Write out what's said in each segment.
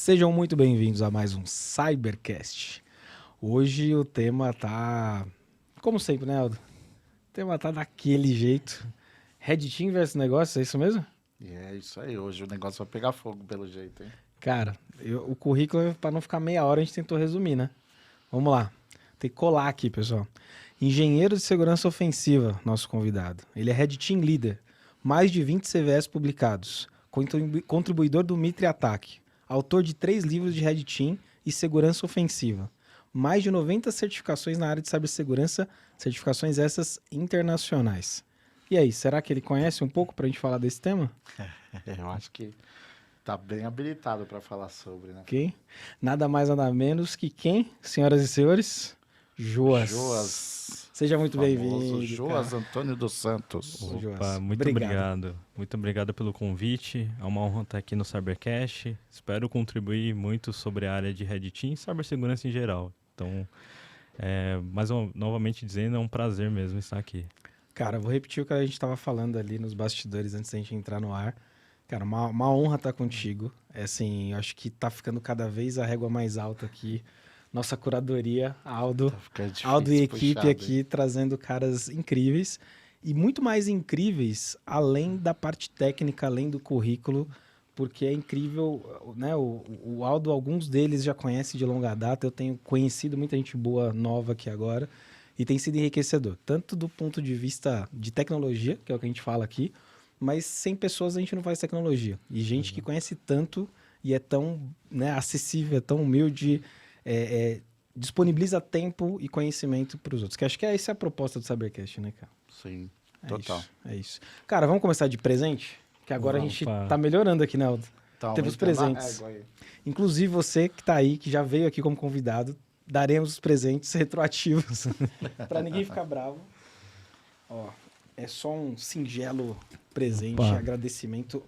Sejam muito bem-vindos a mais um Cybercast. Hoje o tema tá, como sempre, né, Aldo? O tema tá daquele jeito. Red Team versus negócio, é isso mesmo? E é isso aí, hoje o negócio vai pegar fogo pelo jeito, hein? Cara, o currículo, para não ficar meia hora, a gente tentou resumir, né? Vamos lá. Tem que colar aqui, pessoal. Engenheiro de segurança ofensiva, nosso convidado. Ele é Red Team Leader. Mais de 20 CVS publicados. Contribuidor do Mitre Attack. Autor de 3 livros de Red Team e segurança ofensiva. Mais de 90 certificações na área de cibersegurança, certificações essas internacionais. E aí, será que ele conhece um pouco para a gente falar desse tema? Eu acho que tá bem habilitado para falar sobre, né? Ok? Nada mais, nada menos que quem, senhoras e senhores? Joas. Joas, Seja muito famoso bem-vindo, Joas cara. Antônio dos Santos. Ô, Opa, Joas, muito obrigado. obrigado. Muito obrigado pelo convite. É uma honra estar aqui no Cybercast. Espero contribuir muito sobre a área de Red Team e cibersegurança em geral. Então, novamente dizendo, é um prazer mesmo estar aqui. Cara, vou repetir o que a gente estava falando ali nos bastidores antes da gente entrar no ar. Cara, uma honra estar contigo. É assim, eu acho que tá ficando cada vez a régua mais alta aqui. Nossa curadoria, Aldo. Tá ficando difícil, Aldo e equipe puxado, aqui hein? trazendo caras incríveis. E muito mais incríveis, além da parte técnica, além do currículo, porque é incrível, né? O Aldo, alguns deles já conhece de longa data. Eu tenho conhecido muita gente boa, nova aqui agora. E tem sido enriquecedor, tanto do ponto de vista de tecnologia, que é o que a gente fala aqui, mas sem pessoas a gente não faz tecnologia. E gente que conhece tanto e é tão, né, acessível, é tão humilde, disponibiliza tempo e conhecimento para os outros. Que acho que essa é a proposta do Cybercast, né, cara? Sim, É total. isso, é isso. Cara, vamos começar de presente? Que agora a gente Opa. tá melhorando aqui, né, Aldo? Então, Temos aumentando a presentes. régua aí. Inclusive você que tá aí, que já veio aqui como convidado, daremos os presentes retroativos para ninguém ficar bravo. Ó, é só um singelo presente, Opa. agradecimento,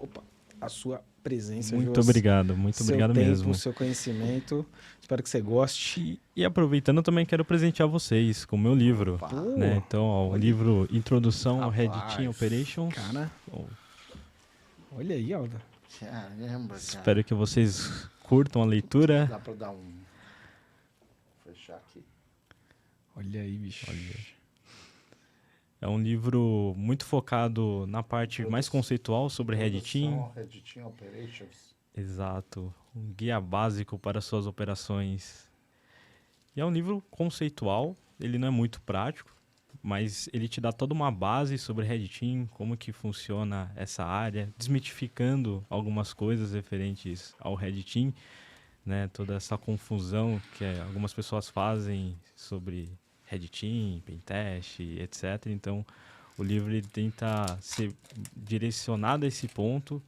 a sua presença, Muito Joas. obrigado, muito Seu obrigado tempo, mesmo. seu conhecimento. Espero que você goste. E aproveitando, também quero presentear vocês com o meu livro. Opa. Né? Então, ó, o olha. livro Introdução ao Red Rapaz. Team Operations. Cara, Ó, olha aí, Alda. Caramba, cara. espero que vocês curtam a leitura. Dá pra dar um... Fechar aqui. Olha aí, bicho. É um livro muito focado na parte mais conceitual sobre Red Team. Red Team Operations. Exato. Um guia básico para suas operações. E é um livro conceitual, ele não é muito prático, mas ele te dá toda uma base sobre Red Team, como que funciona essa área, desmitificando algumas coisas referentes ao Red Team, né? Toda essa confusão que algumas pessoas fazem sobre Red Team, Pentest, etc. Então, o livro ele tenta ser direcionado a esse ponto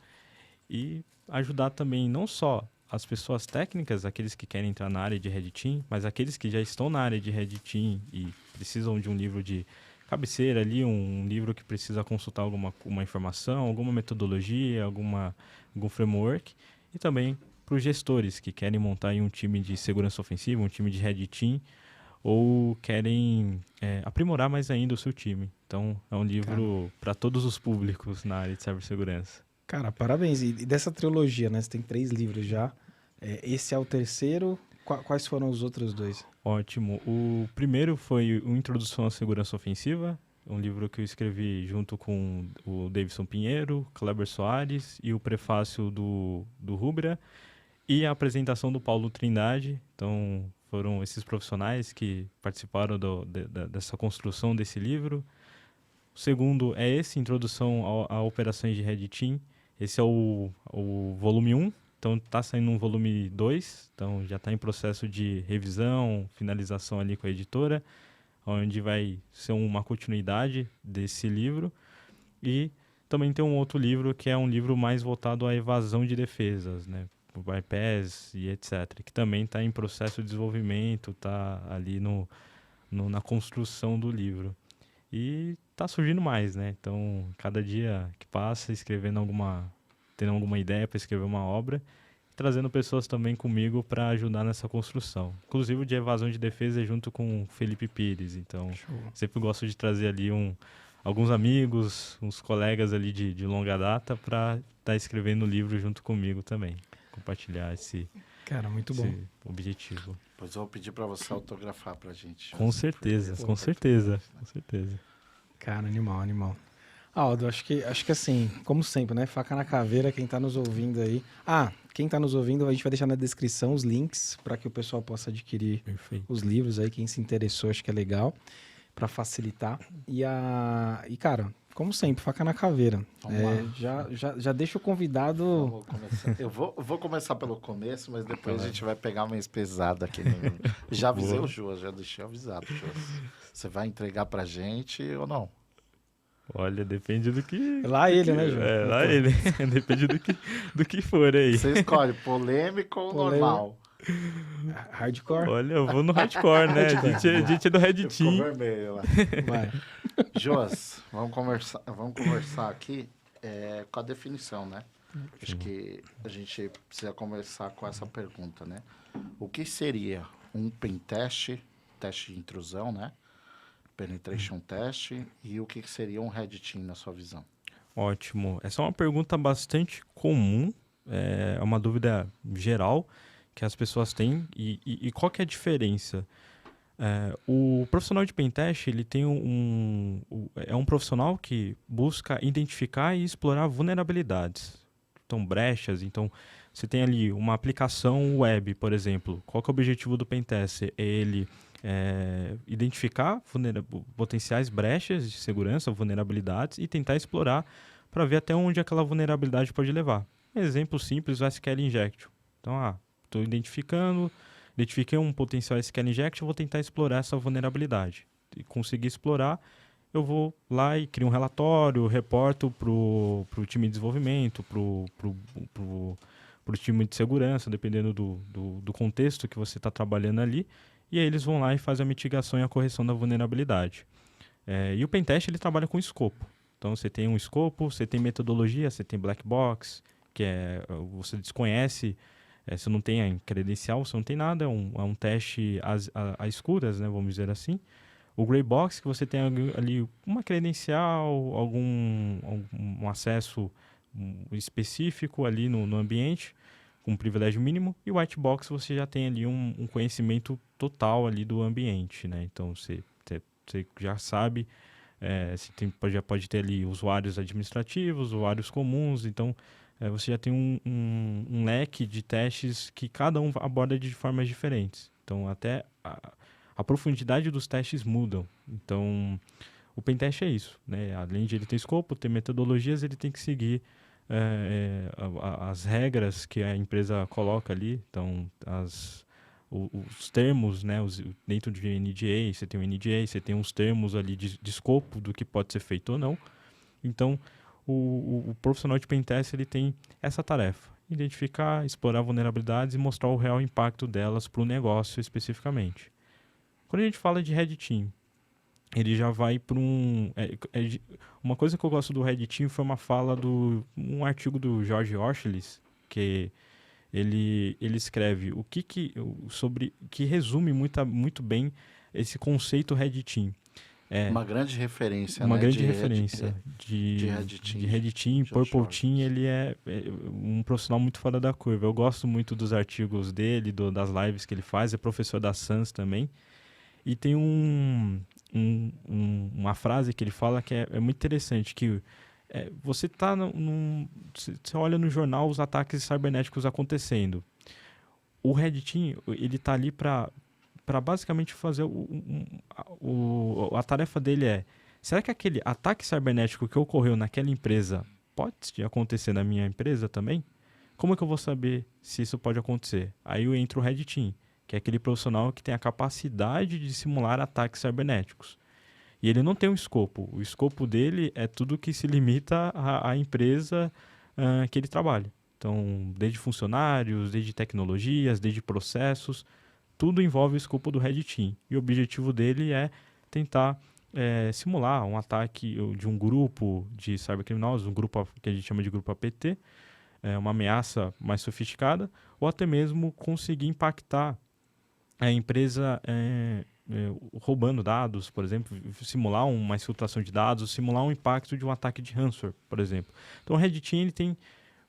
e ajudar também não só as pessoas técnicas, aqueles que querem entrar na área de Red Team, mas aqueles que já estão na área de Red Team e precisam de um livro de cabeceira ali, um livro que precisa consultar uma informação, alguma metodologia, algum framework, e também para os gestores que querem montar aí um time de segurança ofensiva, um time de Red Team, ou querem aprimorar mais ainda o seu time. Então, é um livro para todos os públicos na área de cibersegurança. Cara, parabéns. E dessa trilogia, né? Você tem 3 livros já. Esse é o terceiro. Quais foram os outros 2? Ótimo. O primeiro foi o Introdução à Segurança Ofensiva, um livro que eu escrevi junto com o Davidson Pinheiro, Kleber Soares e o prefácio do Rubra e a apresentação do Paulo Trindade. Então, foram esses profissionais que participaram dessa construção desse livro. O segundo é esse, Introdução a Operações de Red Team. Esse é o volume 1. Então, está saindo um volume 2, então já está em processo de revisão, finalização ali com a editora, onde vai ser uma continuidade desse livro. E também tem um outro livro que é um livro mais voltado à evasão de defesas, né? O bypass e etc., que também está em processo de desenvolvimento, está ali na construção do livro. E está surgindo mais, né? Então, cada dia que passa, tendo alguma ideia para escrever uma obra, trazendo pessoas também comigo para ajudar nessa construção. Inclusive o de evasão de defesa é junto com o Felipe Pires. Então, sempre gosto de trazer ali alguns amigos, uns colegas ali de longa data para estar escrevendo o livro junto comigo também. Compartilhar Cara, muito bom. esse objetivo. Pois eu vou pedir para você autografar pra gente. Com certeza, com certeza, com certeza. Cara, animal, animal. Aldo, acho que assim, como sempre, né? Faca na caveira, quem tá nos ouvindo aí. Ah, quem tá nos ouvindo, a gente vai deixar na descrição os links para que o pessoal possa adquirir Perfeito. os livros aí, quem se interessou, acho que é legal, para facilitar. E cara, como sempre, faca na caveira. Vamos lá. Já deixa o convidado. Vamos começar. Eu vou começar pelo começo, mas depois a gente vai pegar uma pesada aqui. Já avisei o Joas, já deixei avisado, Joas. Você vai entregar pra gente ou não? Olha, depende do que... Lá ele, né, João? É, lá ele. Depende do que for aí. Você escolhe polêmico ou Polêmico. normal? Hardcore? Olha, eu vou no hardcore, né? A gente é do Red Ficou Team. vermelho lá. Vai. Joas, vamos conversar aqui com a definição, né? Acho que a gente precisa conversar com essa pergunta, né? O que seria um pentest, teste de intrusão, né? Penetration test, e o que seria um Red Team na sua visão? Ótimo. Essa é uma pergunta bastante comum, é uma dúvida geral que as pessoas têm. E qual que é a diferença? O profissional de pentest, ele tem é um profissional que busca identificar e explorar vulnerabilidades. Então, brechas. Então, você tem ali uma aplicação web, por exemplo. Qual que é o objetivo do pentest? É ele identificar potenciais brechas de segurança, vulnerabilidades, e tentar explorar para ver até onde aquela vulnerabilidade pode levar. Exemplo simples, o SQL Injection. Então, estou identifiquei um potencial SQL Injection, vou tentar explorar essa vulnerabilidade. E conseguir explorar, eu vou lá e crio um relatório, reporto para o time de desenvolvimento, para o time de segurança, dependendo do contexto que você está trabalhando ali. E aí eles vão lá e fazem a mitigação e a correção da vulnerabilidade. E o pentest, ele trabalha com escopo. Então, você tem um escopo, você tem metodologia, você tem black box, que você desconhece, você não tem credencial, você não tem nada, é um teste às escuras, né, vamos dizer assim. O gray box, que você tem ali uma credencial, um acesso específico ali no ambiente, com um privilégio mínimo, e o white box você já tem ali um conhecimento total ali do ambiente, né? Então você já sabe, já pode ter ali usuários administrativos, usuários comuns, então você já tem um leque de testes que cada um aborda de formas diferentes. Então até a profundidade dos testes mudam. Então o pentest é isso, né? Além de ele ter escopo, ter metodologias, ele tem que seguir as regras que a empresa coloca ali, então os termos, né, dentro de NDA, você tem um NDA, você tem uns termos ali de escopo do que pode ser feito ou não. Então, o profissional de pentest, ele tem essa tarefa, identificar, explorar vulnerabilidades e mostrar o real impacto delas para o negócio especificamente. Quando a gente fala de Red Team, ele já vai para uma coisa que eu gosto do Red Team foi uma fala um artigo do George Orchelis, que ele escreve que resume muito bem esse conceito Red Team. Uma grande referência, uma né? grande referência de Red Team. Purple Team, ele é um profissional muito fora da curva. Eu gosto muito dos artigos dele, das lives que ele faz, é professor da SANS também. E tem uma frase que ele fala que é muito interessante, que você tá você olha no jornal os ataques cibernéticos acontecendo. O Red Team, ele tá ali para basicamente fazer a tarefa dele será que aquele ataque cibernético que ocorreu naquela empresa pode acontecer na minha empresa também? Como é que eu vou saber se isso pode acontecer? Aí entra o Red Team, que é aquele profissional que tem a capacidade de simular ataques cibernéticos. E ele não tem um escopo. O escopo dele é tudo que se limita à empresa que ele trabalha. Então, desde funcionários, desde tecnologias, desde processos, tudo envolve o escopo do Red Team. E o objetivo dele é tentar simular um ataque de um grupo de cybercriminosos, um grupo que a gente chama de grupo APT, uma ameaça mais sofisticada, ou até mesmo conseguir impactar a empresa roubando dados, por exemplo, simular uma infiltração de dados, simular um impacto de um ataque de ransomware, por exemplo. Então, o Red Team ele tem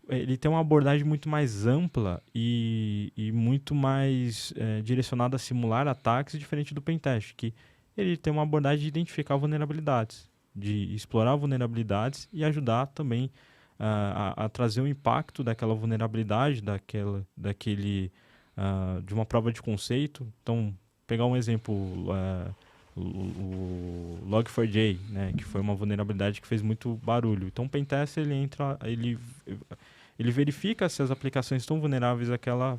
ele tem uma abordagem muito mais ampla e muito mais direcionada a simular ataques, diferente do pentest, que ele tem uma abordagem de identificar vulnerabilidades, de explorar vulnerabilidades e ajudar também a trazer o impacto daquela vulnerabilidade, de uma prova de conceito. Então, pegar um exemplo, o Log4j, né, que foi uma vulnerabilidade que fez muito barulho. Então, o pentester, ele verifica se as aplicações estão vulneráveis àquela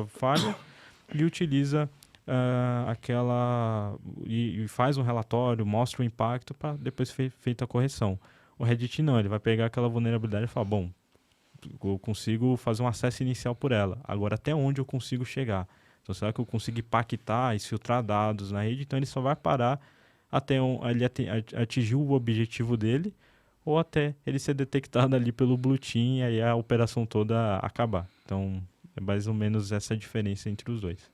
falha e utiliza e faz um relatório, mostra o impacto para depois feita a correção. O Red Team não, ele vai pegar aquela vulnerabilidade e falar, bom, eu consigo fazer um acesso inicial por ela. Agora, até onde eu consigo chegar? Então, será que eu consigo impactar e filtrar dados na rede? Então, ele só vai parar até ele atingir o objetivo dele ou até ele ser detectado ali pelo Blue Team e aí a operação toda acabar. Então, é mais ou menos essa a diferença entre os dois.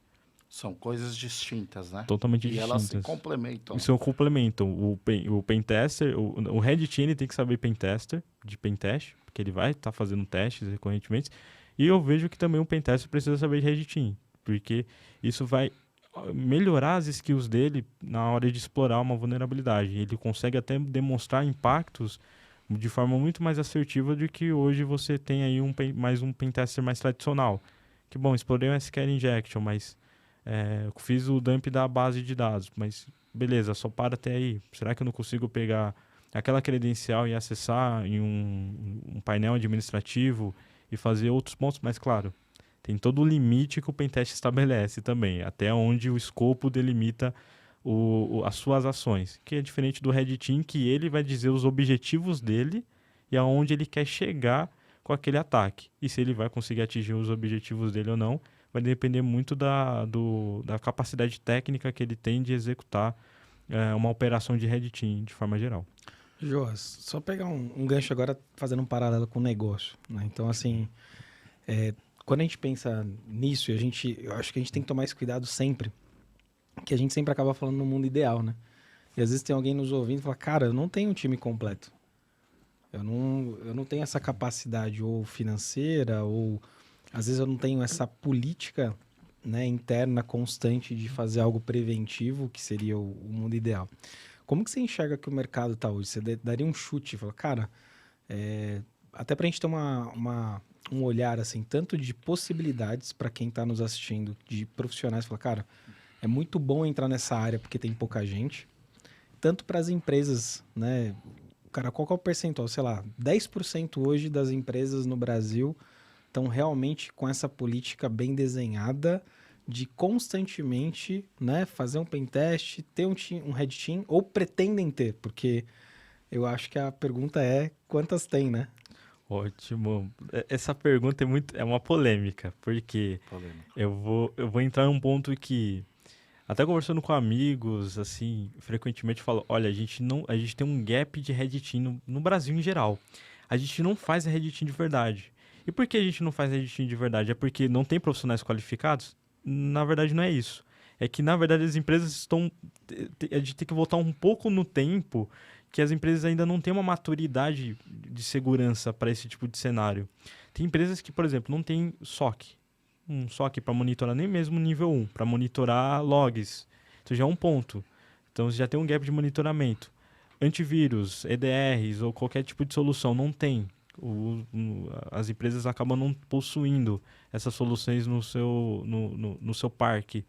São coisas distintas, né? Totalmente e distintas. Elas se complementam. E se complementam. O pentester, o Red Team, ele tem que saber pentester, de pentest, porque ele vai estar fazendo testes recorrentemente. E eu vejo que também o pentester precisa saber de Red Team, porque isso vai melhorar as skills dele na hora de explorar uma vulnerabilidade. Ele consegue até demonstrar impactos de forma muito mais assertiva do que hoje você tem aí mais um pentester mais tradicional. Que bom, explorei um SQL Injection, mas eu fiz o dump da base de dados, mas beleza, só para até aí. Será que eu não consigo pegar aquela credencial e acessar em um painel administrativo e fazer outros pontos? Mas claro, tem todo o limite que o pentest estabelece também, até onde o escopo delimita as suas ações, que é diferente do Red Team, que ele vai dizer os objetivos dele e aonde ele quer chegar com aquele ataque. E se ele vai conseguir atingir os objetivos dele ou não, vai depender muito da capacidade técnica que ele tem de executar uma operação de Red Team de forma geral. Joas, só pegar um gancho agora, fazendo um paralelo com o negócio, né? Então, assim, quando a gente pensa nisso, eu acho que a gente tem que tomar esse cuidado sempre, que a gente sempre acaba falando no mundo ideal, né? E às vezes tem alguém nos ouvindo e fala, cara, eu não tenho um time completo. Eu não tenho essa capacidade ou financeira, ou às vezes eu não tenho essa política, né, interna constante de fazer algo preventivo, que seria o mundo ideal. Como que você enxerga que o mercado está hoje? Você daria um chute e fala, cara, até para a gente ter um olhar assim, tanto de possibilidades para quem está nos assistindo, de profissionais, fala, cara, é muito bom entrar nessa área porque tem pouca gente, tanto para as empresas, né? Cara, qual que é o percentual? Sei lá, 10% hoje das empresas no Brasil estão realmente com essa política bem desenhada de constantemente, né, fazer um pentest, ter um Red Team, ou pretendem ter, porque eu acho que a pergunta é quantas tem, né? Ótimo. Essa pergunta é uma polêmica, porque eu vou entrar num ponto que, até conversando com amigos, assim, frequentemente falo, olha, a gente tem um gap de Red Team no Brasil em geral. A gente não faz Red Team de verdade. E por que a gente não faz Red Team de verdade? É porque não tem profissionais qualificados? Na verdade, não é isso. É que, na verdade, as empresas estão... A gente tem que voltar um pouco no tempo que as empresas ainda não têm uma maturidade de segurança para esse tipo de cenário. Tem empresas que, por exemplo, não têm SOC. Um SOC para monitorar nem mesmo nível 1, para monitorar logs. Então, já é um ponto. Então, você já tem um gap de monitoramento. Antivírus, EDRs ou qualquer tipo de solução, não tem. As empresas acabam não possuindo essas soluções no seu parque.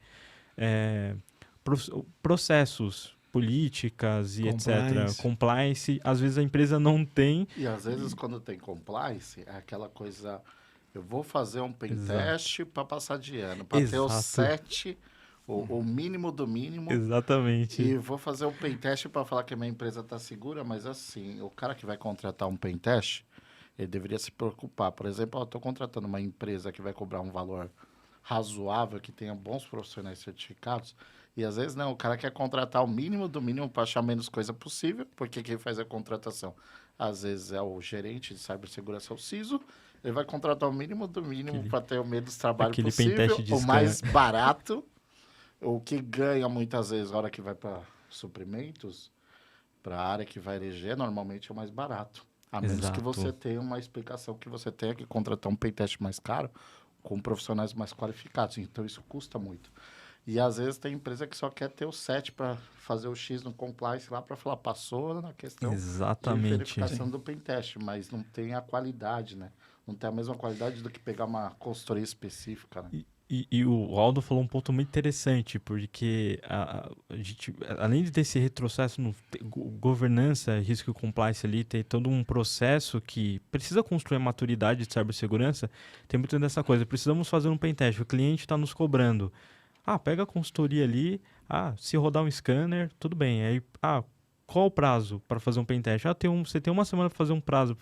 Processos, políticas e etc. Compliance, às vezes a empresa não tem. E às vezes quando tem compliance, é aquela coisa, eu vou fazer um pentest para passar de ano, para ter os 7, o mínimo do mínimo. Exatamente. E vou fazer um pentest para falar que a minha empresa está segura, mas assim, o cara que vai contratar um pentest, ele deveria se preocupar. Por exemplo, eu estou contratando uma empresa que vai cobrar um valor razoável, que tenha bons profissionais certificados, e às vezes não, o cara quer contratar o mínimo do mínimo para achar menos coisa possível, porque quem faz a contratação, às vezes é o gerente de cibersegurança, o CISO, ele vai contratar o mínimo do mínimo para ter o menos trabalho possível, o mais barato, o que ganha muitas vezes, na hora que vai para suprimentos, para a área que vai eleger, normalmente é o mais barato. A menos que Exato. você tenha uma explicação que você tenha que contratar um pentest mais caro com profissionais mais qualificados. Então, isso custa muito. E, às vezes, tem empresa que só quer ter o 7 para fazer o X no compliance lá para falar, passou na questão de Exatamente. verificação do pentest, mas não tem a qualidade, né? Não tem a mesma qualidade do que pegar uma consultoria específica, né? E o Aldo falou um ponto muito interessante, porque a gente, além de ter esse retrocesso no governança, risco e compliance ali, tem todo um processo que precisa construir a maturidade de cibersegurança, tem muito dessa coisa. Precisamos fazer um pentest, o cliente está nos cobrando. Pega a consultoria ali, se rodar um scanner, tudo bem. Aí, qual o prazo para fazer um pentest? Você tem uma semana para fazer um prazo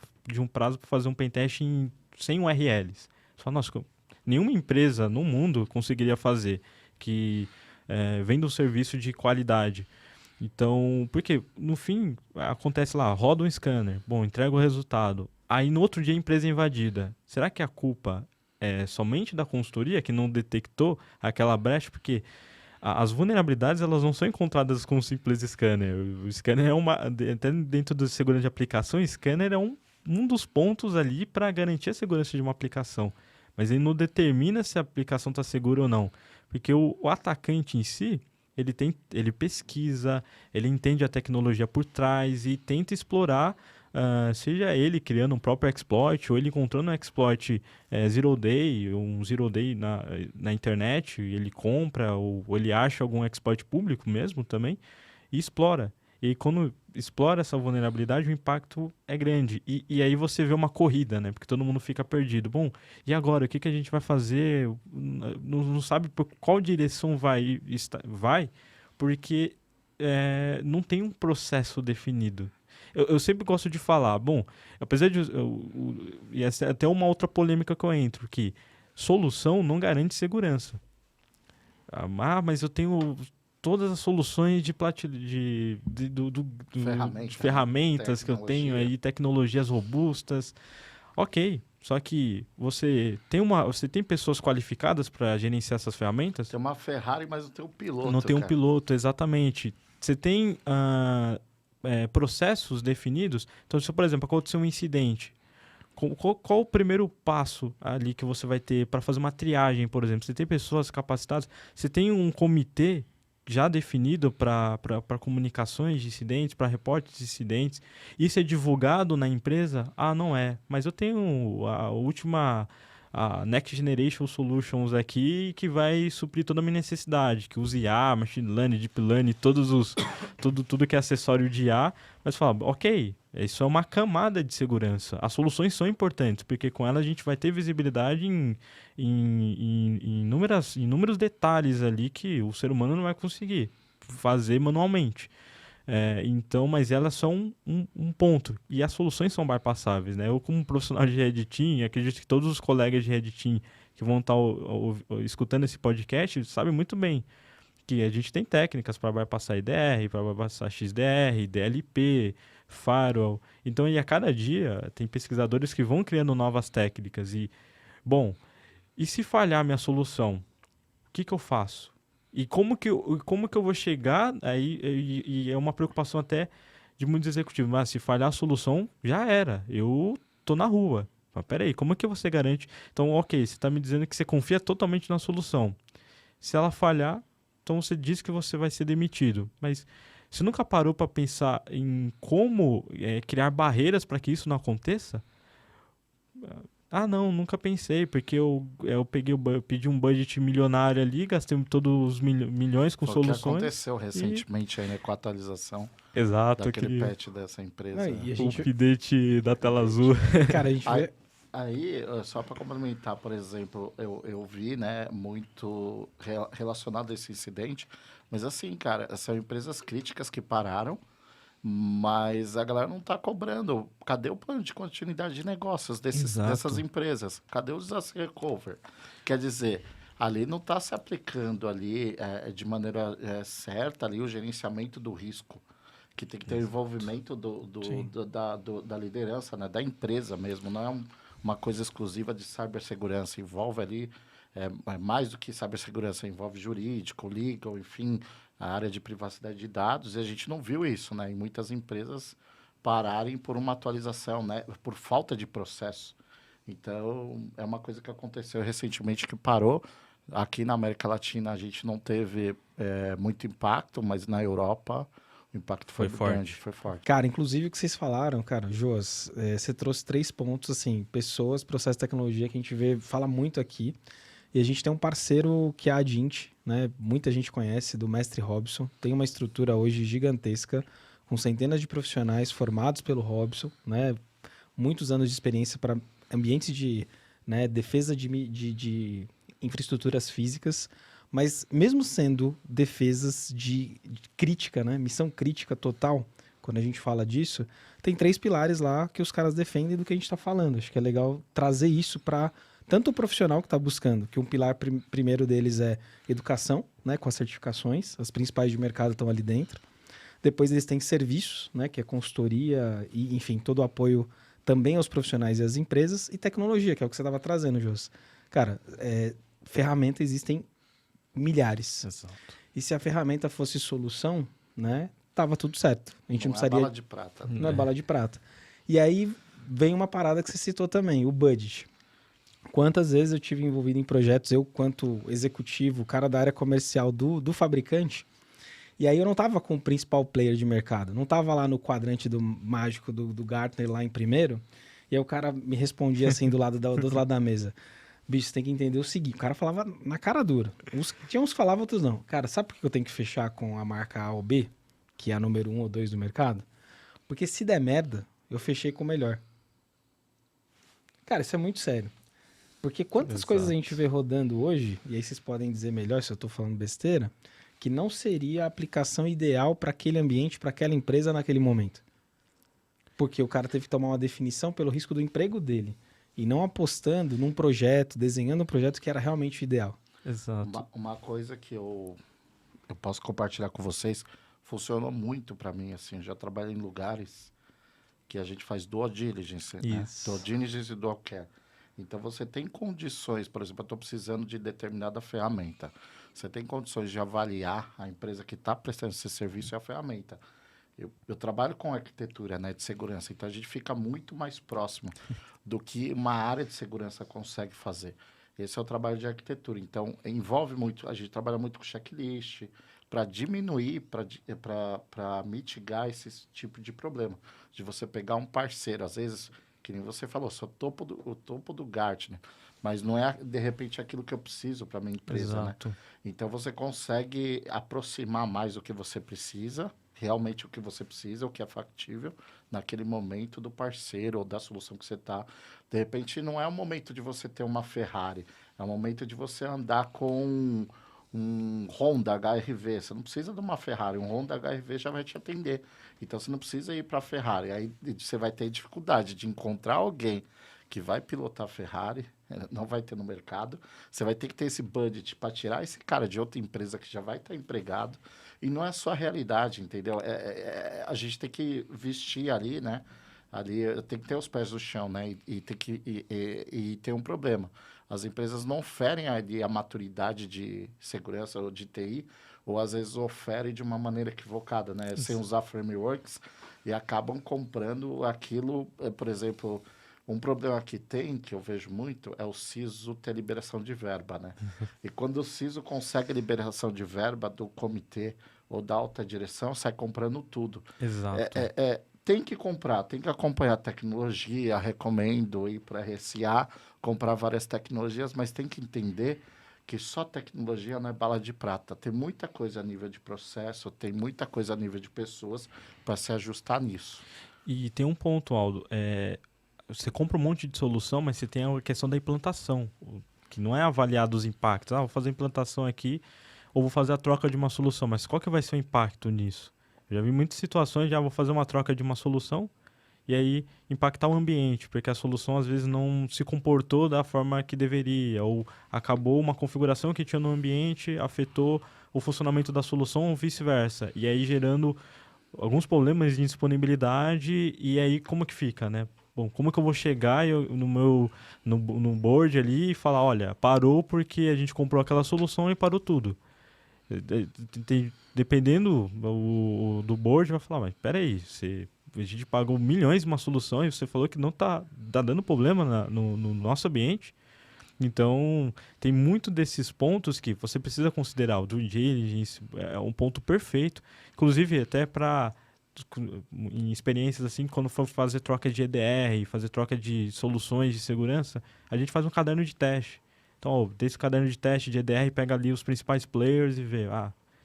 para fazer um pentest em 100 URLs. Você fala, nossa, nenhuma empresa no mundo conseguiria fazer que venda um serviço de qualidade. Então, porque no fim acontece lá, roda um scanner, bom, entrega o resultado. Aí no outro dia a empresa é invadida. Será que a culpa é somente da consultoria que não detectou aquela brecha? Porque as vulnerabilidades elas não são encontradas com um simples scanner. O scanner até dentro da segurança de aplicação, o scanner é um dos pontos ali para garantir a segurança de uma aplicação. Mas ele não determina se a aplicação está segura ou não. Porque o atacante em si, ele pesquisa, ele entende a tecnologia por trás e tenta explorar, seja ele criando um próprio exploit ou ele encontrando um exploit zero day, um zero day na internet, e ele compra ou ele acha algum exploit público mesmo também e explora. E quando explora essa vulnerabilidade, o impacto é grande. E aí você vê uma corrida, né? Porque todo mundo fica perdido. Bom, e agora? O que a gente vai fazer? Não sabe por qual direção vai, porque não tem um processo definido. Eu sempre gosto de falar, bom, apesar de... E essa é até uma outra polêmica que eu entro, que solução não garante segurança. Mas eu tenho todas as soluções de ferramentas que eu tenho aí, tecnologias robustas. Ok, só que você tem pessoas qualificadas para gerenciar essas ferramentas? Tem uma Ferrari, mas não tem um piloto. Não tem um piloto, exatamente. Você tem processos definidos. Então, se, por exemplo, acontecer um incidente, qual o primeiro passo ali que você vai ter para fazer uma triagem, por exemplo? Você tem pessoas capacitadas? Você tem um comitê já definido para comunicações de incidentes, para reportes de incidentes? Isso é divulgado na empresa? Não é. Mas eu tenho a Next Generation Solutions aqui que vai suprir toda a minha necessidade, que usa IA, Machine Learning, Deep Learning, tudo que é acessório de IA, mas fala, ok, isso é uma camada de segurança. As soluções são importantes, porque com ela a gente vai ter visibilidade em inúmeros detalhes ali que o ser humano não vai conseguir fazer manualmente. Então, mas elas são um ponto. E as soluções são bypassáveis, né? Eu, como profissional de Red Team, acredito que todos os colegas de Red Team que vão estar escutando esse podcast sabem muito bem que a gente tem técnicas para bypassar IDR, para bypassar XDR, DLP, Firewall. Então, e a cada dia tem pesquisadores que vão criando novas técnicas. E, bom, e se falhar minha solução, o que eu faço? E como que eu vou chegar aí? E é uma preocupação até de muitos executivos. Mas se falhar a solução, já era. Eu tô na rua. Mas peraí, como é que você garante? Então, ok, você está me dizendo que você confia totalmente na solução. Se ela falhar, então você diz que você vai ser demitido. Mas você nunca parou para pensar em como criar barreiras para que isso não aconteça? Não, nunca pensei, porque eu pedi um budget milionário ali, gastei todos os milhões com soluções. O que aconteceu recentemente aí, né, com a atualização daquele patch dessa empresa. E a gente... O update da tela azul. Cara, a gente vê... Aí, só para complementar, por exemplo, eu vi, né, muito relacionado a esse incidente, mas assim, cara, são empresas críticas que pararam, mas a galera não está cobrando. Cadê o plano de continuidade de negócios dessas empresas? Cadê o disaster recovery? Quer dizer, ali não está se aplicando ali de maneira certa ali o gerenciamento do risco, que tem que ter o envolvimento da liderança, né, da empresa mesmo, não é uma coisa exclusiva de cibersegurança, envolve ali mais do que cibersegurança, envolve jurídico, legal, enfim, a área de privacidade de dados, e a gente não viu isso, né? Em muitas empresas pararem por uma atualização, né? Por falta de processo. Então, é uma coisa que aconteceu recentemente que parou. Aqui na América Latina a gente não teve muito impacto, mas na Europa o impacto foi grande, foi forte. Cara, inclusive o que vocês falaram, cara, Joas, você trouxe 3 pontos, assim, pessoas, processo, tecnologia, que a gente fala muito aqui. E a gente tem um parceiro que é a Adint, né? Muita gente conhece, do Mestre Robson. Tem uma estrutura hoje gigantesca, com centenas de profissionais formados pelo Robson, né? Muitos anos de experiência para ambientes de, né, defesa de infraestruturas físicas, mas mesmo sendo defesas de crítica, né? Missão crítica total, quando a gente fala disso, tem 3 pilares lá que os caras defendem do que a gente está falando. Acho que é legal trazer isso para tanto o profissional que está buscando, que um pilar primeiro deles é educação, né, com as certificações, as principais de mercado estão ali dentro. Depois eles têm serviços, né, que é consultoria e, enfim, todo o apoio também aos profissionais e às empresas, e tecnologia, que é o que você estava trazendo, Jô. Cara, ferramentas existem milhares. Exato. E se a ferramenta fosse solução, né, tava tudo certo. A gente não precisaria... é bala de prata. Não é bala de prata. E aí vem uma parada que você citou também, o budget. Quantas vezes eu tive envolvido em projetos, eu quanto executivo, cara da área comercial do fabricante, e aí eu não tava com o principal player de mercado, não tava lá no quadrante do mágico do Gartner lá em primeiro, e aí o cara me respondia assim do outro lado da mesa. Bicho, você tem que entender o seguinte, o cara falava na cara dura. Tinha uns que falavam, outros não. Cara, sabe por que eu tenho que fechar com a marca A ou B, que é a número 1 ou 2 do mercado? Porque se der merda, eu fechei com o melhor. Cara, isso é muito sério. Porque quantas coisas a gente vê rodando hoje, e aí vocês podem dizer melhor se eu estou falando besteira, que não seria a aplicação ideal para aquele ambiente, para aquela empresa naquele momento. Porque o cara teve que tomar uma definição pelo risco do emprego dele. E não apostando num projeto, desenhando um projeto que era realmente ideal. Exato. Uma coisa que eu posso compartilhar com vocês, funcionou muito para mim, assim, eu já trabalhei em lugares que a gente faz dual diligence, né? Dual diligence e dual care. Então, você tem condições, por exemplo, eu estou precisando de determinada ferramenta. Você tem condições de avaliar a empresa que está prestando esse serviço e a ferramenta. Eu trabalho com arquitetura, né, de segurança, então a gente fica muito mais próximo do que uma área de segurança consegue fazer. Esse é o trabalho de arquitetura. Então, envolve muito, a gente trabalha muito com checklist para diminuir, para mitigar esse tipo de problema. De você pegar um parceiro, às vezes, que nem você falou, sou o topo do Gartner, mas não é, de repente, aquilo que eu preciso para minha empresa, Exato. né? Então, você consegue aproximar mais do que você precisa, realmente o que você precisa, o que é factível naquele momento do parceiro ou da solução que você está. De repente, não é o momento de você ter uma Ferrari, é o momento de você andar com um Honda HR-V. Você não precisa de uma Ferrari, um Honda HR-V já vai te atender. Então, você não precisa ir para a Ferrari. Aí você vai ter dificuldade de encontrar alguém que vai pilotar a Ferrari, não vai ter no mercado. Você vai ter que ter esse budget para tirar esse cara de outra empresa que já vai estar empregado. E não é só a realidade, entendeu? A gente tem que vestir ali, né? Ali tem que ter os pés no chão, né? E tem um problema. As empresas não oferem ali a maturidade de segurança ou de TI, ou às vezes oferem de uma maneira equivocada, né? Sem usar frameworks e acabam comprando aquilo, por exemplo... Um problema que tem, que eu vejo muito, é o CISO ter liberação de verba, né? E quando o CISO consegue liberação de verba do comitê ou da alta direção, sai comprando tudo. Exato. Tem que comprar, tem que acompanhar a tecnologia, recomendo ir para a RSA, comprar várias tecnologias, mas tem que entender que só tecnologia não é bala de prata. Tem muita coisa a nível de processo, tem muita coisa a nível de pessoas para se ajustar nisso. E tem um ponto, Aldo, você compra um monte de solução, mas você tem a questão da implantação, que não é avaliado os impactos. Vou fazer a implantação aqui, ou vou fazer a troca de uma solução, mas qual que vai ser o impacto nisso? Eu já vi muitas situações, vou fazer uma troca de uma solução, e aí impactar o ambiente, porque a solução às vezes não se comportou da forma que deveria, ou acabou uma configuração que tinha no ambiente, afetou o funcionamento da solução ou vice-versa, e aí gerando alguns problemas de disponibilidade, e aí como que fica, né? Bom, como que eu vou chegar no board ali e falar, olha, parou porque a gente comprou aquela solução e parou tudo. Dependendo do board, vai falar, mas peraí, você a gente pagou milhões em uma solução e você falou que não tá dando problema no nosso ambiente. Então, tem muito desses pontos que você precisa considerar. O due diligence é um ponto perfeito. Inclusive, até para em experiências assim, quando for fazer troca de EDR, fazer troca de soluções de segurança, a gente faz um caderno de teste. Então, ó, desse caderno de teste de EDR, pega ali os principais players e vê,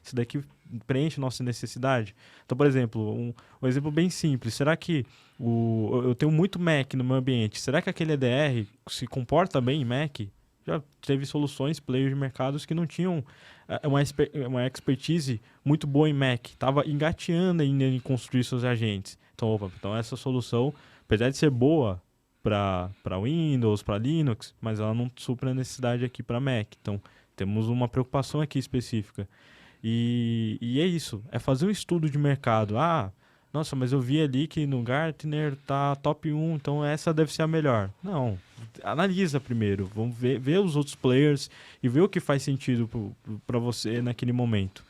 isso daqui preenche nossa necessidade. Então, por exemplo, um exemplo bem simples, será que eu tenho muito Mac no meu ambiente, será que aquele EDR se comporta bem em Mac? Já teve soluções, players de mercados que não tinham uma expertise muito boa em Mac, estava engateando ainda em construir seus agentes. Então essa solução, apesar de ser boa para Windows, para Linux, mas ela não supre a necessidade aqui para Mac. Então temos uma preocupação aqui específica. E é isso, é fazer um estudo de mercado. Nossa, mas eu vi ali que no Gartner tá top 1, então essa deve ser a melhor. Não, analisa primeiro, vamos ver os outros players e ver o que faz sentido para você naquele momento.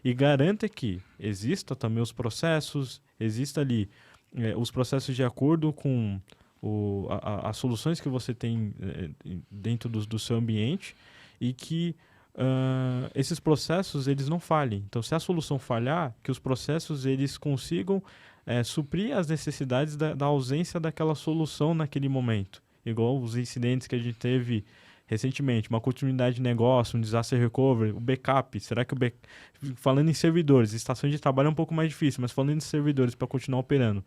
E garanta que exista também os processos, exista ali os processos de acordo com as soluções que você tem dentro do seu ambiente e que esses processos eles não falhem. Então, se a solução falhar, que os processos eles consigam suprir as necessidades da ausência daquela solução naquele momento. Igual os incidentes que a gente teve recentemente, uma continuidade de negócio, um disaster recovery, o backup. Será que falando em servidores, estação de trabalho é um pouco mais difícil, mas falando em servidores para continuar operando,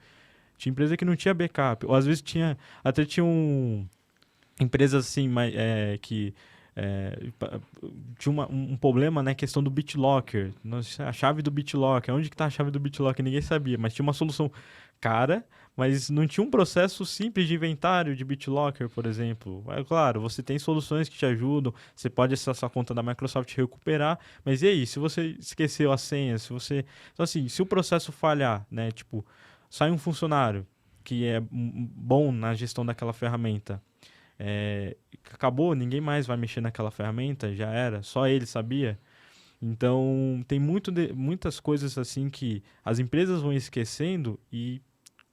tinha empresa que não tinha backup, ou às vezes tinha empresas assim que tinha um problema na questão do BitLocker. A chave do BitLocker, onde que está a chave do BitLocker? Ninguém sabia, mas tinha uma solução cara, mas não tinha um processo simples de inventário de BitLocker, por exemplo. É claro, você tem soluções que te ajudam, você pode acessar sua conta da Microsoft e recuperar, mas e aí, se você esqueceu a senha, Então assim, se o processo falhar, né, tipo, sai um funcionário que é bom na gestão daquela ferramenta, acabou, ninguém mais vai mexer naquela ferramenta, já era, só ele sabia. Então, tem muitas coisas assim que as empresas vão esquecendo e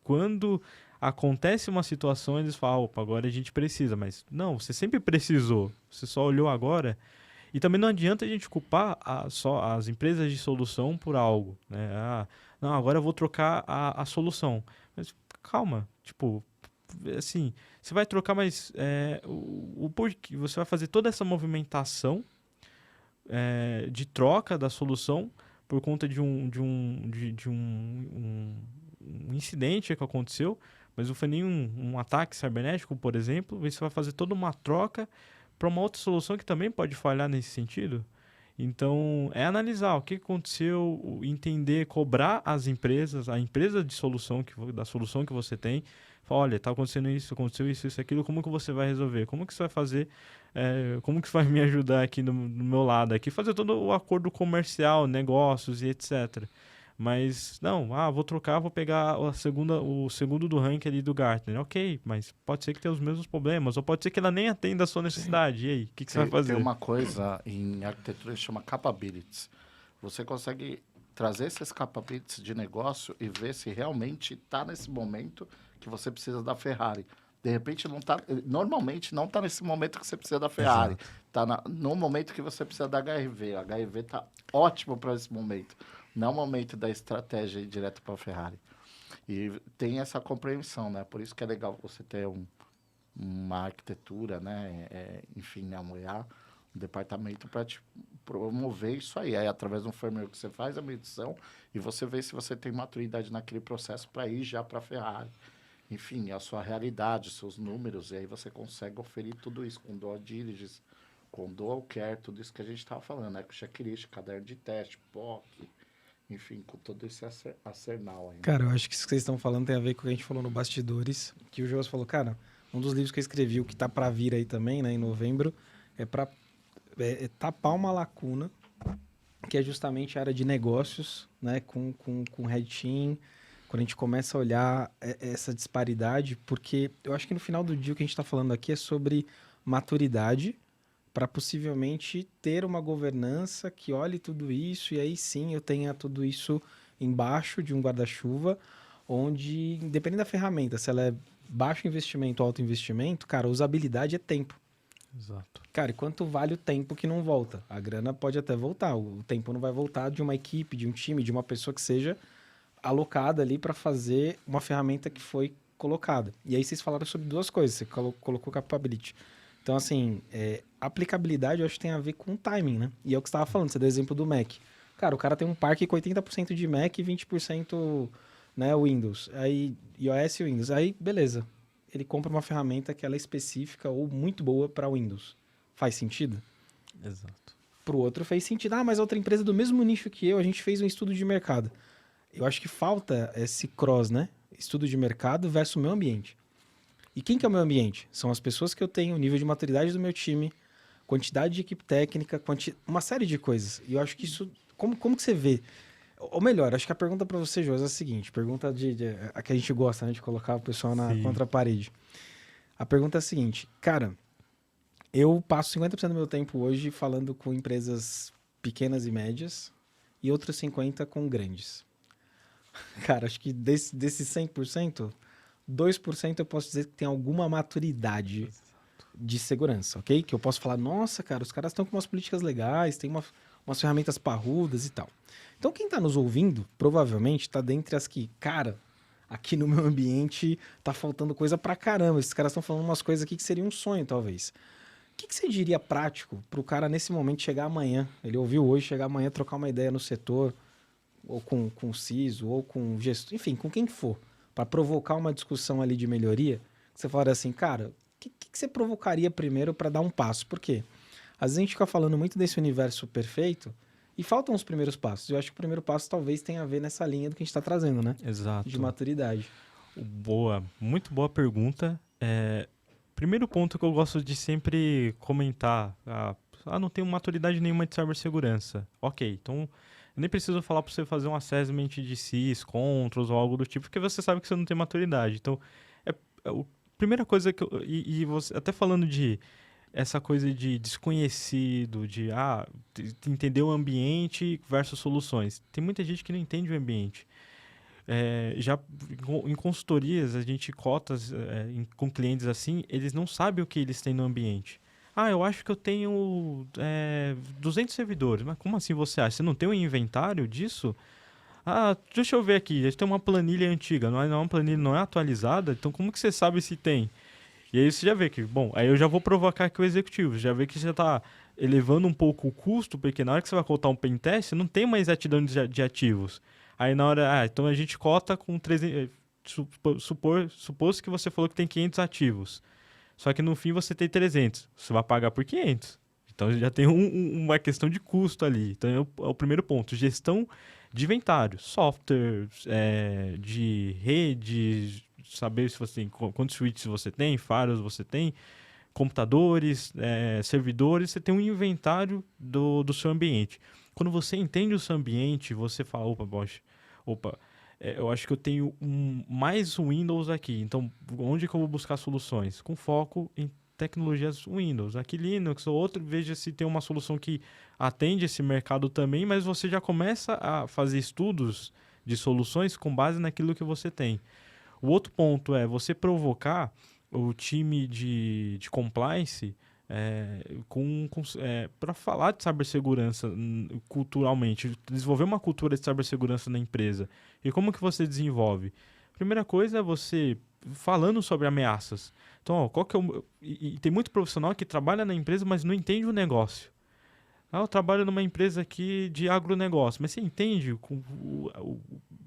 quando acontece uma situação, eles falam, opa, agora a gente precisa, mas não, você sempre precisou, você só olhou agora. E também não adianta a gente culpar só as empresas de solução por algo, né? Não, agora eu vou trocar a solução. Mas calma, tipo, assim, você vai trocar, mas o porquê, você vai fazer toda essa movimentação de troca da solução por conta de um incidente que aconteceu, mas não foi nenhum um ataque cibernético, por exemplo, você vai fazer toda uma troca para uma outra solução que também pode falhar nesse sentido. Então, é analisar o que aconteceu, entender, cobrar as empresas, a empresa de solução, da solução que você tem. Fala, olha, está acontecendo isso, aconteceu isso, aquilo, como que você vai resolver? Como que você vai fazer? Como que você vai me ajudar aqui no meu lado? Aqui fazer todo o acordo comercial, negócios e etc. Mas, não, vou trocar, vou pegar o segundo do ranking ali do Gartner. Ok, mas pode ser que tenha os mesmos problemas, ou pode ser que ela nem atenda a sua necessidade. Sim. E aí, o que você vai fazer? Tem uma coisa em arquitetura que chama capabilities. Você consegue trazer esses capabilities de negócio e ver se realmente está nesse momento que você precisa da Ferrari. De repente, normalmente não está nesse momento que você precisa da Ferrari. Está no momento que você precisa da HRV. A HRV está ótimo para esse momento. Não é o momento da estratégia ir direto para a Ferrari. E tem essa compreensão, né? Por isso que é legal você ter uma arquitetura, né? Enfim, um EA, um departamento para te promover isso aí. Aí, através de um framework que você faz a medição e você vê se você tem maturidade naquele processo para ir já para a Ferrari. Enfim, a sua realidade, os seus números, e aí você consegue oferir tudo isso com dual diligence, com dual care, tudo isso que a gente estava falando, né? Com checklist, caderno de teste, POC, enfim, com todo esse arsenal aí. Cara, eu acho que isso que vocês estão falando tem a ver com o que a gente falou no Bastidores, que o Joas falou, cara, um dos livros que eu escrevi, o que tá para vir aí também, né, em novembro, é para tapar uma lacuna, que é justamente a área de negócios, né, com Red Team, quando a gente começa a olhar essa disparidade, porque eu acho que no final do dia o que a gente está falando aqui é sobre maturidade, para possivelmente ter uma governança que olhe tudo isso e aí sim eu tenha tudo isso embaixo de um guarda-chuva, onde, independente da ferramenta, se ela é baixo investimento ou alto investimento, cara, a usabilidade é tempo. Exato. Cara, e quanto vale o tempo que não volta? A grana pode até voltar, o tempo não vai voltar de uma equipe, de um time, de uma pessoa que seja alocada ali para fazer uma ferramenta que foi colocada. E aí vocês falaram sobre duas coisas, você colocou capability. Então, assim, aplicabilidade eu acho que tem a ver com timing, né? E é o que você estava falando, você deu exemplo do Mac. Cara, o cara tem um parque com 80% de Mac e 20%, né, Windows. Aí, iOS e Windows. Aí, beleza. Ele compra uma ferramenta que ela é específica ou muito boa para Windows. Faz sentido? Exato. Para o outro fez sentido. Ah, mas outra empresa do mesmo nicho que eu, a gente fez um estudo de mercado. Eu acho que falta esse cross, né? Estudo de mercado versus o meu ambiente. E quem que é o meu ambiente? São as pessoas que eu tenho, o nível de maturidade do meu time, quantidade de equipe técnica, uma série de coisas. E eu acho que isso... Como que você vê? Ou melhor, acho que a pergunta para você, Josi, é a seguinte. Pergunta a que a gente gosta, né? De colocar o pessoal contra a parede. A pergunta é a seguinte. Cara, eu passo 50% do meu tempo hoje falando com empresas pequenas e médias e outros 50% com grandes. Cara, acho que desses 100%, 2% eu posso dizer que tem alguma maturidade de segurança, ok? Que eu posso falar, nossa, cara, os caras estão com umas políticas legais, tem umas ferramentas parrudas e tal. Então, quem está nos ouvindo, provavelmente está dentre as que, cara, aqui no meu ambiente tá faltando coisa pra caramba. Esses caras estão falando umas coisas aqui que seria um sonho, talvez. O que você diria prático para o cara, nesse momento, chegar amanhã? Ele ouviu hoje, chegar amanhã, trocar uma ideia no setor, ou com o CISO, ou com o gestor, enfim, com quem for, para provocar uma discussão ali de melhoria, você fala assim, cara, o que você provocaria primeiro para dar um passo? Por quê? Às vezes a gente fica falando muito desse universo perfeito e faltam os primeiros passos. Eu acho que o primeiro passo talvez tenha a ver nessa linha do que a gente está trazendo, né? Exato. De maturidade. Boa, muito boa pergunta. Primeiro ponto que eu gosto de sempre comentar, não tenho maturidade nenhuma de cibersegurança. Ok, então eu nem preciso falar para você fazer um assessment de CIS, controls ou algo do tipo, porque você sabe que você não tem maturidade. Então, a primeira coisa que e você, até falando de essa coisa de desconhecido, de entender o ambiente versus soluções. Tem muita gente que não entende o ambiente. Já em consultorias, a gente cotas com clientes assim, eles não sabem o que eles têm no ambiente. Eu acho que eu tenho 200 servidores. Mas como assim você acha? Você não tem um inventário disso? Deixa eu ver aqui. A gente tem uma planilha antiga, não é uma planilha, não é atualizada. Então como que você sabe se tem? E aí você já vê que, bom, aí eu já vou provocar aqui o executivo. Já vê que você está elevando um pouco o custo, porque na hora que você vai cotar um pentest, você não tem uma exatidão de ativos. Aí na hora, então a gente cota com 300, suposto que você falou que tem 500 ativos. Só que no fim você tem 300, você vai pagar por 500. Então já tem uma questão de custo ali. Então é o primeiro ponto, gestão de inventário, software, de rede, saber se você tem, quantos switches você tem, firewalls você tem, computadores, servidores, você tem um inventário do seu ambiente. Quando você entende o seu ambiente, você fala, eu acho que eu tenho mais Windows aqui. Então, onde que eu vou buscar soluções? Com foco em tecnologias Windows. Aqui Linux ou outro, veja se tem uma solução que atende esse mercado também, mas você já começa a fazer estudos de soluções com base naquilo que você tem. O outro ponto é você provocar o time de compliance para falar de cibersegurança culturalmente, desenvolver uma cultura de cibersegurança na empresa. E como que você desenvolve? Primeira coisa é você falando sobre ameaças. Então, qual que é e tem muito profissional que trabalha na empresa, mas não entende o negócio. Eu trabalho numa empresa aqui de agronegócio, mas você entende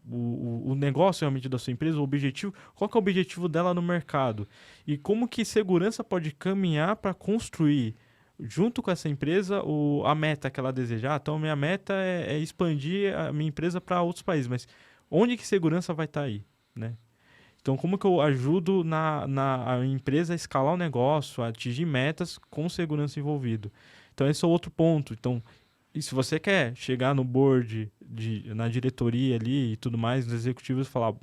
o negócio realmente da sua empresa, o objetivo, qual que é o objetivo dela no mercado? E como que segurança pode caminhar para construir, junto com essa empresa, a meta que ela deseja? Então, minha meta é expandir a minha empresa para outros países, mas onde que segurança vai estar aí, né? Então, como que eu ajudo a empresa a escalar o negócio, a atingir metas com segurança envolvido? Então, esse é outro ponto. Então, e se você quer chegar no board, na diretoria ali e tudo mais, nos executivos, falar,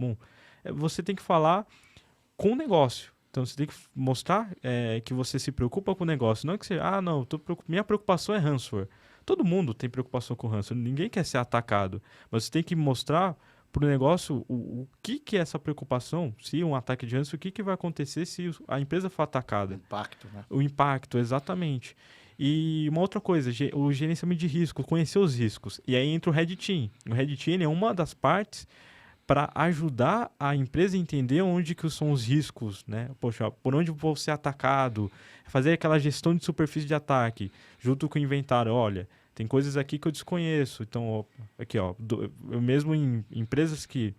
você tem que falar com o negócio. Então, você tem que mostrar que você se preocupa com o negócio. Não que você, minha preocupação é ransomware. Todo mundo tem preocupação com ransomware. Ninguém quer ser atacado. Mas você tem que mostrar para o negócio o que é essa preocupação, se um ataque de ransomware, o que vai acontecer se a empresa for atacada. Impacto, né? O impacto, exatamente. E uma outra coisa, o gerenciamento de risco, conhecer os riscos. E aí entra o Red Team. O Red Team é uma das partes para ajudar a empresa a entender onde que são os riscos, né? Poxa, por onde eu vou ser atacado, fazer aquela gestão de superfície de ataque, junto com o inventário. Olha, tem coisas aqui que eu desconheço. Então, ó, aqui, ó, eu mesmo em empresas que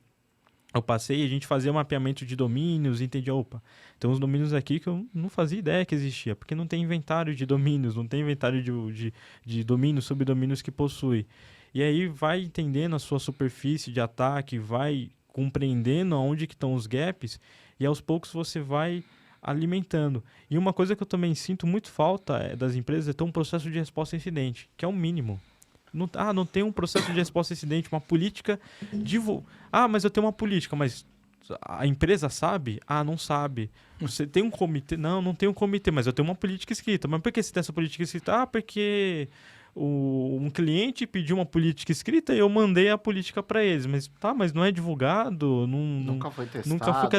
eu passei, a gente fazia mapeamento de domínios, entendia, opa, tem uns domínios aqui que eu não fazia ideia que existia, porque não tem inventário de domínios, não tem inventário de domínios, subdomínios que possui. E aí vai entendendo a sua superfície de ataque, vai compreendendo aonde que estão os gaps, e aos poucos você vai alimentando. E uma coisa que eu também sinto muito falta das empresas é ter um processo de resposta a incidente, que é o mínimo. Não tem um processo de resposta a incidente, uma política de... mas eu tenho uma política, mas a empresa sabe? Não sabe. Você tem um comitê? Não tem um comitê, mas eu tenho uma política escrita. Mas por que você tem essa política escrita? Porque um cliente pediu uma política escrita e eu mandei a política para eles. Mas não é divulgado, nunca foi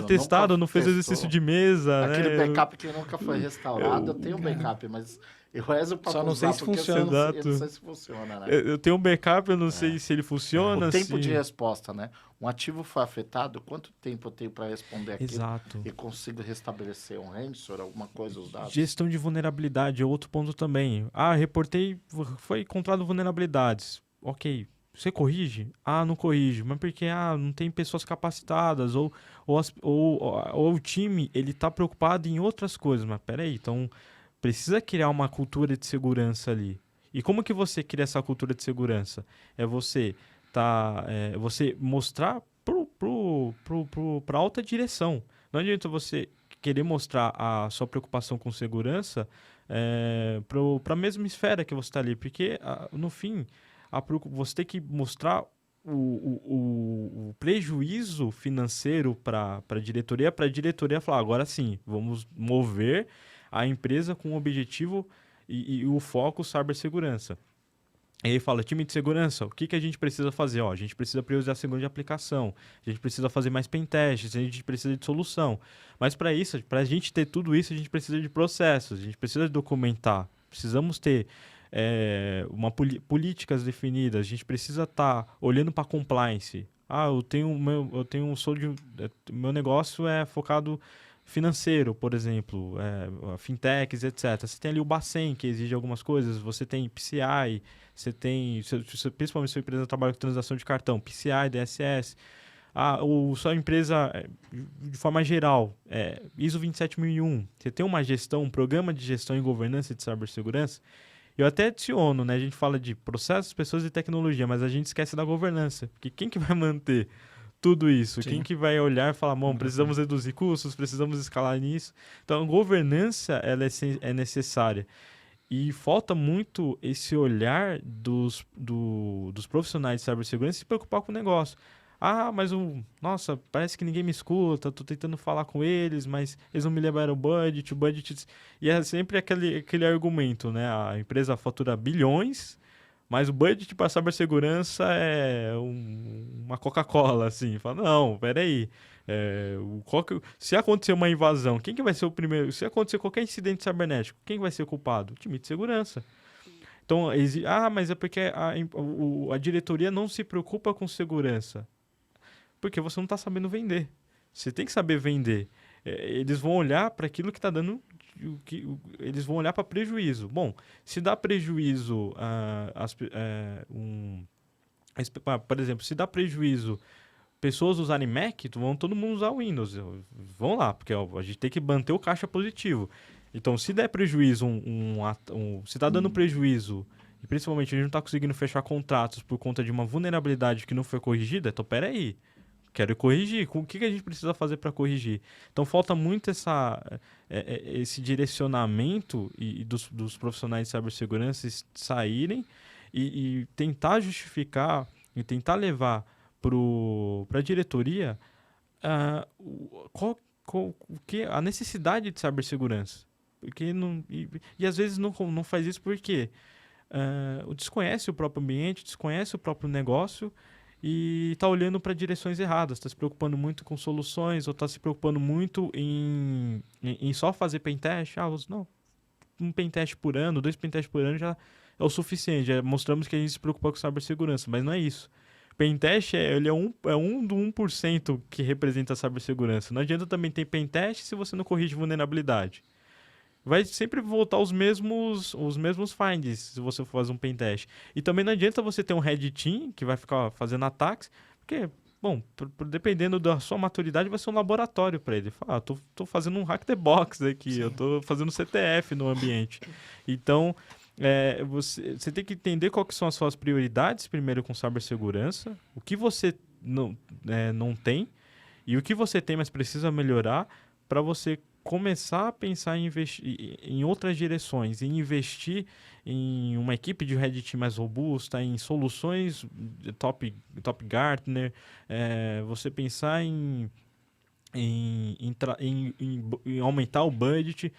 testado, não fez exercício de mesa. Aquele backup que nunca foi restaurado, eu tenho um backup, mas eu rezo para só não sei se funciona. Eu não sei se funciona, né? Eu tenho um backup, eu não sei se ele funciona. O tempo de resposta, né? Um ativo foi afetado, quanto tempo eu tenho para responder aquilo? Exato. E consigo restabelecer um ransomware, alguma coisa, os dados? Gestão de vulnerabilidade é outro ponto também. Reportei, foi encontrado vulnerabilidades. Ok, você corrige? Não corrige. Mas porque não tem pessoas capacitadas ou o time ele está preocupado em outras coisas. Mas peraí, então precisa criar uma cultura de segurança ali. E como que você cria essa cultura de segurança? É você você mostrar para alta direção. Não adianta você querer mostrar a sua preocupação com segurança para a mesma esfera que você está ali, porque no fim você tem que mostrar o prejuízo financeiro para a diretoria falar, agora sim, vamos mover a empresa com o objetivo e o foco cibersegurança. E aí fala, time de segurança, o que a gente precisa fazer? A gente precisa priorizar a segurança de aplicação, a gente precisa fazer mais pentests, a gente precisa de solução. Mas para isso, para a gente ter tudo isso, a gente precisa de processos, a gente precisa de documentar, precisamos ter políticas definidas, a gente precisa estar olhando para compliance. Meu negócio é focado financeiro, por exemplo, fintechs, etc. Você tem ali o Bacen, que exige algumas coisas, você tem PCI, você tem, principalmente se sua empresa trabalha com transação de cartão, PCI, DSS, sua empresa, de forma geral, ISO 27001, você tem uma gestão, um programa de gestão e governança de cibersegurança. Eu até adiciono, né? A gente fala de processos, pessoas e tecnologia, mas a gente esquece da governança, porque quem que vai manter tudo isso? Sim. Quem que vai olhar e falar, precisamos reduzir custos, precisamos escalar nisso. Então, a governança ela é necessária. E falta muito esse olhar dos profissionais de cibersegurança se preocupar com o negócio. Nossa, parece que ninguém me escuta, tô tentando falar com eles, mas eles não me liberaram o budget. E é sempre aquele argumento, né? A empresa fatura bilhões, mas o budget para cibersegurança é uma Coca-Cola, assim. Fala, não, peraí. Se acontecer uma invasão, quem que vai ser o primeiro? Se acontecer qualquer incidente cibernético, quem vai ser o culpado? O time de segurança. Então, mas é porque a diretoria não se preocupa com segurança. Porque você não está sabendo vender. Você tem que saber vender. Eles vão olhar para aquilo que está dando... eles vão olhar para prejuízo. Bom, se dá prejuízo... por exemplo, se dá prejuízo pessoas usarem Mac, vão todo mundo usar o Windows. Vão lá, porque a gente tem que manter o caixa positivo. Então, se der prejuízo, se está dando prejuízo, e principalmente a gente não está conseguindo fechar contratos por conta de uma vulnerabilidade que não foi corrigida, então peraí, quero corrigir. O que a gente precisa fazer para corrigir? Então, falta muito esse direcionamento dos profissionais de cibersegurança saírem e tentar justificar e tentar levar para a diretoria a necessidade de cibersegurança. Porque às vezes não faz isso porque desconhece o próprio ambiente, desconhece o próprio negócio e está olhando para direções erradas, está se preocupando muito com soluções ou está se preocupando muito em só fazer pentest. Não, um pentest por ano, 2 pentests por ano já é o suficiente, já mostramos que a gente se preocupa com cibersegurança, mas não é isso. Pentest ele é um do 1% que representa a cibersegurança. Não adianta também ter pentest se você não corrige vulnerabilidade. Vai sempre voltar os mesmos finds se você for fazer um pentest. E também não adianta você ter um Red Team que vai ficar fazendo ataques, porque, bom, dependendo da sua maturidade, vai ser um laboratório para ele. Fala, tô fazendo um hack the box aqui, Sim. Eu tô fazendo CTF no ambiente. Então, você tem que entender quais são as suas prioridades, primeiro com cibersegurança, o que você não tem e o que você tem, mas precisa melhorar para você começar a pensar em outras direções, em investir em uma equipe de Red Team mais robusta, em soluções top Gartner, você pensar em aumentar o budget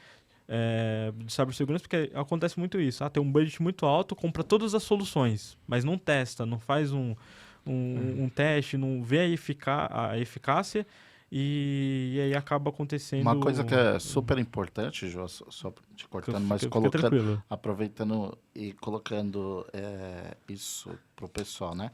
de cibersegurança, porque acontece muito isso. Tem um budget muito alto, compra todas as soluções, mas não testa, não faz um teste, não vê a eficácia. E aí acaba acontecendo... Uma coisa que é super importante, Jô, só te cortando, mas aproveitando e colocando isso para o pessoal, né?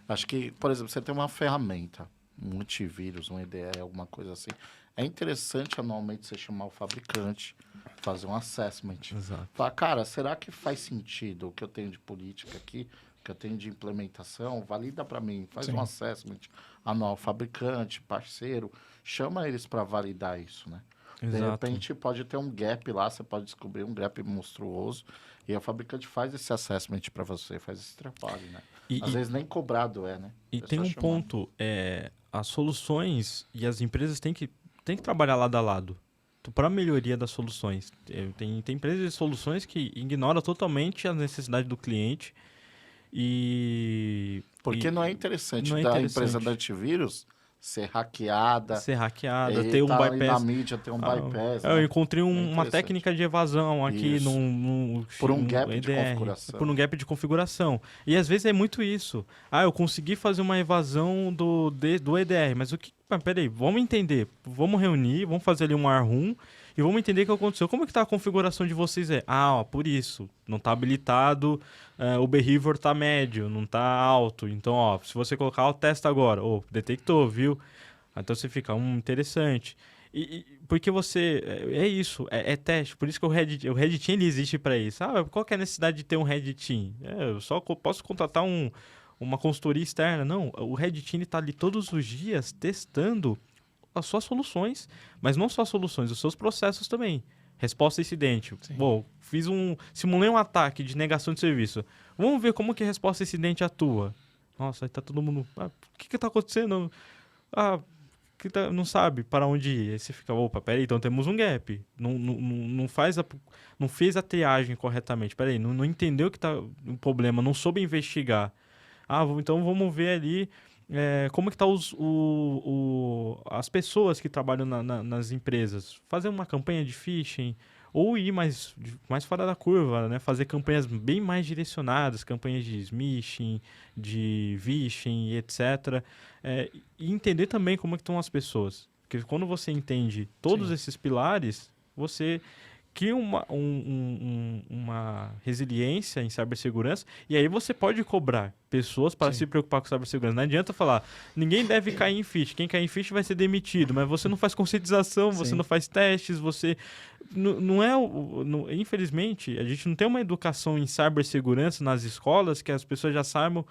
Acho que, por exemplo, você tem uma ferramenta, um antivírus, um EDR, alguma coisa assim. É interessante anualmente você chamar o fabricante, fazer um assessment. Exato. Falar, cara, será que faz sentido o que eu tenho de política aqui, o que eu tenho de implementação? Valida para mim, faz um assessment anual, fabricante, parceiro, chama eles para validar isso, né? Exato. De repente pode ter um gap lá, você pode descobrir um gap monstruoso e o fabricante faz esse assessment para você, faz esse trabalho, né? Às vezes nem cobrado né? E tem um ponto, as soluções e as empresas têm que trabalhar lado a lado para a melhoria das soluções. Tem empresas de soluções que ignoram totalmente a necessidade do cliente Porque não é interessante da empresa de antivírus ser hackeada, ter um bypass. Na mídia ter um bypass. Eu encontrei uma técnica de evasão aqui por um gap de configuração. Por um gap de configuração. E às vezes é muito isso. Eu consegui fazer uma evasão do EDR, mas peraí, vamos entender, vamos reunir, vamos fazer ali um ARHUM e vamos entender o que aconteceu. Como é que está a configuração de vocês? Por isso, não está habilitado, o behavior está médio, não está alto. Então, se você colocar o testa agora, detectou, viu? Então você fica, interessante. Porque é isso, é teste. Por isso que o Red Team ele existe para isso. Qual que é a necessidade de ter um Red Team? Eu só posso contratar uma consultoria externa. Não, o Red Team está ali todos os dias testando as suas soluções, mas não só as soluções, os seus processos também. Resposta a incidente. Bom, simulei um ataque de negação de serviço. Vamos ver como que a resposta a incidente atua. Nossa, aí tá todo mundo... o que tá acontecendo? Não sabe para onde ir. Aí você fica, peraí, então temos um gap. Não fez a triagem corretamente. Peraí, não entendeu que tá o problema, não soube investigar. Então vamos ver ali como que tá as pessoas que trabalham nas empresas. Fazer uma campanha de phishing ou ir mais fora da curva, né? Fazer campanhas bem mais direcionadas, campanhas de smishing, de vishing, etc. E entender também como é que estão as pessoas. Porque quando você entende todos esses pilares, você cria uma resiliência em cibersegurança e aí você pode cobrar pessoas para se preocupar com cibersegurança. Não adianta falar, ninguém deve cair em phishing. Quem cair em phishing vai ser demitido, mas você não faz conscientização, você não faz testes, você... Infelizmente, a gente não tem uma educação em cibersegurança nas escolas que as pessoas já saibam,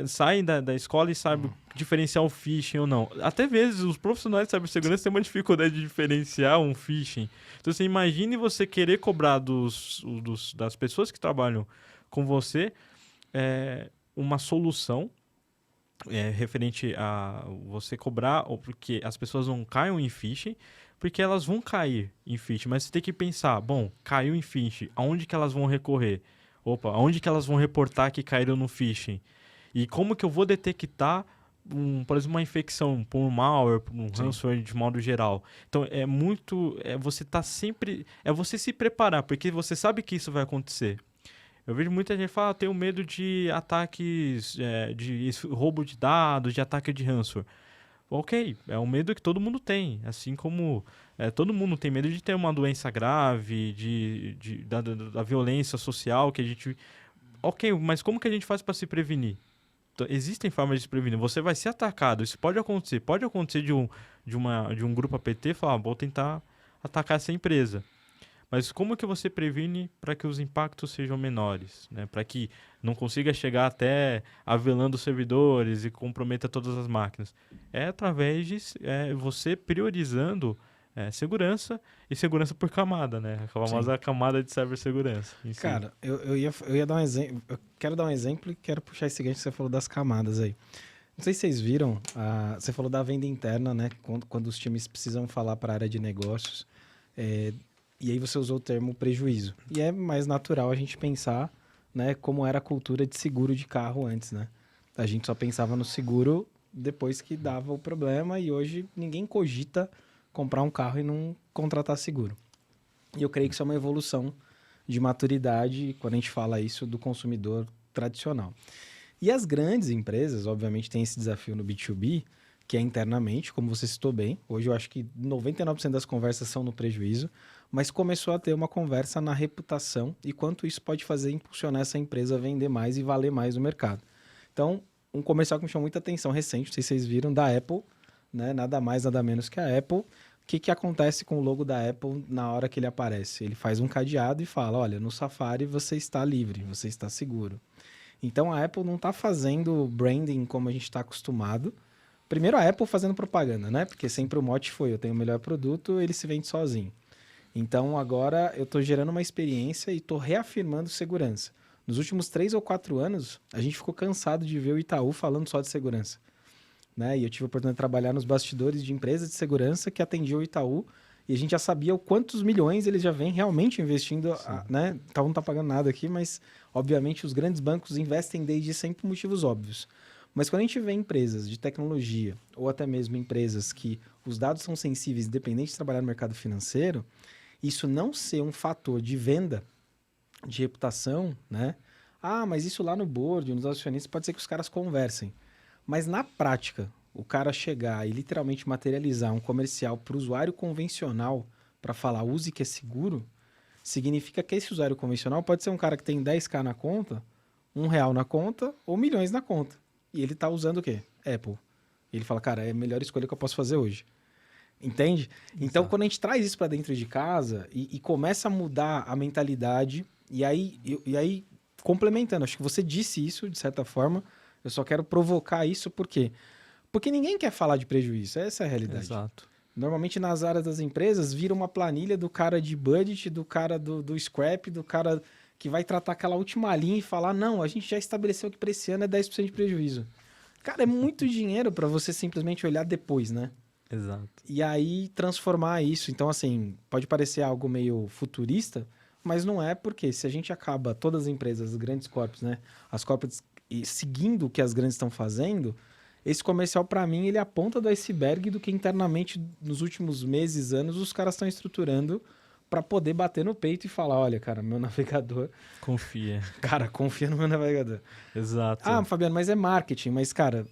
saem da escola e sabem diferenciar um phishing ou não. Até vezes os profissionais de cibersegurança têm uma dificuldade de diferenciar um phishing. Então, você imagine você querer cobrar das pessoas que trabalham com você uma solução referente a você cobrar, ou porque as pessoas não caiam em phishing, porque elas vão cair em phishing, mas você tem que pensar, caiu em phishing, aonde que elas vão recorrer? Aonde que elas vão reportar que caíram no phishing? E como que eu vou detectar, por exemplo, uma infecção por um malware, por um ransomware de modo geral? Então, você tá sempre... você se preparar, porque você sabe que isso vai acontecer. Eu vejo muita gente falar, tenho medo de ataques, de roubo de dados, de ataque de ransomware. Ok, é um medo que todo mundo tem, assim como todo mundo tem medo de ter uma doença grave, da violência social que a gente... Ok, mas como que a gente faz para se prevenir? Então, existem formas de se prevenir. Você vai ser atacado, isso pode acontecer. Pode acontecer de um grupo APT falar, vou tentar atacar essa empresa. Mas como que você previne para que os impactos sejam menores, né? Para que não consiga chegar até avelando os servidores e comprometa todas as máquinas? É através de você priorizando segurança e segurança por camada, né? A famosa camada de cibersegurança. Cara, eu ia dar um exemplo. Eu quero dar um exemplo e quero puxar esse gancho que você falou das camadas aí. Não sei se vocês viram, você falou da venda interna, né? Quando os times precisam falar para a área de negócios. E aí você usou o termo prejuízo. E é mais natural a gente pensar, né, como era a cultura de seguro de carro antes, né? A gente só pensava no seguro depois que dava o problema e hoje ninguém cogita comprar um carro e não contratar seguro. E eu creio que isso é uma evolução de maturidade quando a gente fala isso do consumidor tradicional. E as grandes empresas, obviamente, têm esse desafio no B2B, que é internamente, como você citou bem. Hoje eu acho que 99% das conversas são no prejuízo, mas começou a ter uma conversa na reputação e quanto isso pode fazer impulsionar essa empresa a vender mais e valer mais no mercado. Então, um comercial que me chamou muita atenção recente, não sei se vocês viram, da Apple, né? Nada mais, nada menos que a Apple. O que acontece com o logo da Apple na hora que ele aparece? Ele faz um cadeado e fala, olha, no Safari você está livre, você está seguro. Então, a Apple não está fazendo branding como a gente está acostumado. Primeiro, a Apple fazendo propaganda, né? Porque sempre o mote foi, eu tenho o melhor produto, ele se vende sozinho. Então, agora eu estou gerando uma experiência e estou reafirmando segurança. Nos últimos 3 ou 4 anos, a gente ficou cansado de ver o Itaú falando só de segurança. Né? E eu tive a oportunidade de trabalhar nos bastidores de empresas de segurança que atendiam o Itaú e a gente já sabia o quantos milhões eles já vêm realmente investindo. Né? Itaú não está pagando nada aqui, mas, obviamente, os grandes bancos investem desde sempre por motivos óbvios. Mas quando a gente vê empresas de tecnologia ou até mesmo empresas que os dados são sensíveis, independente de trabalhar no mercado financeiro, isso não ser um fator de venda, de reputação, né? Ah, mas isso lá no board, nos acionistas, pode ser que os caras conversem. Mas na prática, o cara chegar e literalmente materializar um comercial para o usuário convencional para falar use que é seguro, significa que esse usuário convencional pode ser um cara que tem 10k na conta, R$1 na conta ou milhões na conta. E ele está usando o quê? Apple. E ele fala, cara, é a melhor escolha que eu posso fazer hoje. Entende? Exato. Então, quando a gente traz isso para dentro de casa e começa a mudar a mentalidade, e aí, complementando, acho que você disse isso, de certa forma, eu só quero provocar isso, por quê? Porque ninguém quer falar de prejuízo, essa é a realidade. Exato. Normalmente, nas áreas das empresas, vira uma planilha do cara de budget, do cara do scrap, do cara que vai tratar aquela última linha e falar, não, a gente já estabeleceu que para esse ano é 10% de prejuízo. Cara, é muito dinheiro para você simplesmente olhar depois, né? Exato. E aí transformar isso. Então, assim, pode parecer algo meio futurista, mas não é, porque se a gente acaba, todas as empresas, as grandes corpos, né? As corporates seguindo o que as grandes estão fazendo, esse comercial, para mim, ele é a ponta do iceberg do que internamente, nos últimos meses, anos, os caras estão estruturando para poder bater no peito e falar, olha, cara, meu navegador... Confia. Cara, confia no meu navegador. Exato. Ah, Fabiano, mas é marketing. Mas, cara,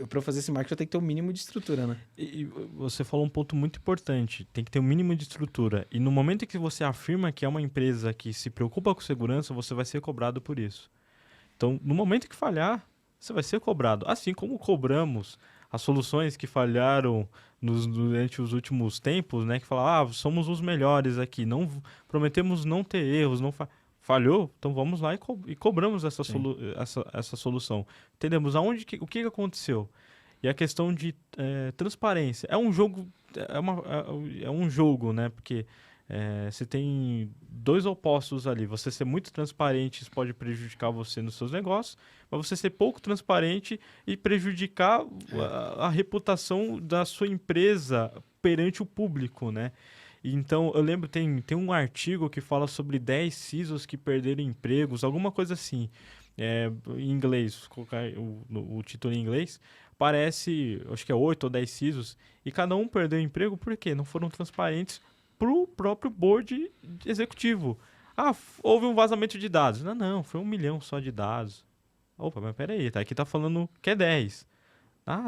para eu fazer esse marketing, eu tenho que ter um mínimo de estrutura, né? E você falou um ponto muito importante. Tem que ter um mínimo de estrutura. E no momento em que você afirma que é uma empresa que se preocupa com segurança, você vai ser cobrado por isso. Então, no momento que falhar, você vai ser cobrado. Assim como cobramos as soluções que falharam durante os últimos tempos, né? Que falaram, somos os melhores aqui, não prometemos não ter erros, não falhou, então vamos lá e cobramos essa solução. Entendemos o que aconteceu. E a questão de transparência. É um jogo, é um jogo, né? Porque você tem dois opostos ali. Você ser muito transparente, isso pode prejudicar você nos seus negócios, mas você ser pouco transparente e prejudicar a reputação da sua empresa perante o público, né? Então, eu lembro, tem um artigo que fala sobre 10 CISOs que perderam empregos, alguma coisa assim, em inglês, colocar o título em inglês, parece, acho que é 8 ou 10 CISOs, e cada um perdeu emprego, por quê? Não foram transparentes para o próprio board executivo. Houve um vazamento de dados. Não, foi 1 milhão só de dados. Opa, mas peraí, aqui tá falando que é 10.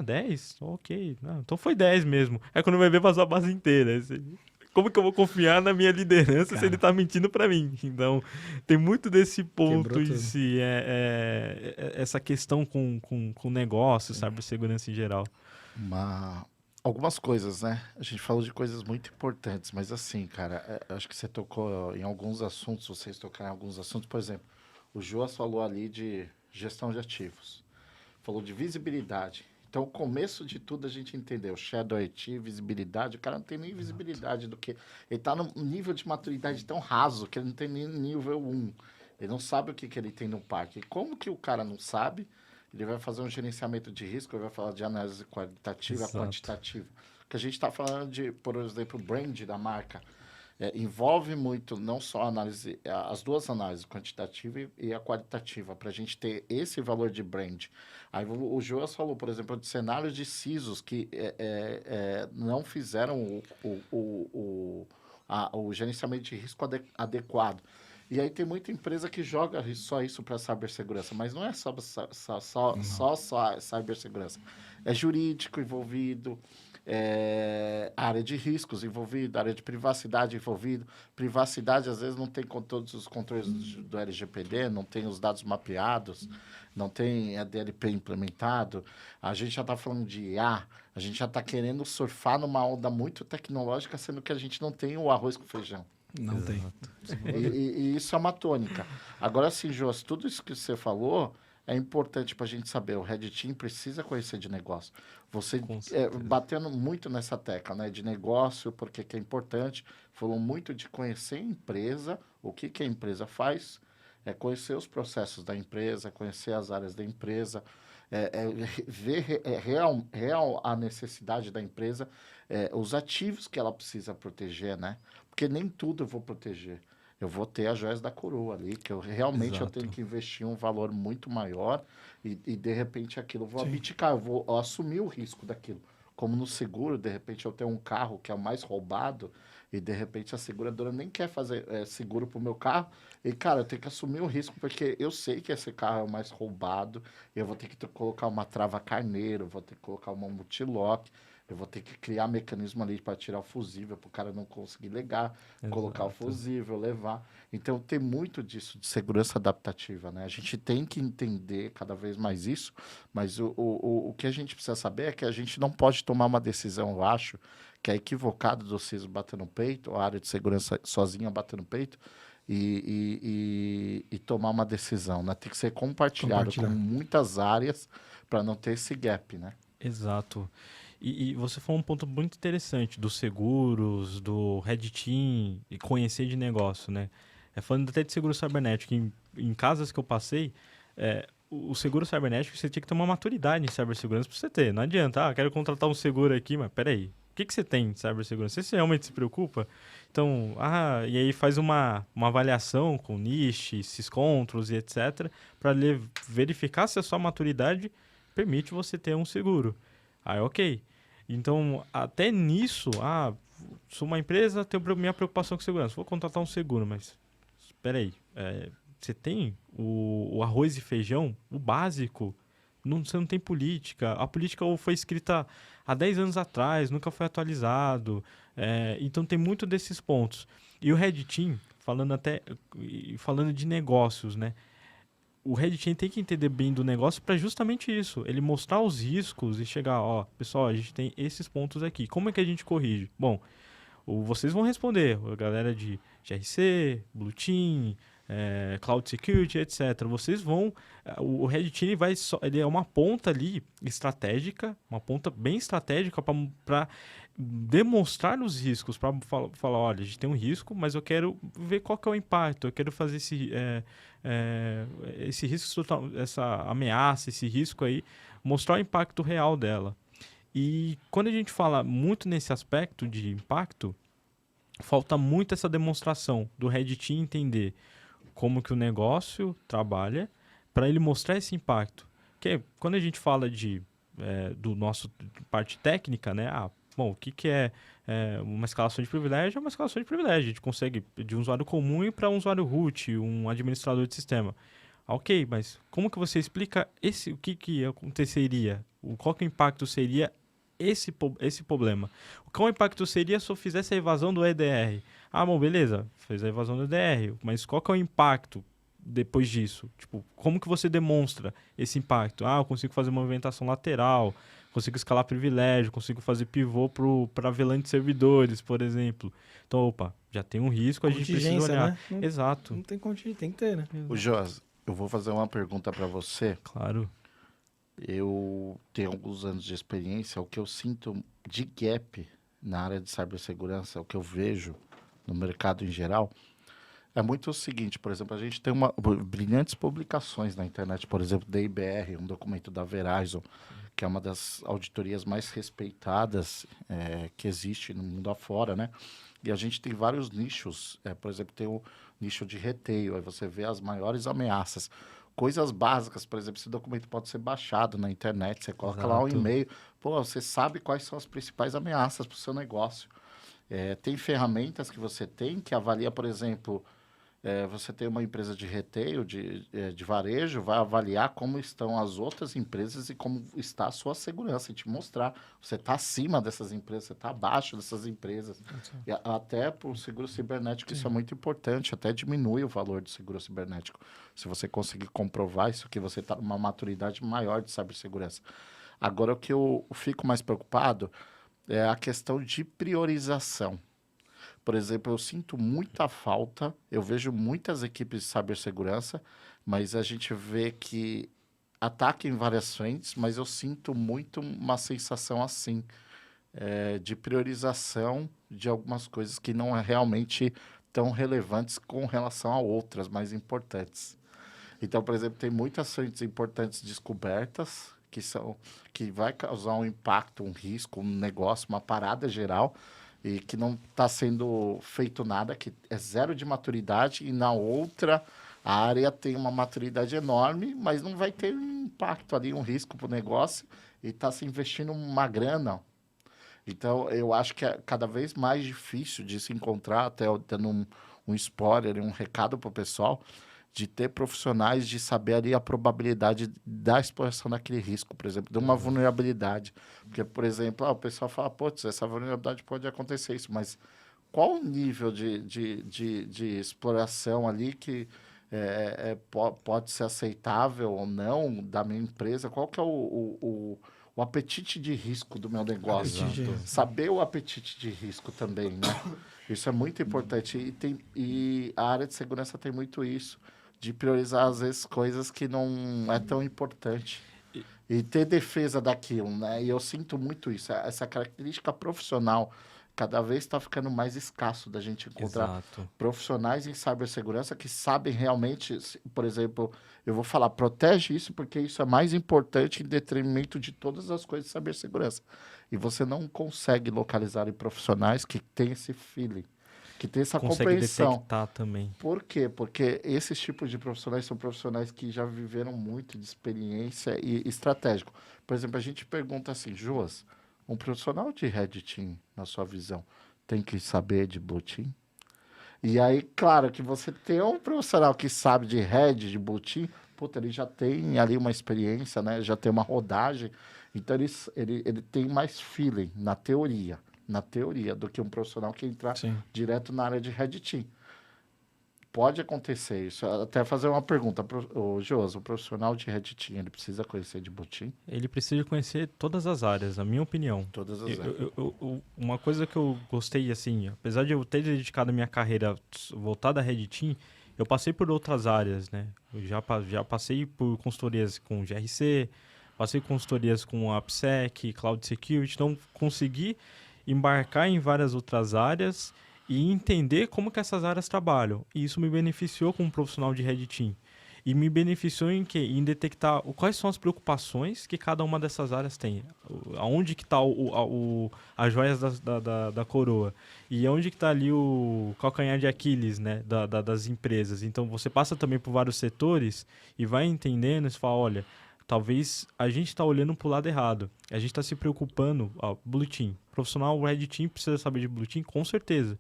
10? Ok. Não, então foi 10 mesmo. Aí quando vai ver, vazou a base inteira. Como que eu vou confiar na minha liderança se ele tá mentindo pra mim? Então, tem muito desse ponto em si. Essa questão com negócio, cibersegurança em geral. Algumas coisas, né? A gente falou de coisas muito importantes, mas assim, cara, acho que você tocou em alguns assuntos, vocês tocaram em alguns assuntos. Por exemplo, o Joas falou ali de gestão de ativos. Falou de visibilidade. Então, o começo de tudo a gente entendeu. Shadow IT, visibilidade. O cara não tem nem visibilidade do que... Ele está num nível de maturidade tão raso que ele não tem nem nível 1. Ele não sabe o que ele tem no parque. E como que o cara não sabe, ele vai fazer um gerenciamento de risco, ele vai falar de análise qualitativa, quantitativa. Que a gente está falando de, por exemplo, o brand da marca. Envolve muito, não só a análise, as duas análises, quantitativa e a qualitativa, para a gente ter esse valor de brand. Aí o Joas falou, por exemplo, de cenários de CISOs que não fizeram o gerenciamento de risco adequado. E aí tem muita empresa que joga só isso para cibersegurança, mas não é só cibersegurança. É jurídico envolvido, área de riscos envolvida, área de privacidade envolvida. Privacidade, às vezes, não tem todos os controles do LGPD, não tem os dados mapeados, não tem a DLP implementado. A gente já está falando de IA, a gente já está querendo surfar numa onda muito tecnológica, sendo que a gente não tem o arroz com feijão. Não tem. E isso é uma tônica. Agora, sim, Joas, tudo isso que você falou é importante para a gente saber. O Red Team precisa conhecer de negócio. Você batendo muito nessa tecla, né, de negócio, porque que é importante. Falou muito de conhecer a empresa, o que a empresa faz, conhecer os processos da empresa, conhecer as áreas da empresa, ver real a necessidade da empresa, os ativos que ela precisa proteger, né? Porque nem tudo eu vou proteger. Eu vou ter as joias da coroa ali, que eu realmente eu tenho que investir um valor muito maior e de repente aquilo eu vou abdicar, eu vou assumir o risco daquilo. Como no seguro, de repente eu tenho um carro que é o mais roubado e de repente a seguradora nem quer fazer seguro para o meu carro e, cara, eu tenho que assumir o risco porque eu sei que esse carro é o mais roubado, eu vou ter que colocar uma trava carneiro, vou ter que colocar uma multilock, eu vou ter que criar mecanismo ali para tirar o fusível, para o cara não conseguir ligar, colocar o fusível, levar. Então, tem muito disso de segurança adaptativa, né? A gente tem que entender cada vez mais isso, mas o que a gente precisa saber é que a gente não pode tomar uma decisão, eu acho, que é equivocado do CISO bater no peito, a área de segurança sozinha bater no peito, e tomar uma decisão, né? Tem que ser compartilhado com muitas áreas para não ter esse gap, né? Exato. E você falou um ponto muito interessante dos seguros, do Red Team e conhecer de negócio, né? Falando até de seguro cibernético, em casas que eu passei, o seguro cibernético você tinha que ter uma maturidade em cibersegurança para você ter. Não adianta, quero contratar um seguro aqui, mas peraí, o que você tem de cibersegurança? Você realmente se preocupa? Então, e aí faz uma avaliação com NIST, SysControls e etc., para verificar se a sua maturidade permite você ter um seguro. Aí, ok. Então, até nisso, sou uma empresa, tenho minha preocupação com segurança. Vou contratar um seguro, mas espera aí. Você tem o arroz e feijão, o básico. Você não tem política. A política foi escrita há 10 anos atrás, nunca foi atualizado. Então, tem muito desses pontos. E o Red Team, falando de negócios, né? O Red Team tem que entender bem do negócio para justamente isso. Ele mostrar os riscos e chegar, pessoal, a gente tem esses pontos aqui. Como é que a gente corrige? Bom, vocês vão responder. A galera de GRC, Blue Team, Cloud Security, etc. Vocês vão... O Red Team ele é uma ponta ali estratégica, uma ponta bem estratégica para demonstrar os riscos, para falar, olha, a gente tem um risco, mas eu quero ver qual que é o impacto, eu quero fazer esse risco, essa ameaça, esse risco aí, mostrar o impacto real dela. E quando a gente fala muito nesse aspecto de impacto, falta muito essa demonstração do Red Team entender como que o negócio trabalha para ele mostrar esse impacto. Porque quando a gente fala do nosso parte técnica, né? bom, o que, que é uma escalação de privilégio? É uma escalação de privilégio. A gente consegue de um usuário comum ir para um usuário root, um administrador de sistema. Ok, mas como que você explica o que, que aconteceria? Qual que o impacto seria esse problema? Qual o impacto seria se eu fizesse a evasão do EDR? Ah, bom, beleza, fez a evasão do EDR, mas qual que é o impacto depois disso? Tipo, como que você demonstra esse impacto? Ah, eu consigo fazer movimentação lateral, consigo escalar privilégio, consigo fazer pivô para VLAN de servidores, por exemplo. Então, opa, já tem um risco, a gente precisa Contingência, olhar. né? Não, Exato. não tem contingência, tem que ter, né? O Joás, eu vou fazer uma pergunta para você. Claro. Eu tenho alguns anos de experiência. O que eu sinto de gap na área de cibersegurança, o que eu vejo no mercado em geral, é muito o seguinte. Por exemplo, a gente tem brilhantes publicações na internet, por exemplo, da IBR, um documento da Verizon, que é uma das auditorias mais respeitadas que existe no mundo afora, né? E a gente tem vários nichos. Por exemplo, tem o nicho de retail, aí você vê as maiores ameaças. Coisas básicas, por exemplo, esse documento pode ser baixado na internet, você coloca lá um Exato. e-mail, pô, você sabe quais são as principais ameaças para o seu negócio. Tem ferramentas que você tem que avalia, por exemplo, você tem uma empresa de retail, de varejo, vai avaliar como estão as outras empresas e como está a sua segurança, e te mostrar. Você está acima dessas empresas, você está abaixo dessas empresas. E até para o seguro cibernético isso é muito importante, até diminui o valor do seguro cibernético. Se você conseguir comprovar isso, que você está numa maturidade maior de cibersegurança. Agora, o que eu fico mais preocupado é a questão de priorização. Por exemplo, eu sinto muita falta, eu vejo muitas equipes de cibersegurança, mas a gente vê que ataca em várias frentes, mas eu sinto muito uma sensação assim, de priorização de algumas coisas que não é realmente tão relevantes com relação a outras mais importantes. Então, por exemplo, tem muitas frentes importantes descobertas, que vai causar um impacto, um risco, um negócio, uma parada geral, e que não está sendo feito nada, que é zero de maturidade, e na outra a área tem uma maturidade enorme, mas não vai ter um impacto ali, um risco para o negócio, e está se investindo uma grana. Então, eu acho que é cada vez mais difícil de se encontrar, até dando um spoiler, um recado para o pessoal, de ter profissionais de saber ali a probabilidade da exploração daquele risco, por exemplo, de uma vulnerabilidade. Porque, por exemplo, o pessoal fala, putz, essa vulnerabilidade pode acontecer isso, mas qual o nível de exploração ali que pode ser aceitável ou não da minha empresa? Qual que é o apetite de risco do meu negócio? Apetite de risco. Saber o apetite de risco também, né? Isso é muito importante. E a área de segurança tem muito isso, de priorizar, às vezes, coisas que não é tão importante. E ter defesa daquilo, né? E eu sinto muito isso. Essa característica profissional cada vez está ficando mais escasso da gente encontrar Exato. profissionais em cibersegurança que sabem realmente, por exemplo, eu vou falar, protege isso porque isso é mais importante em detrimento de todas as coisas de cibersegurança. E você não consegue localizar em profissionais que têm esse feeling, que têm essa Consegue compreensão. detectar também. Por quê? Porque esses tipos de profissionais são profissionais que já viveram muito de experiência e estratégico. Por exemplo, a gente pergunta assim, Joas, um profissional de Red Team, na sua visão, tem que saber de Blue Team? E aí, claro, que você tem um profissional que sabe de Red, de Blue Team, puta, ele já tem ali uma experiência, né? Já tem uma rodagem. Então, ele tem mais feeling na teoria, do que um profissional que entra Sim. direto na área de Red Team. Pode acontecer isso. Até fazer uma pergunta, o Josi, o profissional de Red Team, ele precisa conhecer de Blue Team? Ele precisa conhecer todas as áreas, na minha opinião. Todas as áreas. Uma coisa que eu gostei, assim, apesar de eu ter dedicado a minha carreira voltada à Red Team, eu passei por outras áreas, né? Eu já passei por consultorias com GRC, passei por consultorias com AppSec, Cloud Security, então consegui embarcar em várias outras áreas e entender como que essas áreas trabalham. E isso me beneficiou como profissional de Red Team. E me beneficiou em quê? Em detectar quais são as preocupações que cada uma dessas áreas tem. Aonde que está as joias da coroa. E onde que está ali o calcanhar de Aquiles, né? Das empresas. Então, você passa também por vários setores e vai entendendo e você fala, olha, talvez a gente está olhando para o lado errado. A gente está se preocupando, Blue Team. Profissional Red Team precisa saber de Blue Team, com certeza.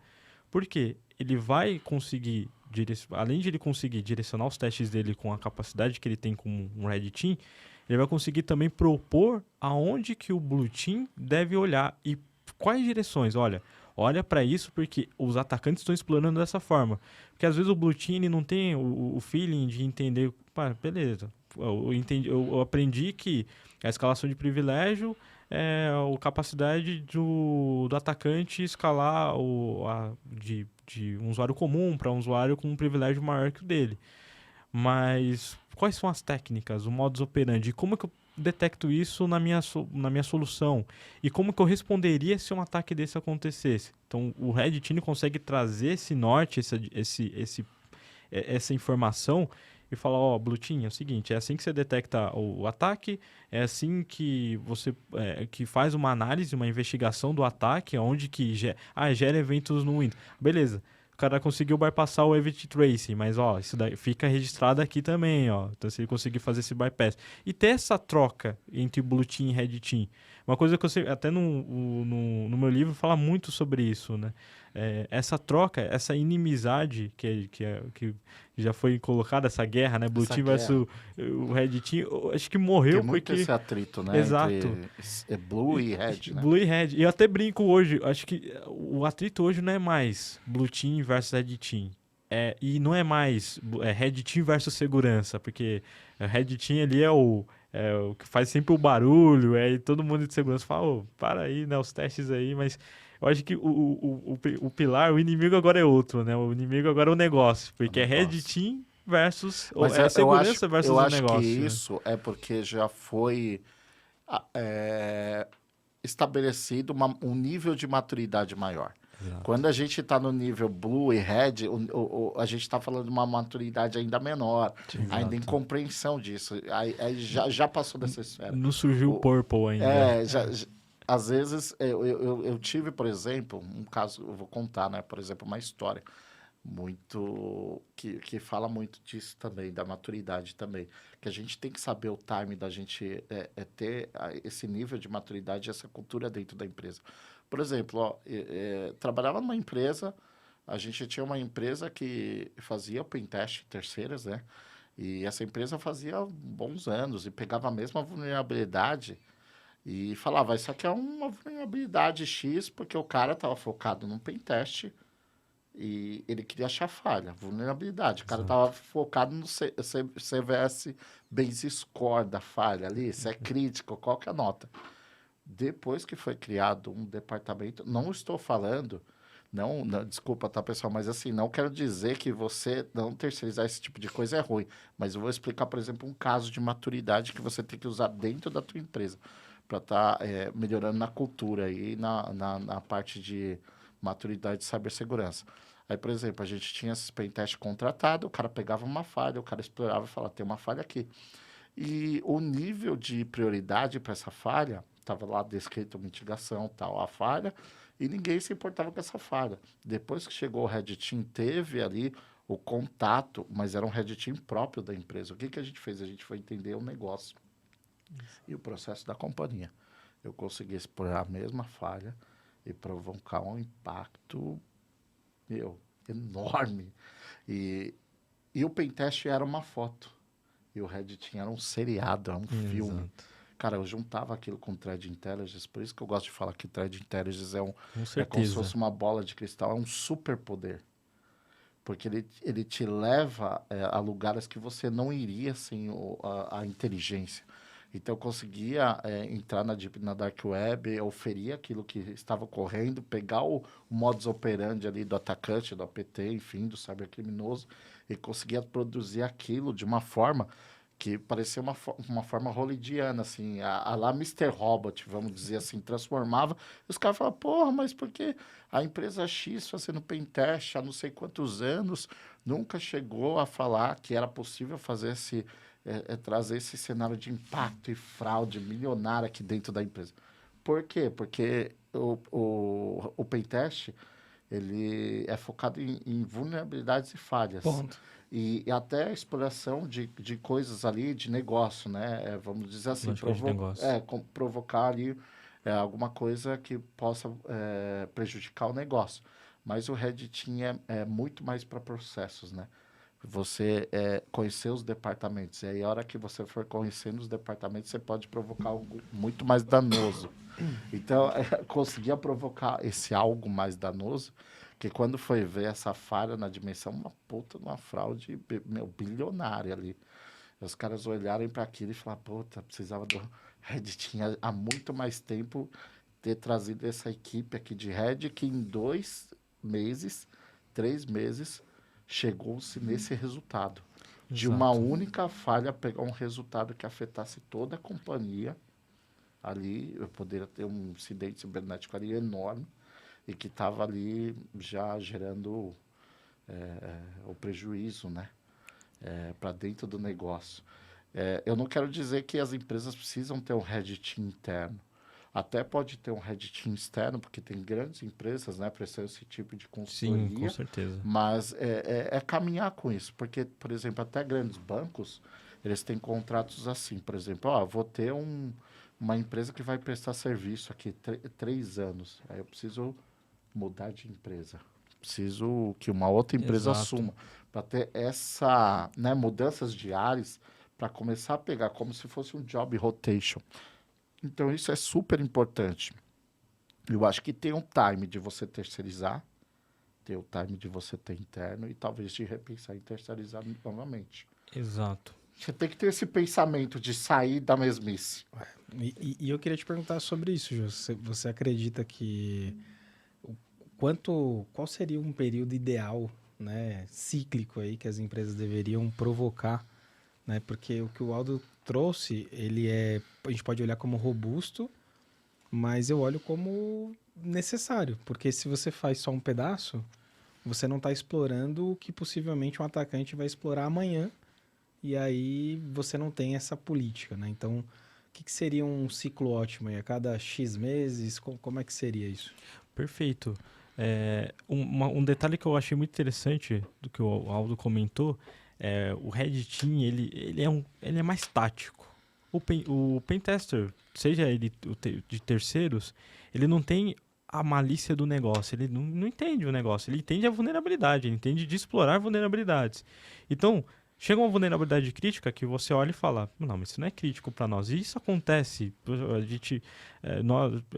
Por quê? Ele vai conseguir, além de ele conseguir direcionar os testes dele com a capacidade que ele tem como um Red Team, ele vai conseguir também propor aonde que o Blue Team deve olhar e quais direções. Olha para isso porque os atacantes estão explorando dessa forma. Porque às vezes o Blue Team ele não tem o feeling de entender, pá, beleza, eu aprendi que a escalação de privilégio é a capacidade do atacante escalar de um usuário comum para um usuário com um privilégio maior que o dele. Mas quais são as técnicas, o modus operandi? Como que eu detecto isso na minha solução? E como que eu responderia se um ataque desse acontecesse? Então, o Red Team consegue trazer esse norte, essa informação e falar, Blue Team, é o seguinte, é assim que você detecta o ataque, é assim que você que faz uma análise, uma investigação do ataque, onde que gera eventos no Windows. Beleza. O cara conseguiu bypassar o Event Tracing, mas isso daí fica registrado aqui também, Então, se ele conseguir fazer esse bypass. E ter essa troca entre Blue Team e Red Team. Uma coisa que eu sei, até no meu livro fala muito sobre isso, né? Essa troca, essa inimizade que já foi colocada, essa guerra, né? Blue Team versus o Red Team, eu acho que morreu Tem muito porque... esse atrito, né? Exato. Entre Blue e Red, né? Blue e Red. E eu até brinco hoje, acho que o atrito hoje não é mais Blue Team versus Red Team. E não é mais Red Team versus segurança, porque Red Team ali é o que faz sempre o barulho, e todo mundo de segurança fala, para aí, né, os testes aí, mas eu acho que o pilar, o inimigo agora é outro, né? O inimigo agora é o negócio, porque é Red Team versus a segurança versus o negócio. Eu acho que né? isso é porque já foi estabelecido um nível de maturidade maior. Exato. Quando a gente está no nível Blue e Red, a gente está falando de uma maturidade ainda menor, ainda em compreensão disso. Aí já passou dessa esfera. Não surgiu o Purple ainda. Às vezes, eu tive, por exemplo, um caso, eu vou contar, né? Por exemplo, uma história muito que fala muito disso também, da maturidade também. Que a gente tem que saber o time da gente ter esse nível de maturidade, essa cultura dentro da empresa. Por exemplo, trabalhava numa empresa, a gente tinha uma empresa que fazia pentest terceiras, né? E essa empresa fazia bons anos e pegava a mesma vulnerabilidade e falava, isso aqui é uma vulnerabilidade X, porque o cara estava focado num pentest e ele queria achar falha, vulnerabilidade. O cara estava focado no CVS Base Score da falha ali, se é crítico, qual que é a nota. Depois que foi criado um departamento, não estou falando, não, desculpa, tá, pessoal, mas assim, não quero dizer que você não terceirizar esse tipo de coisa é ruim, mas eu vou explicar, por exemplo, um caso de maturidade que você tem que usar dentro da tua empresa para estar melhorando na cultura e na parte de maturidade de cibersegurança. Aí, por exemplo, a gente tinha esse pentest contratado, o cara pegava uma falha, o cara explorava e falava, tem uma falha aqui. E o nível de prioridade para essa falha, estava lá descrito mitigação, tal, a falha, e ninguém se importava com essa falha. Depois que chegou o Red Team, teve ali o contato, mas era um Red Team próprio da empresa. O que a gente fez? A gente foi entender o negócio e o processo da companhia. Eu consegui explorar a mesma falha e provocar um impacto, enorme. E o pentest era uma foto. E o Red Team era um seriado, era um filme. Cara, eu juntava aquilo com Threat Intelligence, por isso que eu gosto de falar que Threat Intelligence é como se fosse uma bola de cristal, é um superpoder. Porque ele te leva a lugares que você não iria sem a inteligência. Então, eu conseguia entrar na Dark Web, oferir aquilo que estava ocorrendo, pegar o modus operandi ali do atacante, do APT, enfim, do cybercriminoso, e conseguia produzir aquilo de uma forma que parecia uma forma hollywoodiana, assim, a lá Mr. Robot, vamos dizer assim, transformava. E os caras falavam, porra, mas por que a empresa X fazendo pentest há não sei quantos anos nunca chegou a falar que era possível fazer trazer esse cenário de impacto e fraude milionária aqui dentro da empresa? Por quê? Porque o pentest, ele é focado em vulnerabilidades e falhas. Ponto. E até a exploração de coisas ali de negócio, né? Vamos dizer assim, Lógica de negócio. provocar ali alguma coisa que possa prejudicar o negócio. Mas o Red Team é muito mais para processos, né? Você conhecer os departamentos. E aí, a hora que você for conhecendo os departamentos, você pode provocar algo muito mais danoso. Então, conseguia provocar esse algo mais danoso, que quando foi ver essa falha na dimensão, uma puta de uma fraude, bilionária ali. Os caras olharem para aquilo e falaram, puta, precisava do Red Team há muito mais tempo ter trazido essa equipe aqui de Red, que em 2 meses, 3 meses, chegou-se nesse resultado. De uma Exato. única falha, pegar um resultado que afetasse toda a companhia. Ali, eu poderia ter um incidente cibernético ali enorme e que estava ali já gerando o prejuízo, né? Para dentro do negócio. Eu não quero dizer que as empresas precisam ter um Red Team interno. Até pode ter um Red Team externo, porque tem grandes empresas, né, prestando esse tipo de consultoria. Sim, com certeza. Mas é caminhar com isso, porque, por exemplo, até grandes bancos, eles têm contratos assim, por exemplo, vou ter uma empresa que vai prestar serviço aqui 3 anos, aí eu preciso mudar de empresa, preciso que uma outra empresa Exato. assuma, para ter essa, né, mudanças diárias, para começar a pegar como se fosse um job rotation. Então, isso é super importante. Eu acho que tem um time de você terceirizar, tem o time de você ter interno e talvez de repensar em terceirizar novamente. Exato. Você tem que ter esse pensamento de sair da mesmice. E eu queria te perguntar sobre isso, Jô. Você acredita que qual seria um período ideal, né, cíclico aí que as empresas deveriam provocar, né? Porque o que o Aldo trouxe, a gente pode olhar como robusto, mas eu olho como necessário, porque se você faz só um pedaço, você não está explorando o que possivelmente um atacante vai explorar amanhã, e aí você não tem essa política, né? Então, o que seria um ciclo ótimo aí? A cada X meses, como é que seria isso? Perfeito. Um detalhe que eu achei muito interessante do que o Aldo comentou, o Red Team, ele é mais tático. O Pentester, seja ele de terceiros, ele não tem a malícia do negócio, ele não entende o negócio, ele entende a vulnerabilidade, ele entende de explorar vulnerabilidades. Então, chega uma vulnerabilidade crítica que você olha e fala, não, mas isso não é crítico para nós. E isso acontece, a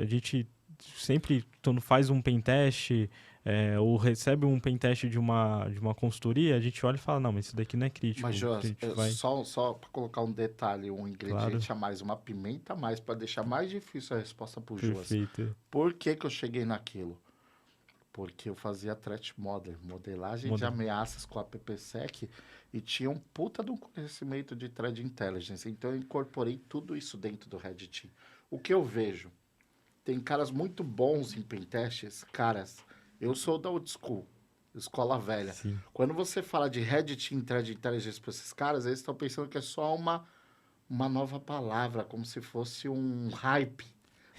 gente sempre, quando faz um pentest ou recebe um pentest de uma consultoria, a gente olha e fala, não, mas isso daqui não é crítico. Mas, Jonas, só para colocar um detalhe, um ingrediente a mais, uma pimenta a mais, para deixar mais difícil a resposta para o Jonas. Perfeito. Por que eu cheguei naquilo? Porque eu fazia threat modelagem de ameaças com a PPSec e tinha um puta de um conhecimento de threat intelligence. Então eu incorporei tudo isso dentro do Red Team. O que eu vejo? Tem caras muito bons em pentests, caras. Eu sou da old school, escola velha. Sim. Quando você fala de Red Team, threat intelligence para esses caras, eles estão pensando que é só uma nova palavra, como se fosse um hype,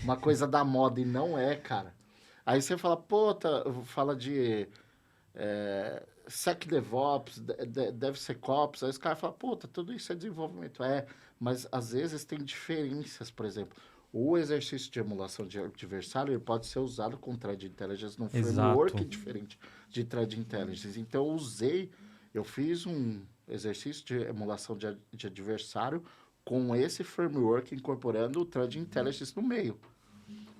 uma coisa da moda, e não é, cara. Aí você fala, fala de SecDevOps, DevSecOps, aí os caras falam, tudo isso é desenvolvimento. Mas às vezes tem diferenças, por exemplo. O exercício de emulação de adversário ele pode ser usado com Threat Intelligence num framework diferente de Threat Intelligence. Então, eu fiz um exercício de emulação de adversário com esse framework incorporando o Threat Intelligence no meio.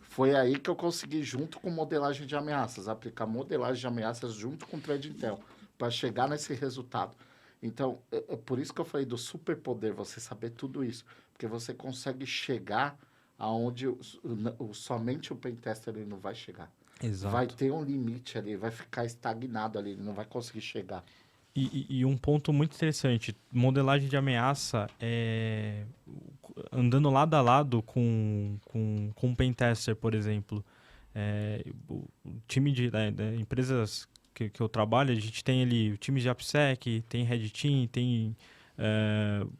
Foi aí que eu consegui, junto com modelagem de ameaças, aplicar modelagem de ameaças junto com Threat Intel, para chegar nesse resultado. Então, é por isso que eu falei do superpoder, você saber tudo isso. Porque você consegue chegar aonde somente o pentester ele não vai chegar. Exato. Vai ter um limite ali, vai ficar estagnado ali, ele não vai conseguir chegar. E um ponto muito interessante, modelagem de ameaça andando lado a lado com um pentester, por exemplo. O time de empresas que eu trabalho, a gente tem ali o time de AppSec, tem Red Team, tem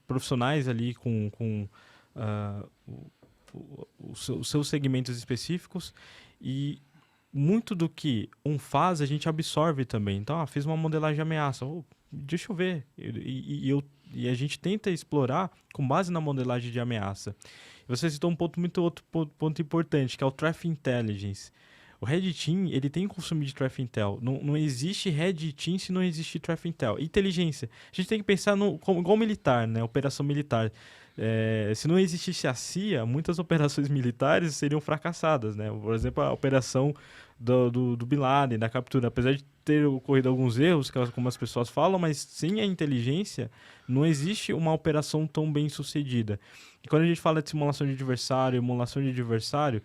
profissionais ali com os seus segmentos específicos e muito do que um faz, a gente absorve também. Então, fiz uma modelagem de ameaça. Deixa eu ver. E a gente tenta explorar com base na modelagem de ameaça. Você citou um outro ponto importante, que é o Threat Intelligence. O Red Team, ele tem consumo de Threat Intel. Não existe Red Team se não existe Threat Intel. Inteligência. A gente tem que pensar igual militar, né? Operação militar. Se não existisse a CIA, muitas operações militares seriam fracassadas, né? Por exemplo, a operação do Bin Laden, da captura. Apesar de ter ocorrido alguns erros, como as pessoas falam, mas sem a inteligência, não existe uma operação tão bem sucedida. E quando a gente fala de simulação de adversário, emulação de adversário,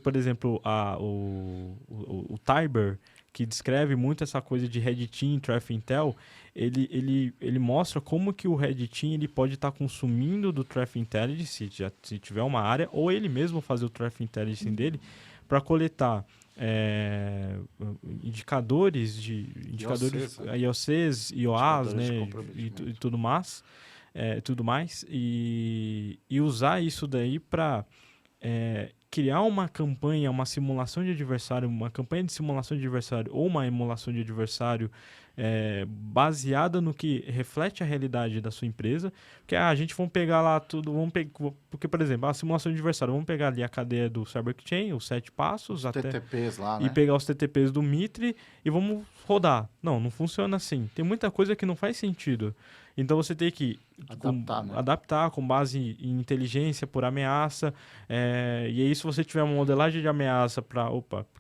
por exemplo, o Tiber, que descreve muito essa coisa de Red Team, Threat Intel, ele mostra como que o Red Team ele pode estar consumindo do Threat Intelligence, se tiver uma área, ou ele mesmo fazer o Threat Intelligence dele, para coletar indicadores, IOCs, IOAs, né, e tudo mais, e usar isso daí para criar uma campanha, uma simulação de adversário, uma campanha de simulação de adversário ou uma emulação de adversário baseada no que reflete a realidade da sua empresa. Porque a gente vamos pegar lá tudo, porque, por exemplo, a simulação de adversário, vamos pegar ali a cadeia do CyberChain, os 7 passos, os TTPs lá, né? E pegar os TTPs do Mitre e vamos rodar. Não funciona assim. Tem muita coisa que não faz sentido. Então você tem que adaptar com base em inteligência por ameaça. E aí, se você tiver uma modelagem de ameaça para,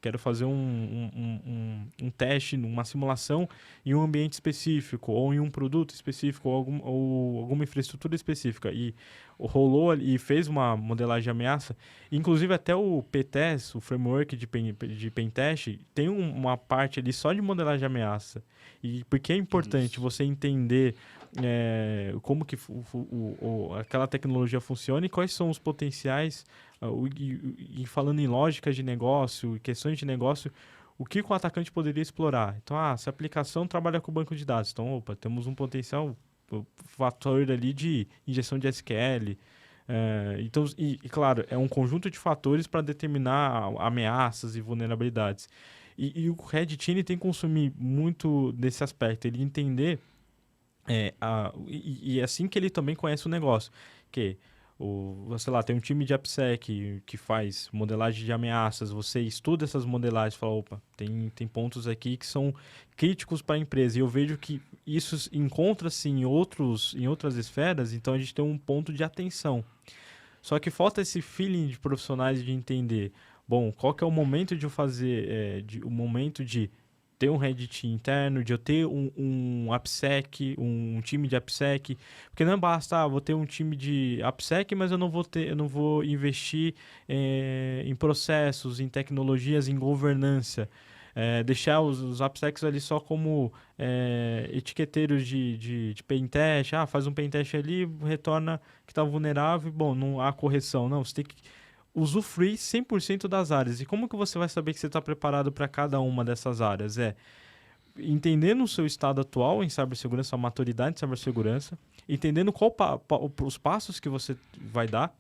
quero fazer um teste, uma simulação em um ambiente específico, ou em um produto específico, ou alguma infraestrutura específica, e rolou e fez uma modelagem de ameaça, inclusive até o PTES, o framework de Pentest, tem uma parte ali só de modelagem de ameaça. E porque é importante você entender como que aquela tecnologia funciona e quais são os potenciais, e falando em lógicas de negócio, questões de negócio, o que o atacante poderia explorar. Então, se a aplicação trabalha com banco de dados, então, temos um potencial fator ali de injeção de SQL. Então, claro, é um conjunto de fatores para determinar ameaças e vulnerabilidades. E o Red Team tem que consumir muito desse aspecto, ele entender e é assim que ele também conhece o negócio, que sei lá, tem um time de AppSec que faz modelagem de ameaças, você estuda essas modelagens e fala, tem pontos aqui que são críticos para a empresa, e eu vejo que isso encontra-se em outras esferas, então a gente tem um ponto de atenção. Só que falta esse feeling de profissionais de entender, qual que é o momento de eu fazer, o momento de ter um Red Team interno, de eu ter um AppSec, um time de AppSec, porque não basta, vou ter um time de AppSec, mas eu não vou investir em processos, em tecnologias, em governança. Deixar os AppSecs ali só como etiqueteiros de pentest, faz um pentest ali, retorna que está vulnerável, não há correção. Não, você tem que usufruir 100% das áreas. E como que você vai saber que você está preparado para cada uma dessas áreas? Entendendo o seu estado atual em cibersegurança, a maturidade de cibersegurança, entendendo os passos que você vai dar,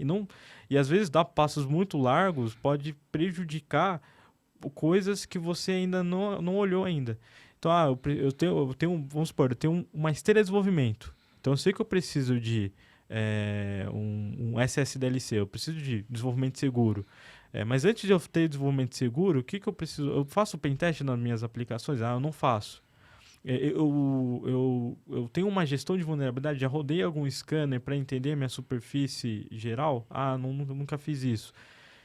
e às vezes dar passos muito largos pode prejudicar coisas que você ainda não olhou ainda. Então, eu tenho, vamos supor, eu tenho uma esteira de desenvolvimento. Então, eu sei que eu preciso de um SSDLC, eu preciso de desenvolvimento seguro. Mas antes de eu ter desenvolvimento seguro, o que eu preciso? Eu faço pentest nas minhas aplicações? Eu não faço. Eu tenho uma gestão de vulnerabilidade, já rodei algum scanner para entender minha superfície geral? Nunca fiz isso.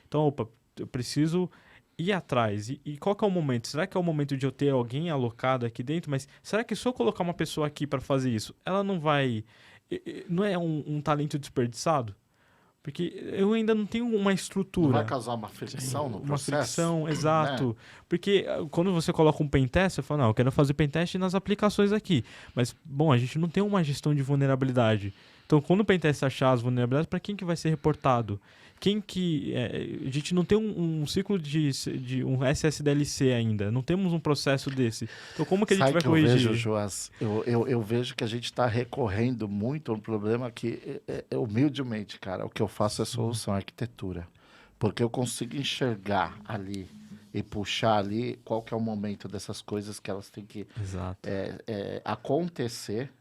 Então, eu preciso ir atrás. E qual que é o momento? Será que é o momento de eu ter alguém alocado aqui dentro? Mas será que se eu colocar uma pessoa aqui para fazer isso, ela não vai... Não é um talento desperdiçado? Porque eu ainda não tenho uma estrutura. Não vai causar uma fricção no processo? Uma fricção, exato. Porque quando você coloca um pentest, você fala, eu quero fazer pentest nas aplicações aqui. Mas, a gente não tem uma gestão de vulnerabilidade. Então, quando o pentest achar as vulnerabilidades, para quem que vai ser reportado? A gente não tem um ciclo de um SSDLC ainda. Não temos um processo desse. Então, como que a gente vai corrigir? Eu vejo, Joás? Eu vejo que a gente está recorrendo muito a um problema que, humildemente, cara, o que eu faço é solução, é arquitetura. Porque eu consigo enxergar ali. e puxar ali qual que é o momento dessas coisas que elas têm que Exato. acontecer.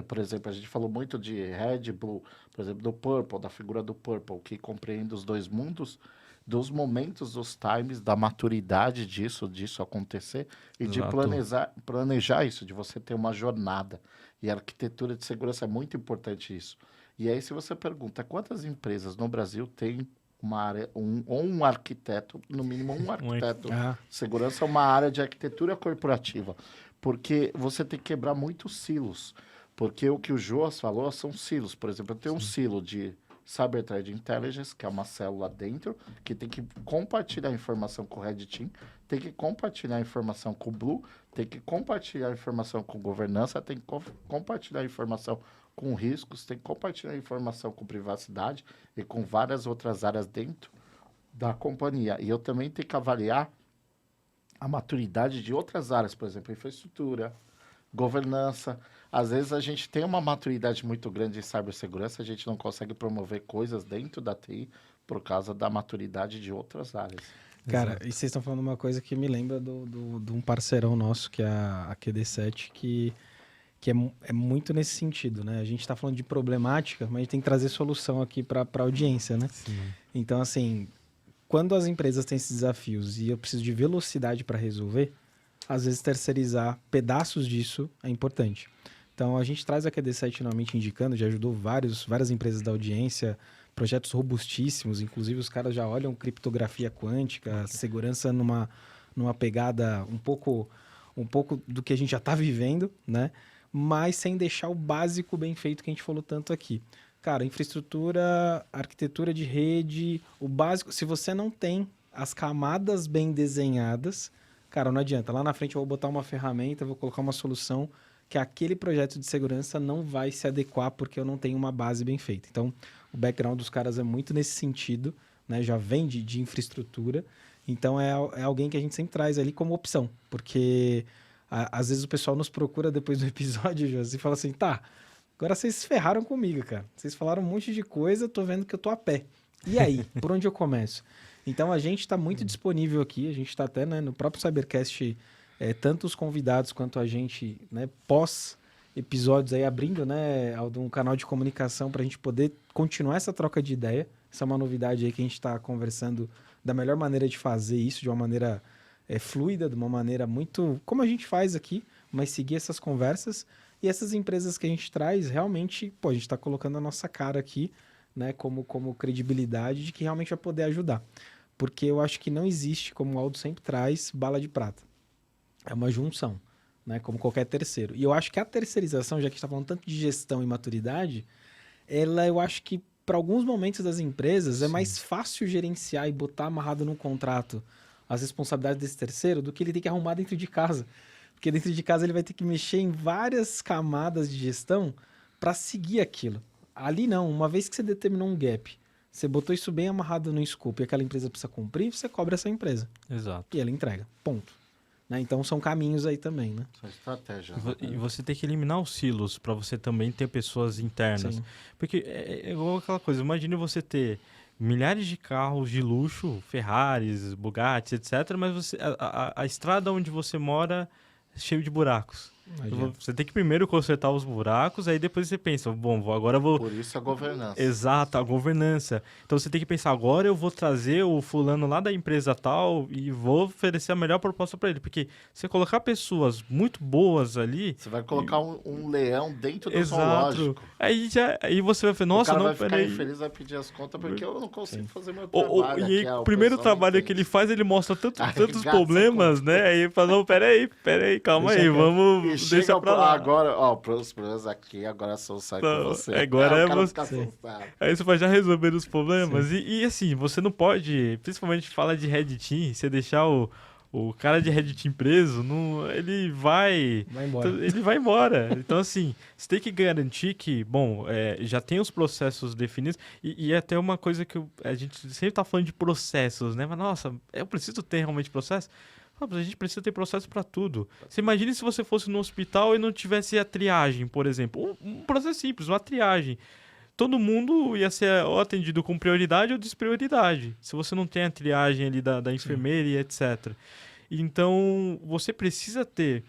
Por exemplo, a gente falou muito de Red, Blue, por exemplo, do Purple, da figura do Purple, que compreende os dois mundos, dos momentos, dos times, da maturidade disso acontecer e de Exato. planejar isso, de você ter uma jornada. E a arquitetura de segurança é muito importante isso. E aí, se você pergunta quantas empresas no Brasil tem uma área, um arquiteto, no mínimo um arquiteto, Ah, segurança é uma área de arquitetura corporativa, porque você tem que quebrar muitos silos. Porque o que o Joas falou são silos. Por exemplo, eu tenho um silo de Cyber Threat Intelligence, que é uma célula dentro, que tem que compartilhar informação com o Red Team, tem que compartilhar informação com o Blue, tem que compartilhar informação com governança, tem que compartilhar informação com riscos, tem que compartilhar informação com privacidade e com várias outras áreas dentro da companhia. E eu também tenho que avaliar a maturidade de outras áreas, por exemplo, infraestrutura, governança. Às vezes a gente tem uma maturidade muito grande em cibersegurança, a gente não consegue promover coisas dentro da TI por causa da maturidade de outras áreas. cara, e vocês estão falando uma coisa que me lembra de um parceirão nosso, que é a QD7, que é muito nesse sentido, né? A gente está falando de problemática, mas a gente tem que trazer solução aqui para a audiência, né? Sim. Então, assim, quando as empresas têm esses desafios e eu preciso de velocidade para resolver, às vezes terceirizar pedaços disso é importante. Então, a gente traz a QD7 normalmente indicando, já ajudou várias empresas da audiência, projetos robustíssimos, inclusive os caras já olham criptografia quântica, segurança numa pegada um pouco do que a gente já está vivendo, né? Mas sem deixar o básico bem feito que a gente falou tanto aqui. Cara, infraestrutura, arquitetura de rede, o básico, se você não tem as camadas bem desenhadas, cara, não adianta. Lá na frente eu vou botar uma ferramenta, vou colocar uma solução que aquele projeto de segurança não vai se adequar porque eu não tenho uma base bem feita. Então, o background dos caras é muito nesse sentido, né? Já vem de infraestrutura. Então, é alguém que a gente sempre traz ali como opção. Porque, às vezes, o pessoal nos procura depois do episódio, José, e fala assim, tá, agora vocês se ferraram comigo, cara. Vocês falaram um monte de coisa, eu tô vendo que eu tô a pé. E aí? Por onde eu começo? Então, a gente está muito disponível aqui. A gente está até, né, no próprio Cybercast, tanto os convidados quanto a gente, né, pós-episódios aí abrindo, né, um canal de comunicação para a gente poder continuar essa troca de ideia. Essa é uma novidade aí que a gente está conversando da melhor maneira de fazer isso, de uma maneira fluida, de uma maneira muito... como a gente faz aqui, mas seguir essas conversas. E essas empresas que a gente traz, realmente, pô, a gente está colocando a nossa cara aqui, né, como credibilidade de que realmente vai poder ajudar. Porque eu acho que não existe, como o Aldo sempre traz, bala de prata. É uma junção, né, como qualquer terceiro. E eu acho que a terceirização, já que a gente está falando tanto de gestão e maturidade, eu acho que para alguns momentos das empresas é mais fácil gerenciar e botar amarrado no contrato as responsabilidades desse terceiro do que ele ter que arrumar dentro de casa. Porque dentro de casa ele vai ter que mexer em várias camadas de gestão para seguir aquilo. Ali não, uma vez que você determinou um gap, você botou isso bem amarrado no escopo e aquela empresa precisa cumprir, você cobra essa empresa. Exato. E ela entrega. Ponto. Né? Então são caminhos aí também, né? São estratégias. E você tem que eliminar os silos para você também ter pessoas internas. Sim. Porque é igual aquela coisa, imagine você ter milhares de carros de luxo, Ferraris, Bugattis, etc., mas a estrada onde você mora é cheio de buracos. Você tem que primeiro consertar os buracos, aí depois você pensa, bom, agora eu vou... Por isso a governança. Exato, a governança. Então você tem que pensar, agora eu vou trazer o fulano lá da empresa tal e vou oferecer a melhor proposta para ele. Porque você colocar pessoas muito boas ali... Você vai colocar um leão dentro do Exato. zoológico. Aí você vai falar, nossa, o cara não, vai ficar peraí. infeliz, vai pedir as contas porque eu não consigo fazer meu E trabalho. aí, o primeiro pessoal trabalho entende. que ele faz, ele mostra tantos Arregaça problemas, né? Aí ele fala, não, peraí, calma aí, vamos E deixar chega pra lá. agora, os problemas aqui, agora são só com Não, você. agora o é cara você. fica assustado. Aí você vai já resolver os problemas. E assim, você não pode, principalmente fala de Red Team, você deixar o cara de Red Team preso, ele vai embora. Ele vai embora. Então, assim, você tem que garantir que, bom, já tem os processos definidos. E até uma coisa que a gente sempre tá falando de processos, né? Mas, nossa, eu preciso ter realmente processo? Mas a gente precisa ter processo para tudo. Você imagine se você fosse no hospital e não tivesse a triagem, por exemplo. Um processo simples, uma triagem. todo mundo ia ser ou atendido com prioridade ou desprioridade. Se você não tem a triagem ali da enfermeira e etc. Então, você precisa ter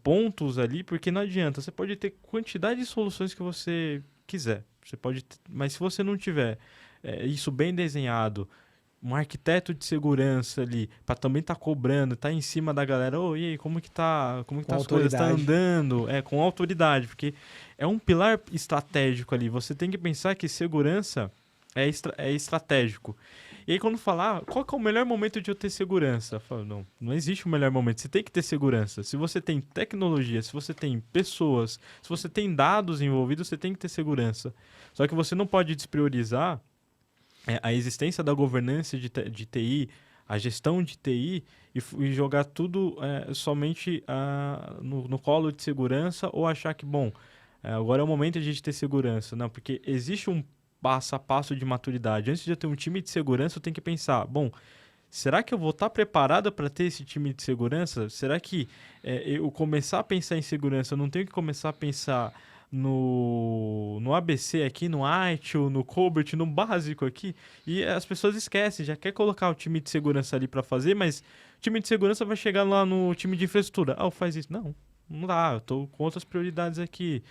pontos ali, porque não adianta. Você pode ter quantidade de soluções que você quiser. Você pode, mas se você não tiver isso bem desenhado, um arquiteto de segurança ali, para também estar cobrando, tá em cima da galera, e aí, como que tá as coisas, tá andando, com autoridade, porque é um pilar estratégico ali. Você tem que pensar que segurança é estratégico. E aí quando falar, qual que é o melhor momento de eu ter segurança? Eu falo, não existe o melhor momento, você tem que ter segurança. Se você tem tecnologia, se você tem pessoas, se você tem dados envolvidos, você tem que ter segurança. Só que você não pode despriorizar a existência da governança de TI, a gestão de TI e jogar tudo somente no colo de segurança ou achar que, agora é o momento de a gente ter segurança. Não, porque existe um passo a passo de maturidade. Antes de eu ter um time de segurança, eu tenho que pensar, será que eu vou estar preparado para ter esse time de segurança? Será que eu começar a pensar em segurança, eu não tenho que começar a pensar no ABC aqui, no ITIL, no COBIT, no básico aqui, e as pessoas esquecem, já quer colocar o time de segurança ali para fazer, mas o time de segurança vai chegar lá no time de infraestrutura. Faz isso. Não dá, eu tô com outras prioridades aqui.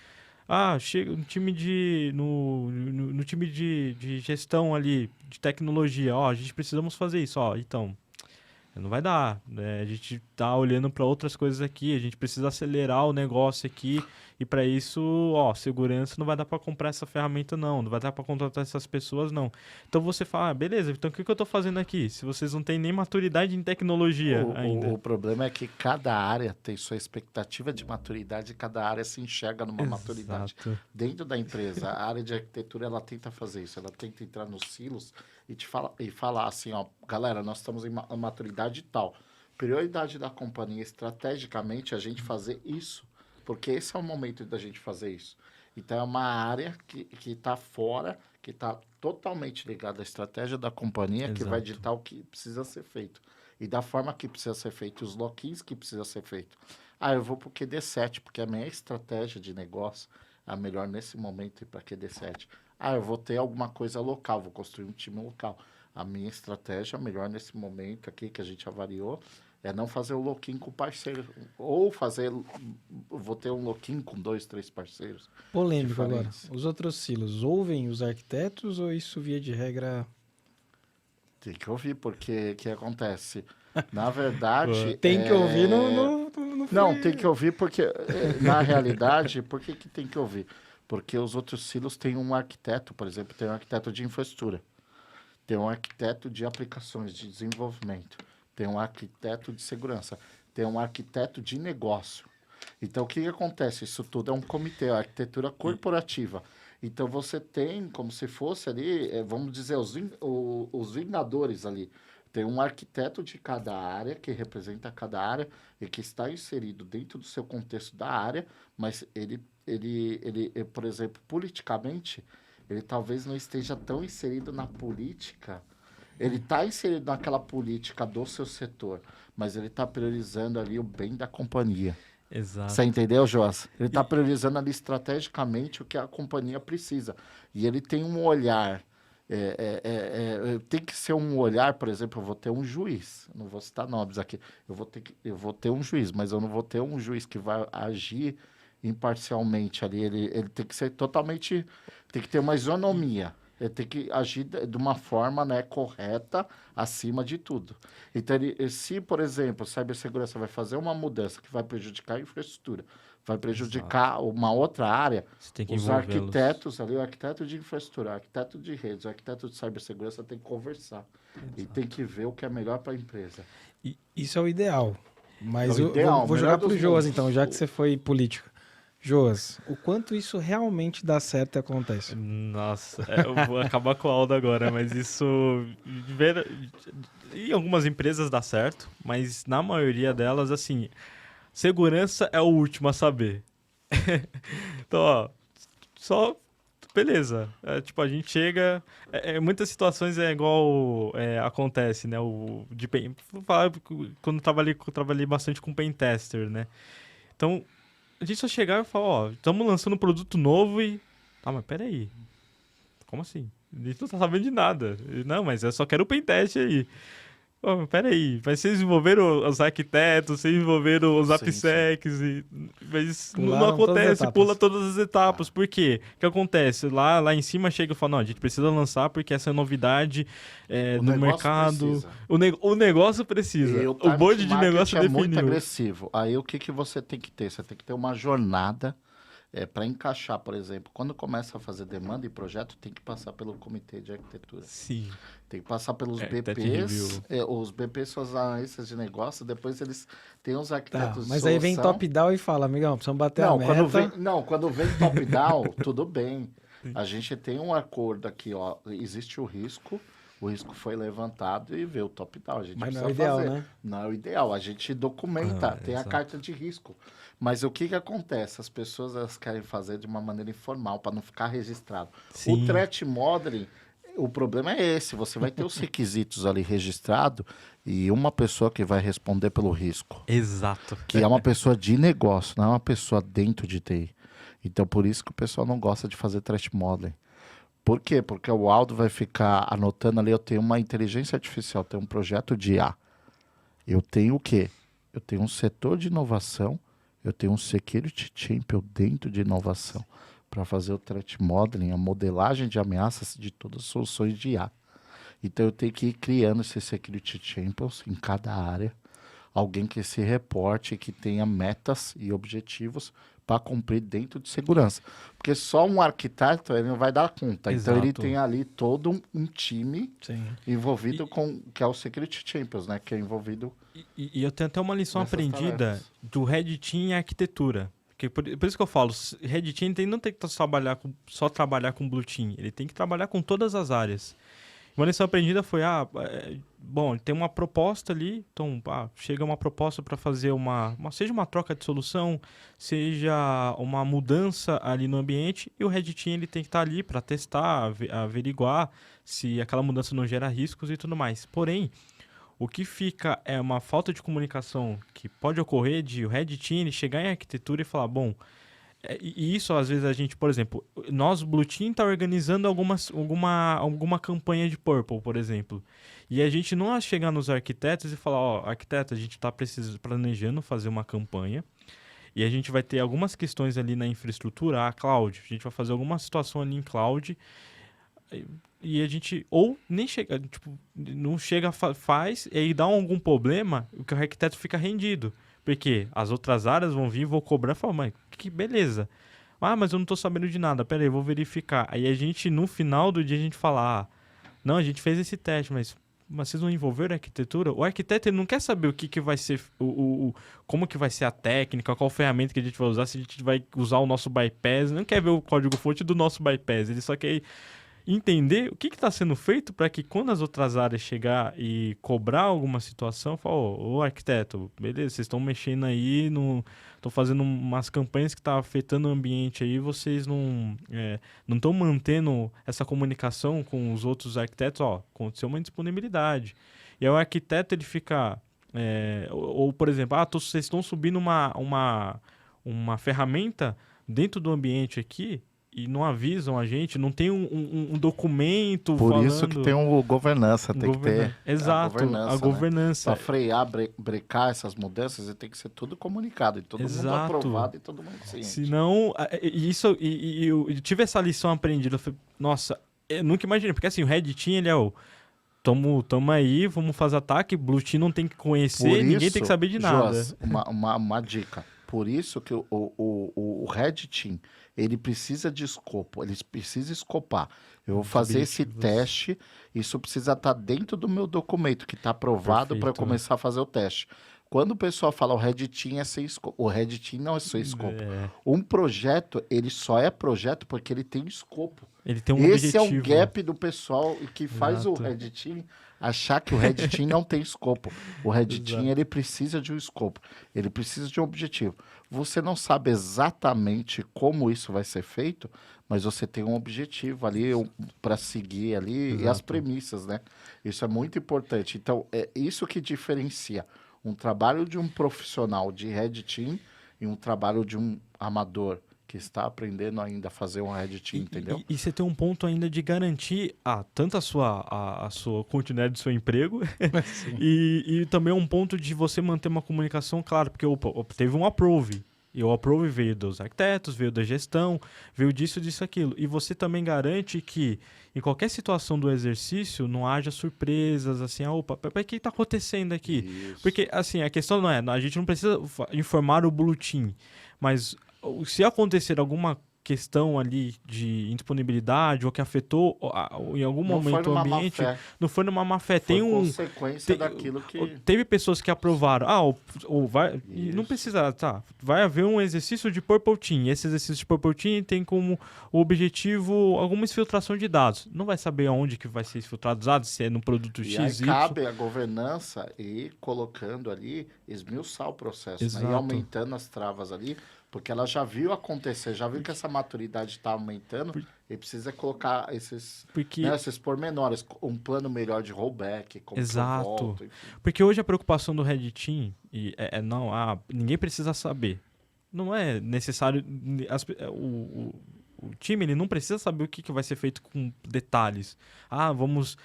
Chega no time no time de gestão ali, de tecnologia, a gente precisamos fazer isso, então, não vai dar, né? A gente tá olhando para outras coisas aqui, a gente precisa acelerar o negócio aqui, e para isso, segurança não vai dar para comprar essa ferramenta não vai dar para contratar essas pessoas não. Então você fala, beleza, então o que eu tô fazendo aqui? Se vocês não têm nem maturidade em tecnologia ainda. O problema é que cada área tem sua expectativa de maturidade e cada área se enxerga numa maturidade. Dentro da empresa, a área de arquitetura, ela tenta fazer isso, ela tenta entrar nos silos e falar assim, galera, nós estamos em maturidade tal. Prioridade da companhia, estrategicamente, a gente fazer isso. Porque esse é o momento da gente fazer isso. Então, é uma área que está fora, que está totalmente ligada à estratégia da companhia, que vai ditar o que precisa ser feito. E da forma que precisa ser feito, os lock-ins que precisa ser feito. Eu vou para o QD7, porque a minha estratégia de negócio é a melhor nesse momento ir para QD7. Eu vou ter alguma coisa local, vou construir um time local. A minha estratégia melhor nesse momento aqui, que a gente avaliou, é não fazer o lock-in com parceiro. Ou vou ter um lock-in com 2, 3 parceiros. Polêmico agora. Os outros silos ouvem os arquitetos ou isso, via de regra... Tem que ouvir, porque o que acontece? Na verdade... tem que ouvir, não, tem que ouvir porque, na realidade, por que tem que ouvir? Porque os outros silos têm um arquiteto, por exemplo, tem um arquiteto de infraestrutura, tem um arquiteto de aplicações, de desenvolvimento, tem um arquiteto de segurança, tem um arquiteto de negócio. Então, o que acontece? Isso tudo é um comitê, a arquitetura corporativa. Então, você tem como se fosse ali, vamos dizer, os vingadores ali. Tem um arquiteto de cada área, que representa cada área e que está inserido dentro do seu contexto da área, mas ele por exemplo, politicamente, ele talvez não esteja tão inserido na política. Ele está inserido naquela política do seu setor, mas ele está priorizando ali o bem da companhia. Exato. Você entendeu, Joás? Ele está priorizando ali estrategicamente o que a companhia precisa. E ele tem um olhar... tem que ser um olhar, por exemplo, eu vou ter um juiz, não vou citar nomes aqui, eu vou ter um juiz, mas eu não vou ter um juiz que vai agir imparcialmente ali, ele tem que ser totalmente, tem que ter uma isonomia, ele tem que agir de uma forma, né, correta, acima de tudo. Então, se, por exemplo, a cibersegurança vai fazer uma mudança que vai prejudicar a infraestrutura, vai prejudicar uma outra área, os arquitetos ali, o arquiteto de infraestrutura, o arquiteto de redes, o arquiteto de cibersegurança tem que conversar. E tem que ver o que é melhor para a empresa. Isso é o ideal. Mas o ideal, vou jogar para o Joas, então, já que você foi político. Joas, o quanto isso realmente dá certo e acontece? Nossa, eu vou acabar com a aula agora, mas isso... Em algumas empresas dá certo, mas na maioria delas, assim... Segurança é o último a saber. Então, só... Beleza. A gente chega... muitas situações é igual acontece, né? Quando eu trabalhei bastante com pentester, né? Então, a gente só chegava e falava, estamos lançando um produto novo e... mas peraí. como assim? A gente não tá sabendo de nada. Não, mas eu só quero o pentest aí. Pô, peraí, mas vocês desenvolveram os arquitetos, vocês desenvolveram os Sim, AppSecs, mas não Pularam todas as acontece, etapas. pula todas as etapas. Por quê? O que acontece? Lá em cima chega e fala, não, a gente precisa lançar porque essa é novidade O do negócio mercado. precisa. O negócio precisa. E O time board to de market negócio é muito definiu. agressivo. Aí o que, que você tem que ter? Você tem que ter uma jornada para encaixar, por exemplo. Quando começa a fazer demanda e projeto, tem que passar pelo comitê de arquitetura. Sim. Tem que passar pelos Architect BPs. Os BPs são os analistas de negócio, depois eles têm os Tá, arquitetos mas de aí vem solução. top-down e fala, amigão, precisamos bater a Não, meta. quando vem top-down, tudo bem. A gente tem um acordo aqui, ó. Existe o risco foi levantado e veio o top-down. A gente Mas não precisa é o ideal, fazer. né? Não é o ideal. A gente documenta, tem a exato. carta de risco. Mas o que que acontece? As pessoas elas querem fazer de uma maneira informal, para não ficar registrado. Sim. O threat modeling, o problema é esse. Você vai ter os requisitos ali registrados e uma pessoa que vai responder pelo risco. Exato. Que é uma pessoa de negócio, não é uma pessoa dentro de TI. Então, por isso que o pessoal não gosta de fazer threat modeling. Por quê? Porque o Aldo vai ficar anotando ali, eu tenho uma inteligência artificial, eu tenho um projeto de IA. Eu tenho o quê? Eu tenho um setor de inovação, eu tenho um security champion dentro de inovação para fazer o threat modeling, a modelagem de ameaças de todas as soluções de IA. Então, eu tenho que ir criando esses security champions em cada área, alguém que se reporte, que tenha metas e objetivos para cumprir dentro de segurança. Porque só um arquiteto ele não vai dar conta. Então ele Exato. tem ali todo um time Sim. envolvido que é o Security Champions, né? Que é envolvido. E eu tenho até uma lição Nessas aprendida tarefas. do Red Team em arquitetura. Porque por isso que eu falo, Red Team não tem que só trabalhar com Blue Team, ele tem que trabalhar com todas as áreas. Uma lição aprendida foi, bom, tem uma proposta ali, então chega uma proposta para fazer seja uma troca de solução, seja uma mudança ali no ambiente, e o Red Team ele tem que estar ali para testar, averiguar se aquela mudança não gera riscos e tudo mais. Porém, o que fica é uma falta de comunicação que pode ocorrer de o Red Team ele chegar em arquitetura e falar, bom, e isso às vezes a gente, por exemplo, nós, Blue Team, está organizando alguma campanha de Purple, por exemplo. E a gente não chegar nos arquitetos e falar, ó, arquiteto, a gente está planejando fazer uma campanha e a gente vai ter algumas questões ali na infraestrutura, a cloud. A gente vai fazer alguma situação ali em cloud e a gente, ou nem chega, tipo, não chega, faz, e aí dá algum problema, o que o arquiteto fica rendido. Porque as outras áreas vão vir e vão cobrar e falar, mas que beleza. Mas eu não tô sabendo de nada, peraí, vou verificar. Aí a gente, no final do dia, a gente fala, não, a gente fez esse teste, mas vocês não envolveram a arquitetura? O arquiteto ele não quer saber o que vai ser, como que vai ser a técnica, qual ferramenta que a gente vai usar, se a gente vai usar o nosso bypass, não quer ver o código-fonte do nosso bypass, ele só quer entender o que está sendo feito para que quando as outras áreas chegar e cobrar alguma situação, fala, ô arquiteto, beleza, vocês estão mexendo aí, estão fazendo umas campanhas que estão afetando o ambiente aí, vocês não estão mantendo essa comunicação com os outros arquitetos, aconteceu uma indisponibilidade. E aí o arquiteto ele fica, ou por exemplo, vocês estão subindo uma ferramenta dentro do ambiente aqui, e não avisam a gente, não tem um documento Por falando... isso que tem o governança, tem que ter Exato, a governança. Para frear, brecar essas mudanças, tem que ser tudo comunicado, e todo mundo Exato. aprovado e todo mundo ciente. Senão, eu tive essa lição aprendida, eu falei, nossa, eu nunca imaginei, porque assim, o Red Team, ele é tamo aí, vamos fazer ataque, Blue Team não tem que conhecer, ninguém tem que saber de nada. Joás, uma dica. Por isso que o Red Team, ele precisa de escopo, ele precisa escopar. Eu vou fazer esse teste, isso precisa estar dentro do meu documento, que está aprovado para começar a fazer o teste. Quando o pessoal fala o Red Team é sem escopo, o Red Team não é sem escopo. Um projeto, ele só é projeto porque ele tem escopo. Ele tem um Esse objetivo. é o gap do pessoal que faz o Red Team achar que o Red Team não tem escopo. O Red Team, ele precisa de um escopo. Ele precisa de um objetivo. Você não sabe exatamente como isso vai ser feito, mas você tem um objetivo ali para seguir ali e as premissas, né? Isso é muito importante. Então, é isso que diferencia um trabalho de um profissional de Red Team e um trabalho de um amador que está aprendendo ainda a fazer um Red Team, entendeu? E você tem um ponto ainda de garantir tanto a sua continuidade do seu emprego e também um ponto de você manter uma comunicação clara, porque teve um approve. E o approve veio dos arquitetos, veio da gestão, veio disso, aquilo. E você também garante que em qualquer situação do exercício não haja surpresas, assim, o que está acontecendo aqui? Isso. Porque, assim, a questão não é, a gente não precisa informar o Blue Team, mas se acontecer alguma questão ali de indisponibilidade ou que afetou em algum momento o ambiente, não foi numa má fé. Foi consequência daquilo que... Teve pessoas que aprovaram, e não precisa, vai haver um exercício de Purple Team. Esse exercício de Purple Team tem como objetivo alguma exfiltração de dados. Não vai saber aonde que vai ser exfiltrado os dados, se é no produto X, aí cabe a governança e colocando ali, esmiuçar o processo, né? E aumentando as travas ali, porque ela já viu acontecer, já viu que essa maturidade está aumentando e precisa colocar esses pormenores, um plano melhor de rollback, como volta, enfim. Porque hoje a preocupação do Red Team ninguém precisa saber. Não é necessário... O time ele não precisa saber o que vai ser feito com detalhes. Vamos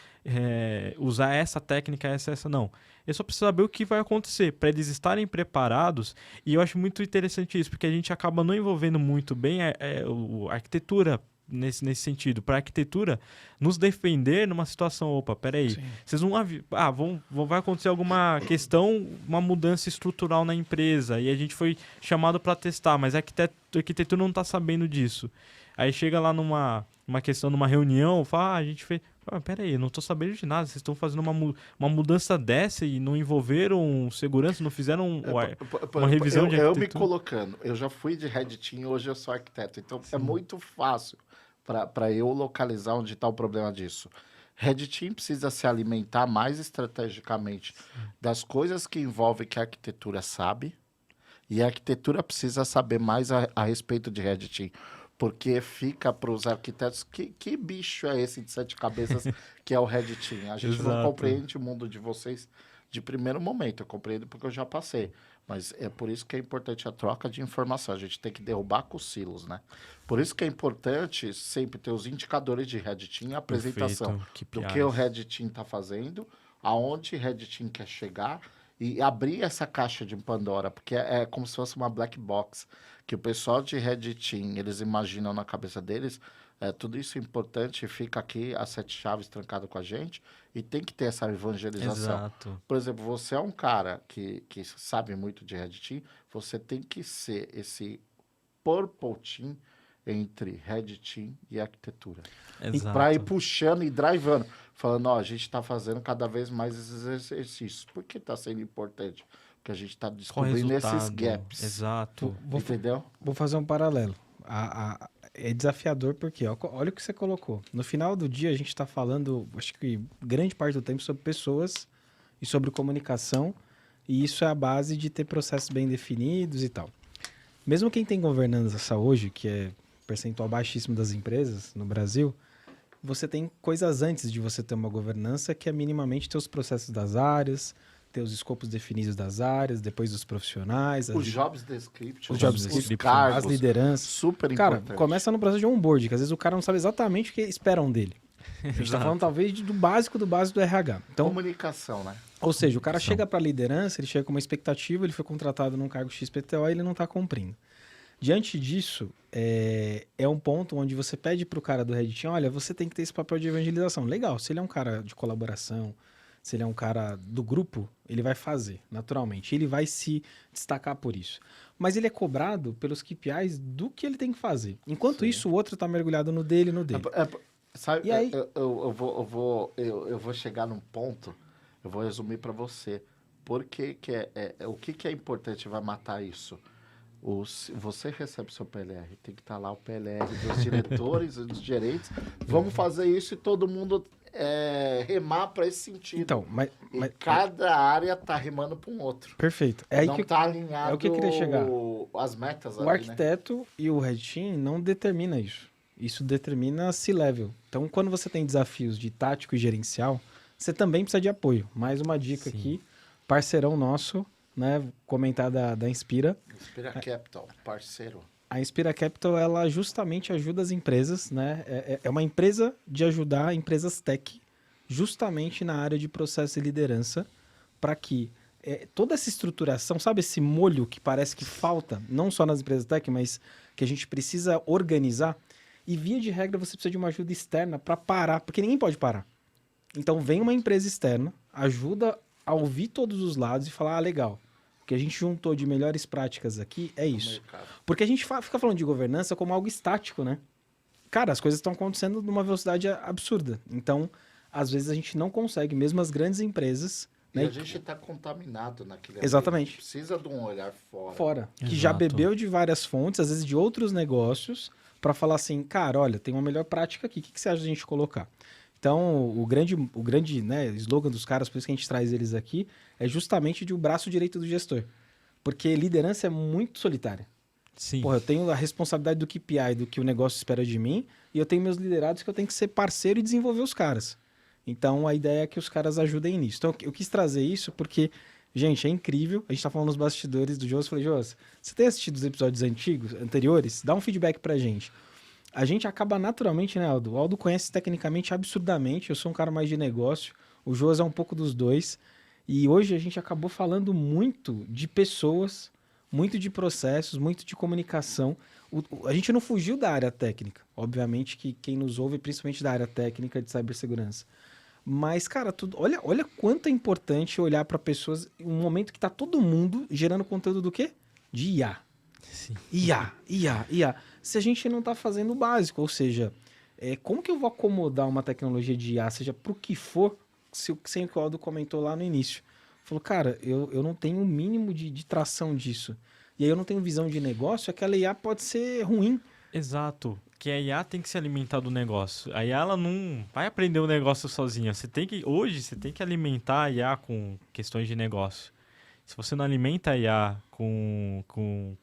usar essa técnica, essa. Não. Ele só precisa saber o que vai acontecer, para eles estarem preparados. E eu acho muito interessante isso, porque a gente acaba não envolvendo muito bem a arquitetura nesse sentido. Para a arquitetura nos defender numa situação, peraí, vocês não vai acontecer alguma questão, uma mudança estrutural na empresa, e a gente foi chamado para testar, mas a arquitetura não está sabendo disso. Aí chega lá numa questão, numa reunião, fala, a gente fez... peraí, eu não estou sabendo de nada, vocês estão fazendo uma mudança dessa e não envolveram segurança, não fizeram uma revisão de arquitetura. Eu me colocando, eu já fui de Red Team, hoje eu sou arquiteto, então é muito fácil para eu localizar onde está o problema disso. Red Team precisa se alimentar mais estrategicamente das coisas que envolvem que a arquitetura sabe, e a arquitetura precisa saber mais a respeito de Red Team. Porque fica para os arquitetos, que bicho é esse de 7 cabeças que é o Red Team? A gente não compreende o mundo de vocês de primeiro momento, eu compreendo porque eu já passei. Mas é por isso que é importante a troca de informação, a gente tem que derrubar com os silos, né? Por isso que é importante sempre ter os indicadores de Red Team, a apresentação do que o Red Team está fazendo, aonde o Red Team quer chegar, e abrir essa caixa de Pandora, porque é como se fosse uma black box, que o pessoal de Red Team, eles imaginam na cabeça deles, tudo isso é importante, fica aqui as 7 chaves trancadas com a gente, e tem que ter essa evangelização. Exato. Por exemplo, você é um cara que sabe muito de Red Team, você tem que ser esse Purple Team entre Red Team e arquitetura. Para ir puxando e drivando. Falando, a gente está fazendo cada vez mais esses exercícios. Por que está sendo importante? Porque a gente está descobrindo esses gaps. Exato. Entendeu? Vou fazer um paralelo. É desafiador porque, olha o que você colocou. No final do dia, a gente está falando, acho que grande parte do tempo, sobre pessoas e sobre comunicação. E isso é a base de ter processos bem definidos e tal. Mesmo quem tem governança hoje, que é percentual baixíssimo das empresas no Brasil, você tem coisas antes de você ter uma governança, que é minimamente ter os processos das áreas, ter os escopos definidos das áreas, depois dos profissionais. Os jobs description, os cargos, as lideranças. Super importante. Cara, começa no processo de onboarding, que às vezes o cara não sabe exatamente o que esperam dele. A gente está falando talvez do básico do RH. Então, comunicação, né? Ou seja, o cara chega para a liderança, ele chega com uma expectativa, ele foi contratado num cargo XPTO e ele não está cumprindo. Diante disso, é um ponto onde você pede para o cara do Red Team, olha, você tem que ter esse papel de evangelização. Legal, se ele é um cara de colaboração, se ele é um cara do grupo, ele vai fazer, naturalmente. Ele vai se destacar por isso. Mas ele é cobrado pelos KPIs do que ele tem que fazer. Enquanto isso, o outro está mergulhado no dele e no dele. Sabe, e aí... eu vou chegar num ponto, eu vou resumir para você. O que é importante vai matar isso? Você recebe seu PLR, tem que estar lá o PLR dos diretores e dos gerentes. Vamos fazer isso e todo mundo remar para esse sentido. Então, mas cada área está remando para um outro. Perfeito. Não está alinhado o que eu queria chegar. As metas. O arquiteto e o Red Team não determina isso. Isso determina C-level. Então, quando você tem desafios de tático e gerencial, você também precisa de apoio. Mais uma dica aqui, parceirão nosso, né? Comentar da Inspira. Inspira Capital, parceiro. A Inspira Capital, ela justamente ajuda as empresas, né? É uma empresa de ajudar empresas tech, justamente na área de processo e liderança, para que toda essa estruturação, sabe esse molho que parece que falta, não só nas empresas tech, mas que a gente precisa organizar, e via de regra você precisa de uma ajuda externa para parar, porque ninguém pode parar. Então vem uma empresa externa, ajuda a ouvir todos os lados e falar, legal, o que a gente juntou de melhores práticas aqui é isso. Porque a gente fica falando de governança como algo estático, né? Cara, as coisas estão acontecendo numa velocidade absurda. Então, às vezes a gente não consegue, mesmo as grandes empresas... E né? a gente está contaminado naquele Exatamente. ambiente. Precisa de um olhar fora. Fora. Que Exato. já bebeu de várias fontes, às vezes de outros negócios, para falar assim, cara, olha, tem uma melhor prática aqui, o que você acha de a gente colocar? Então, o grande né, slogan dos caras, por isso que a gente traz eles aqui, é justamente de o braço direito do gestor. Porque liderança é muito solitária. Sim. Porra, eu tenho a responsabilidade do KPI, do que o negócio espera de mim, e eu tenho meus liderados que eu tenho que ser parceiro e desenvolver os caras. Então, a ideia é que os caras ajudem nisso. Então, eu quis trazer isso porque, gente, é incrível. A gente tá falando nos bastidores do Josi. Falei, Josi, você tem assistido os episódios anteriores? Dá um feedback pra gente. A gente acaba naturalmente, né, Aldo? O Aldo conhece tecnicamente absurdamente. Eu sou um cara mais de negócio. O Josi é um pouco dos dois. E hoje a gente acabou falando muito de pessoas, muito de processos, muito de comunicação. A gente não fugiu da área técnica. Obviamente que quem nos ouve, principalmente da área técnica de cibersegurança. Mas, cara, olha quanto é importante olhar para pessoas em um momento que tá todo mundo gerando conteúdo do quê? De IA. Sim. IA. Se a gente não tá fazendo o básico, ou seja, como que eu vou acomodar uma tecnologia de IA, seja pro que for, sem o que o Aldo comentou lá no início. Falou, cara, eu não tenho o mínimo de tração disso. E aí eu não tenho visão de negócio, aquela IA pode ser ruim. Exato. Que a IA tem que se alimentar do negócio. A IA ela não vai aprender o negócio sozinha. Hoje você tem que alimentar a IA com questões de negócio. Se você não alimenta a IA com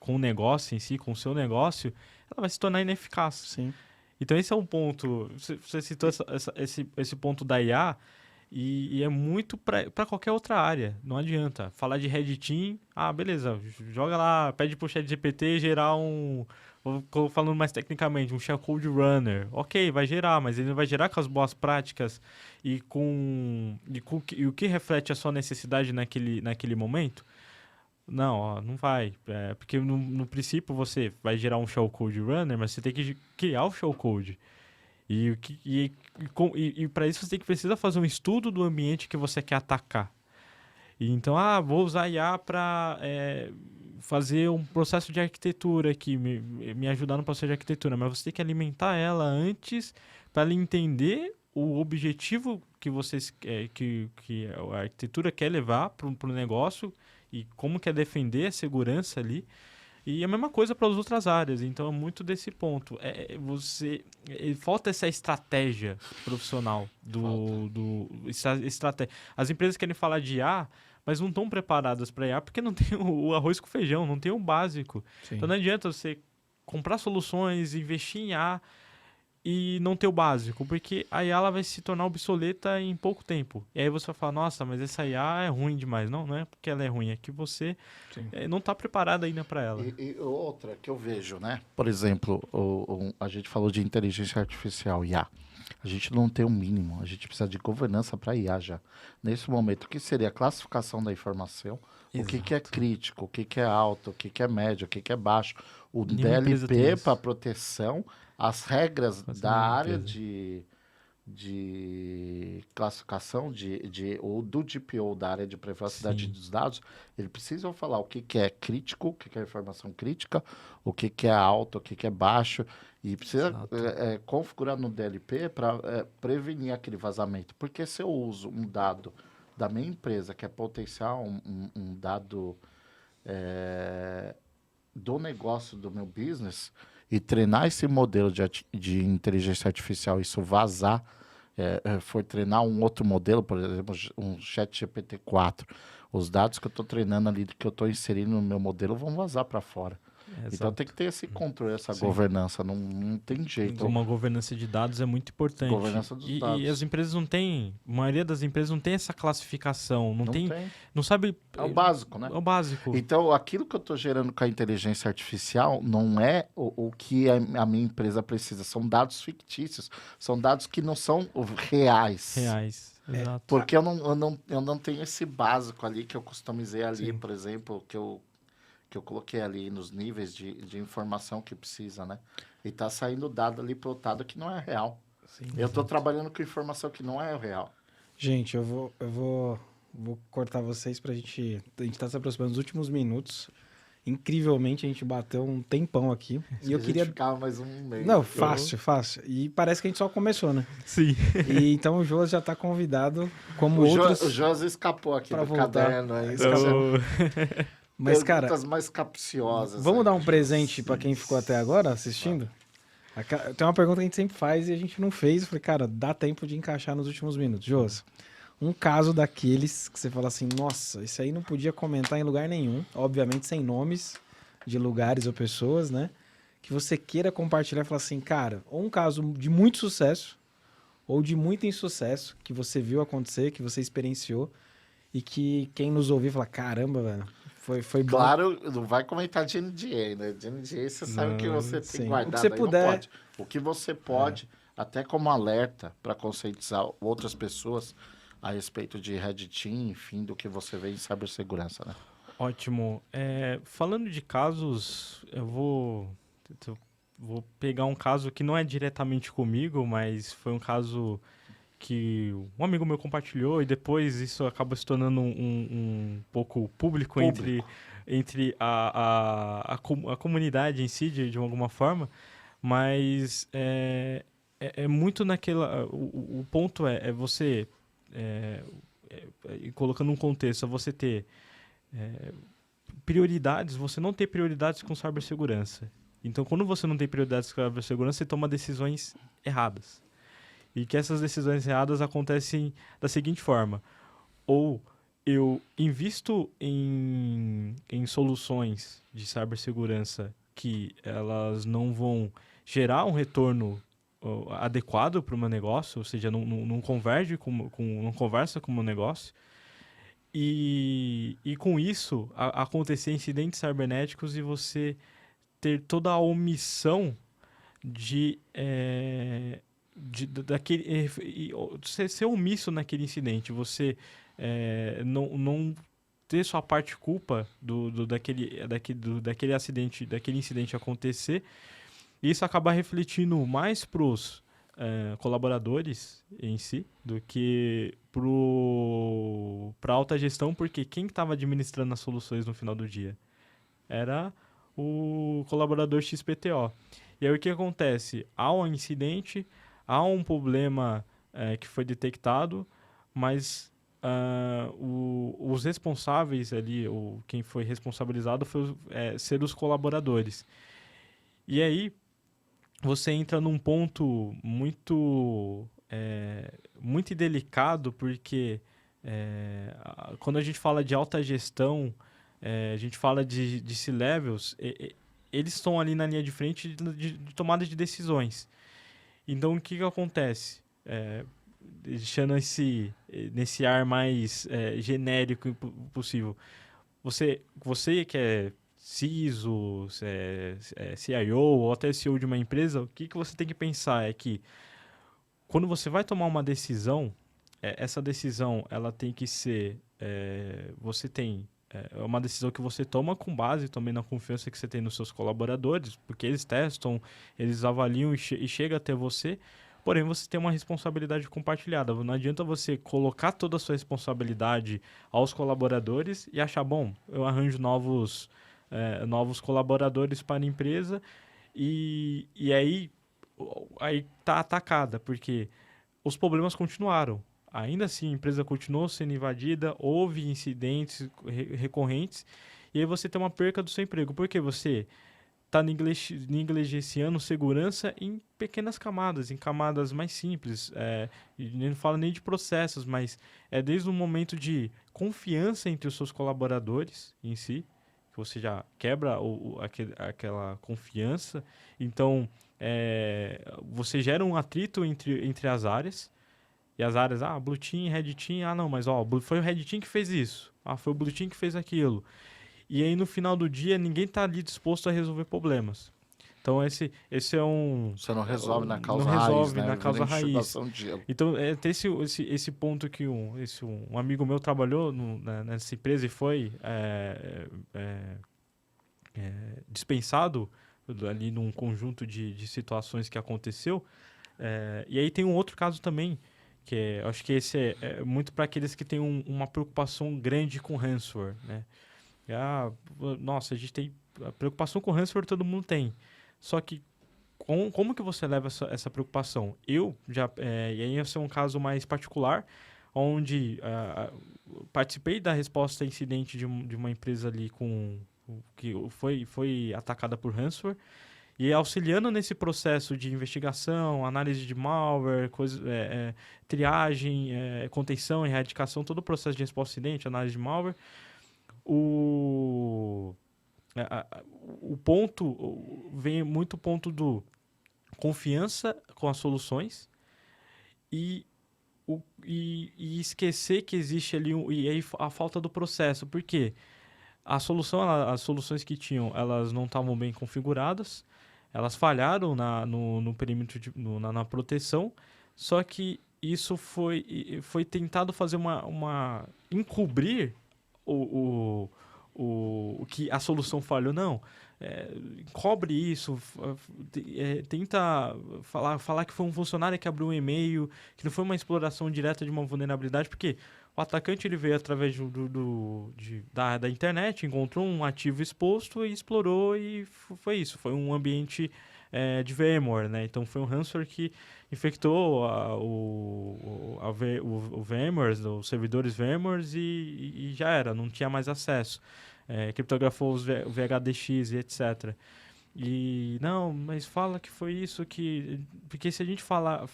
o negócio em si, com o seu negócio, ela vai se tornar ineficaz. Sim. Então esse é um ponto. Você citou esse ponto da IA e é muito para qualquer outra área. Não adianta. Falar de Red Team, beleza, joga lá, pede pro ChatGPT gerar falando mais tecnicamente, um shellcode runner. Ok, vai gerar, mas ele vai gerar com as boas práticas e o que reflete a sua necessidade naquele momento? Não, não vai. Porque no princípio você vai gerar um shellcode runner, mas você tem que criar o shellcode. E para isso você precisa fazer um estudo do ambiente que você quer atacar. Então, vou usar IA para fazer um processo de arquitetura aqui, me ajudar no processo de arquitetura, mas você tem que alimentar ela antes para ela entender o objetivo que que a arquitetura quer levar para o negócio e como quer defender a segurança ali. E a mesma coisa para as outras áreas. Então, é muito desse ponto. Falta essa estratégia profissional estratégia. As empresas querem falar de IA, mas não estão preparadas para IA porque não tem o arroz com feijão, não tem o básico. Sim. Então, não adianta você comprar soluções, investir em IA e não ter o básico, porque a IA ela vai se tornar obsoleta em pouco tempo. E aí você vai falar, nossa, mas essa IA é ruim demais. Não é porque ela é ruim, é que você não está preparado ainda para ela. E outra que eu vejo, né? Por exemplo, a gente falou de inteligência artificial, IA. A gente não tem o mínimo, a gente precisa de governança para IA já. Nesse momento, o que seria a classificação da informação? O que é crítico, o que é alto, o que é médio, o que é baixo. O DLP para proteção, as regras da área de classificação ou do DPO, da área de privacidade dos dados, eles precisam falar o que é crítico, o que é informação crítica, o que é alto, o que é baixo, e precisa configurar no DLP para prevenir aquele vazamento. Porque se eu uso um dado da minha empresa, que é potencial, um dado do negócio do meu business, e treinar esse modelo de inteligência artificial, isso vazar, for treinar um outro modelo, por exemplo, um ChatGPT 4, os dados que eu estou treinando ali, que eu estou inserindo no meu modelo, vão vazar para fora. Então tem que ter esse controle, essa Sim. governança, não tem jeito. Uma governança de dados é muito importante. Governança dos dados. E as empresas não têm, a maioria das empresas não tem essa classificação, não sabe... É o básico, né? É o básico. Então, aquilo que eu estou gerando com a inteligência artificial não é o que a minha empresa precisa, são dados fictícios, são dados que não são reais. Exato. Porque eu não tenho esse básico ali que eu customizei ali, Sim. por exemplo, que eu coloquei ali nos níveis de informação que precisa, né? E tá saindo dado ali plotado que não é real. Sim, Eu estou trabalhando com informação que não é real. Gente, eu vou cortar vocês pra gente... A gente tá se aproximando dos últimos minutos. Incrivelmente, a gente bateu um tempão aqui. E eu A gente queria... ficava mais um mês. Não, fácil. E parece que a gente só começou, né? Sim. E então o Joas já tá convidado, como O outros... Joás escapou aqui pra do voltar. caderno. Aí, Escapou. Mas, cara, perguntas mais capciosas. vamos aí, dar um Joás. presente pra quem ficou até agora assistindo? Tem uma pergunta que a gente sempre faz e a gente não fez. Eu falei, cara, dá tempo de encaixar nos últimos minutos. Joas, um caso daqueles que você fala assim, nossa, isso aí não podia comentar em lugar nenhum. Obviamente sem nomes de lugares ou pessoas, né? Que você queira compartilhar e falar assim, cara, ou um caso de muito sucesso ou de muito insucesso que você viu acontecer, que você experienciou e que quem nos ouviu fala, caramba, velho, foi bom. Claro, não vai comentar de NDA, né? De NDA você sabe que você tem sim. guardado O que você aí, puder. não pode. O que você pode, até como alerta para conscientizar outras pessoas a respeito de Red Team, enfim, do que você vê em cibersegurança, né? Ótimo. Falando de casos, eu vou pegar um caso que não é diretamente comigo, mas foi um caso que um amigo meu compartilhou e depois isso acaba se tornando um pouco público. Entre a comunidade em si, de alguma forma, mas é muito naquela... O ponto você... colocando um contexto, é você ter prioridades, você não ter prioridades com cibersegurança. Então, quando você não tem prioridades com cibersegurança, você toma decisões erradas. E que essas decisões erradas acontecem da seguinte forma. Ou eu invisto em soluções de cibersegurança que elas não vão gerar um retorno adequado para o meu negócio, ou seja, não converge não conversa com o meu negócio. E com isso, acontecer incidentes cibernéticos e você ter toda a omissão daquele você ser omisso naquele incidente, você não ter sua parte culpa daquele acidente, daquele incidente acontecer. E isso acaba refletindo mais para os colaboradores em si do que para a alta gestão, porque quem estava administrando as soluções no final do dia era o colaborador XPTO. E aí o que acontece? Há um incidente, há um problema que foi detectado, mas os responsáveis ali, quem foi responsabilizado foi ser os colaboradores. E aí você entra num ponto muito delicado, porque quando a gente fala de alta gestão, a gente fala de C-levels, eles estão ali na linha de frente de tomada de decisões. Então, o que acontece? Deixando nesse ar mais genérico possível. Você que é CISO, CIO ou até CEO de uma empresa, o que você tem que pensar é que quando você vai tomar uma decisão, essa decisão ela tem que ser... você tem... É uma decisão que você toma com base também na confiança que você tem nos seus colaboradores, porque eles testam, eles avaliam e chega até você, porém você tem uma responsabilidade compartilhada. Não adianta você colocar toda a sua responsabilidade aos colaboradores e achar, bom, eu arranjo novos colaboradores para a empresa e aí tá atacada, porque os problemas continuaram. Ainda assim, a empresa continuou sendo invadida, houve incidentes recorrentes, e aí você tem uma perca do seu emprego. Porque você está negligenciando segurança em pequenas camadas, em camadas mais simples. Não falo nem de processos, mas desde um momento de confiança entre os seus colaboradores em si, que você já quebra aquela confiança. Então, você gera um atrito entre as áreas. E as áreas, Blue Team, Red Team, não, mas foi o Red Team que fez isso. Foi o Blue Team que fez aquilo. E aí, no final do dia, ninguém está ali disposto a resolver problemas. Então, esse é um... Você não resolve na causa não raiz, resolve né? na causa Vira raiz. enxugação de gelo. Então, tem esse ponto que um amigo meu trabalhou nessa empresa e foi dispensado ali num conjunto de situações que aconteceu. E aí tem um outro caso também, que acho que esse é muito para aqueles que têm uma preocupação grande com ransomware, né? Nossa, a gente tem... A preocupação com ransomware todo mundo tem. Só que como que você leva essa preocupação? E aí esse é um caso mais particular, onde participei da resposta a incidente de uma empresa ali que foi atacada por ransomware, e auxiliando nesse processo de investigação, análise de malware, triagem, contenção, erradicação, todo o processo de resposta a incidente, análise de malware, o ponto vem muito o ponto do confiança com as soluções e esquecer que existe ali e aí a falta do processo, porque as soluções que tinham, elas não estavam bem configuradas, elas falharam no perímetro na proteção, só que isso foi tentado fazer uma encobrir o que a solução falhou. Não, cobre isso, tenta falar que foi um funcionário que abriu um e-mail, que não foi uma exploração direta de uma vulnerabilidade, porque o atacante ele veio através da internet, encontrou um ativo exposto e explorou, e foi isso. Foi um ambiente de VMware, né? Então foi um ransomware que infectou o VMware, os servidores VMware, e já era, não tinha mais acesso. Criptografou o VHDX e etc. E não, mas fala que foi isso que... Porque se a gente falar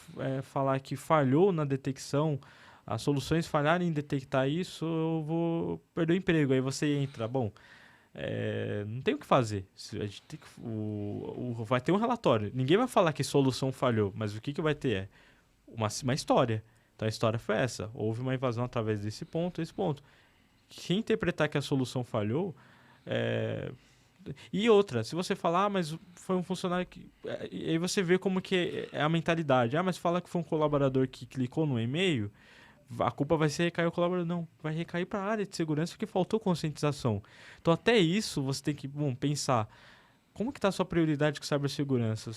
que falhou na detecção, as soluções falharem em detectar isso, eu vou perder o emprego. Aí você entra, não tem o que fazer. A gente tem vai ter um relatório. Ninguém vai falar que solução falhou, mas o que vai ter uma história. Então a história foi essa. Houve uma invasão através desse ponto, esse ponto. Quem interpretar que a solução falhou... E outra, se você falar, mas foi um funcionário que... aí você vê como que é a mentalidade. Mas fala que foi um colaborador que clicou no e-mail, a culpa vai ser recair o colaborador. Não, vai recair para a área de segurança porque faltou conscientização. Então até isso você tem que pensar. Como que está a sua prioridade com cibersegurança?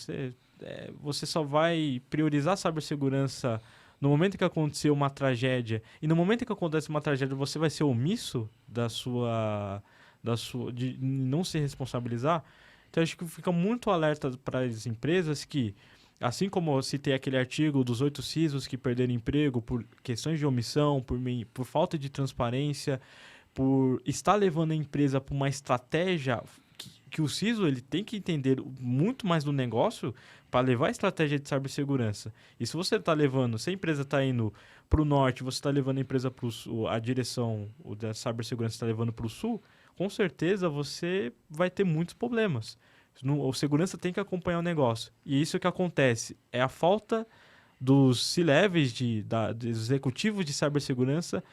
Você só vai priorizar a cibersegurança no momento que aconteceu uma tragédia, e no momento que acontece uma tragédia você vai ser omisso de não se responsabilizar. Então acho que fica muito alerta para as empresas que, assim como eu citei aquele artigo dos 8 CISOs que perderam emprego por questões de omissão, por falta de transparência, por estar levando a empresa para uma estratégia que o CISO ele tem que entender muito mais do negócio para levar a estratégia de cibersegurança. E se você está levando, se a empresa está indo para o norte, você está levando a empresa para o sul, a direção da cibersegurança está levando para o sul, com certeza você vai ter muitos problemas. O segurança tem que acompanhar o negócio. E isso que acontece é a falta dos C-levels, dos executivos de cibersegurança,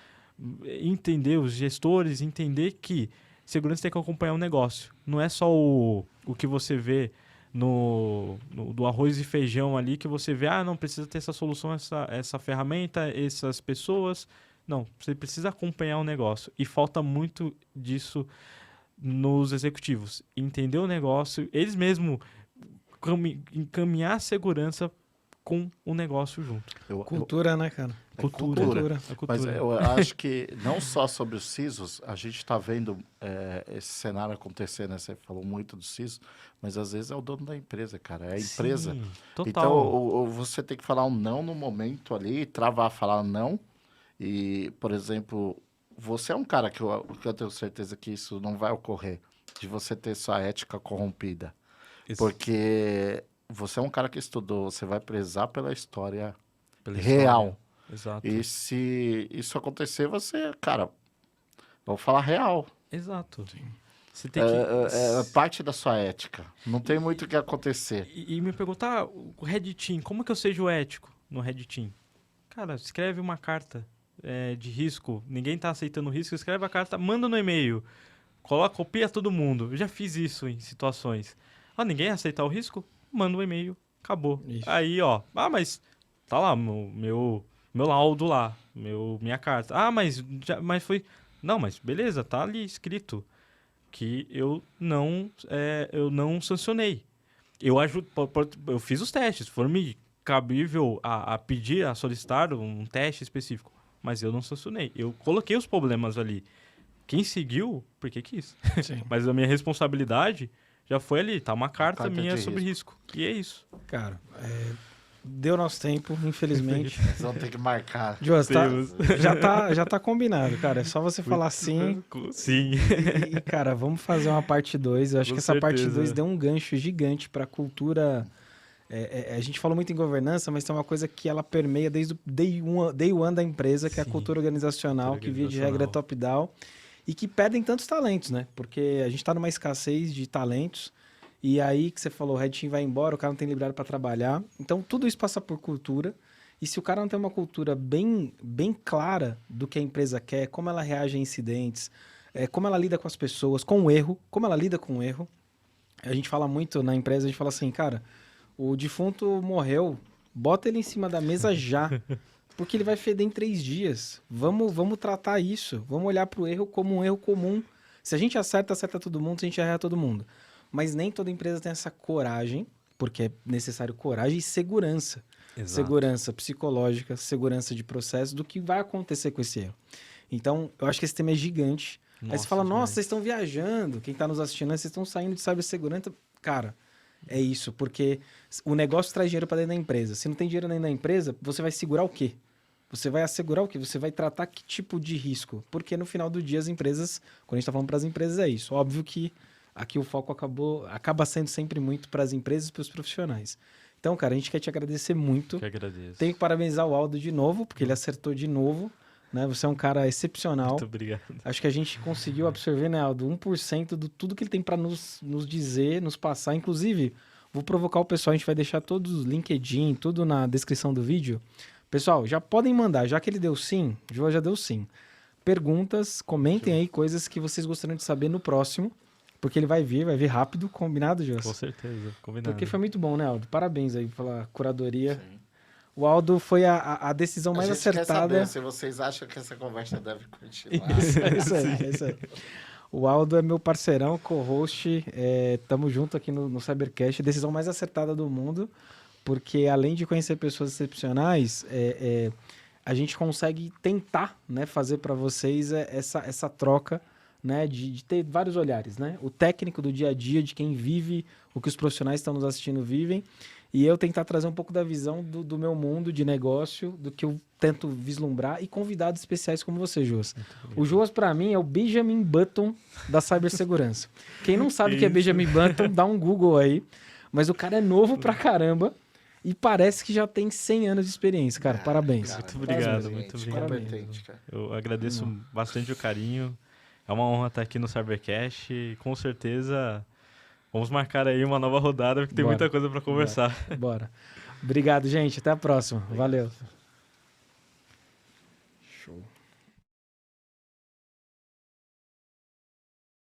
entender, os gestores, entender que segurança tem que acompanhar o negócio. Não é só o que você vê do arroz e feijão ali, que você vê, não precisa ter essa solução, essa ferramenta, essas pessoas. Não, você precisa acompanhar o negócio. E falta muito disso nos executivos. Entender o negócio, eles mesmos encaminhar a segurança com o negócio junto. Cultura, né, cara? Cultura. Mas eu acho que não só sobre os CISOs, a gente está vendo esse cenário acontecer, né? Você falou muito dos CISOs, mas às vezes é o dono da empresa, cara. É a empresa. Sim, total. Então, você tem que falar um não no momento ali, travar, falar não. E, por exemplo, você é um cara que eu tenho certeza que isso não vai ocorrer, de você ter sua ética corrompida. Isso. Porque você é um cara que estudou, você vai prezar pela história real. Exato. E se isso acontecer, você, cara, vou falar real. Exato. Sim. Você tem que... É parte da sua ética. Não tem muito o que acontecer. E me perguntar, o Red Team, como que eu seja ético no Red Team? Cara, escreve uma carta de risco, ninguém tá aceitando risco, escreve a carta, manda no e-mail, copia todo mundo. Eu já fiz isso em situações. Ninguém ia aceitar o risco? Manda um e-mail, acabou. Isso. Aí, mas tá lá, meu laudo lá, minha carta. Mas foi... Não, mas beleza, tá ali escrito que eu não sancionei. Eu fiz os testes, for-me cabível a pedir, a solicitar um teste específico, mas eu não sancionei. Eu coloquei os problemas ali. Quem seguiu, porque quis. Sim. Mas a minha responsabilidade já foi ali, tá uma carta minha sobre risco. E é isso. Cara, deu nosso tempo, infelizmente. Vocês vão ter que marcar. Joas, já tá combinado, cara. É só você falar sim. Sim. E, cara, vamos fazer uma parte 2. Eu acho Com que essa parte certeza. 2 deu um gancho gigante pra cultura. A gente falou muito em governança, mas tem uma coisa que ela permeia desde o day one da empresa, que é a Sim. cultura organizacional, que via de regra é top-down. E que pedem tantos talentos, né? Porque a gente tá numa escassez de talentos. E aí que você falou, o Red Team vai embora, o cara não tem liberdade para trabalhar. Então, tudo isso passa por cultura. E se o cara não tem uma cultura bem clara do que a empresa quer, como ela reage a incidentes, como ela lida com as pessoas, com o erro, como ela lida com o erro. A gente fala muito na empresa, a gente fala assim, cara, o defunto morreu, bota ele em cima da mesa já, porque ele vai feder em 3 dias. Vamos tratar isso, vamos olhar para o erro como um erro comum. Se a gente acerta todo mundo, se a gente erra todo mundo. Mas nem toda empresa tem essa coragem, porque é necessário coragem e segurança. Exato. Segurança psicológica, segurança de processo, do que vai acontecer com esse erro. Então, eu acho que esse tema é gigante. Aí você fala, nossa, vocês estão viajando, quem está nos assistindo, vocês estão saindo de cibersegurança. Cara, é isso, porque o negócio traz dinheiro para dentro da empresa. Se não tem dinheiro dentro da empresa, você vai segurar o quê? Você vai assegurar o quê? Você vai tratar que tipo de risco? Porque no final do dia, as empresas, quando a gente está falando para as empresas, é isso. Óbvio que aqui o foco acaba sendo sempre muito para as empresas e para os profissionais. Então, cara, a gente quer te agradecer muito. Que agradeço. Tenho que parabenizar o Aldo de novo, porque ele acertou de novo. Né? Você é um cara excepcional. Muito obrigado. Acho que a gente conseguiu absorver, né, Aldo, 1% de tudo que ele tem para nos dizer, nos passar. Inclusive, vou provocar o pessoal, a gente vai deixar todos os LinkedIn, tudo na descrição do vídeo. Pessoal, já podem mandar, já que ele deu sim, o João já deu sim. Perguntas, comentem aí coisas que vocês gostariam de saber no próximo. Porque ele vai vir rápido, combinado, Jonas? Com certeza, combinado. Porque foi muito bom, né, Aldo? Parabéns aí pela curadoria. Sim. O Aldo foi a decisão mais a gente acertada. Quer saber se vocês acham que essa conversa deve continuar. Isso aí. O Aldo é meu parceirão, co-host. Tamo junto aqui no Cybercast. Decisão mais acertada do mundo. Porque além de conhecer pessoas excepcionais, a gente consegue tentar, né, fazer para vocês essa troca, né, de ter vários olhares, né? O técnico do dia a dia, de quem vive o que os profissionais que estão nos assistindo vivem, e eu tentar trazer um pouco da visão do meu mundo de negócio, do que eu tento vislumbrar, e convidados especiais como você, Joas. O Joas, para mim, é o Benjamin Button da cibersegurança. Quem não sabe o que é Benjamin Button, dá um Google aí, mas o cara é novo pra caramba e parece que já tem 100 anos de experiência, cara. Parabéns. Cara, Muito obrigado, parabéns, muito obrigado. competente, cara. Eu agradeço bastante o carinho. É uma honra estar aqui no Cybercast e com certeza vamos marcar aí uma nova rodada, porque tem muita coisa para conversar. Bora. Obrigado, gente. Até a próxima. Valeu. Show.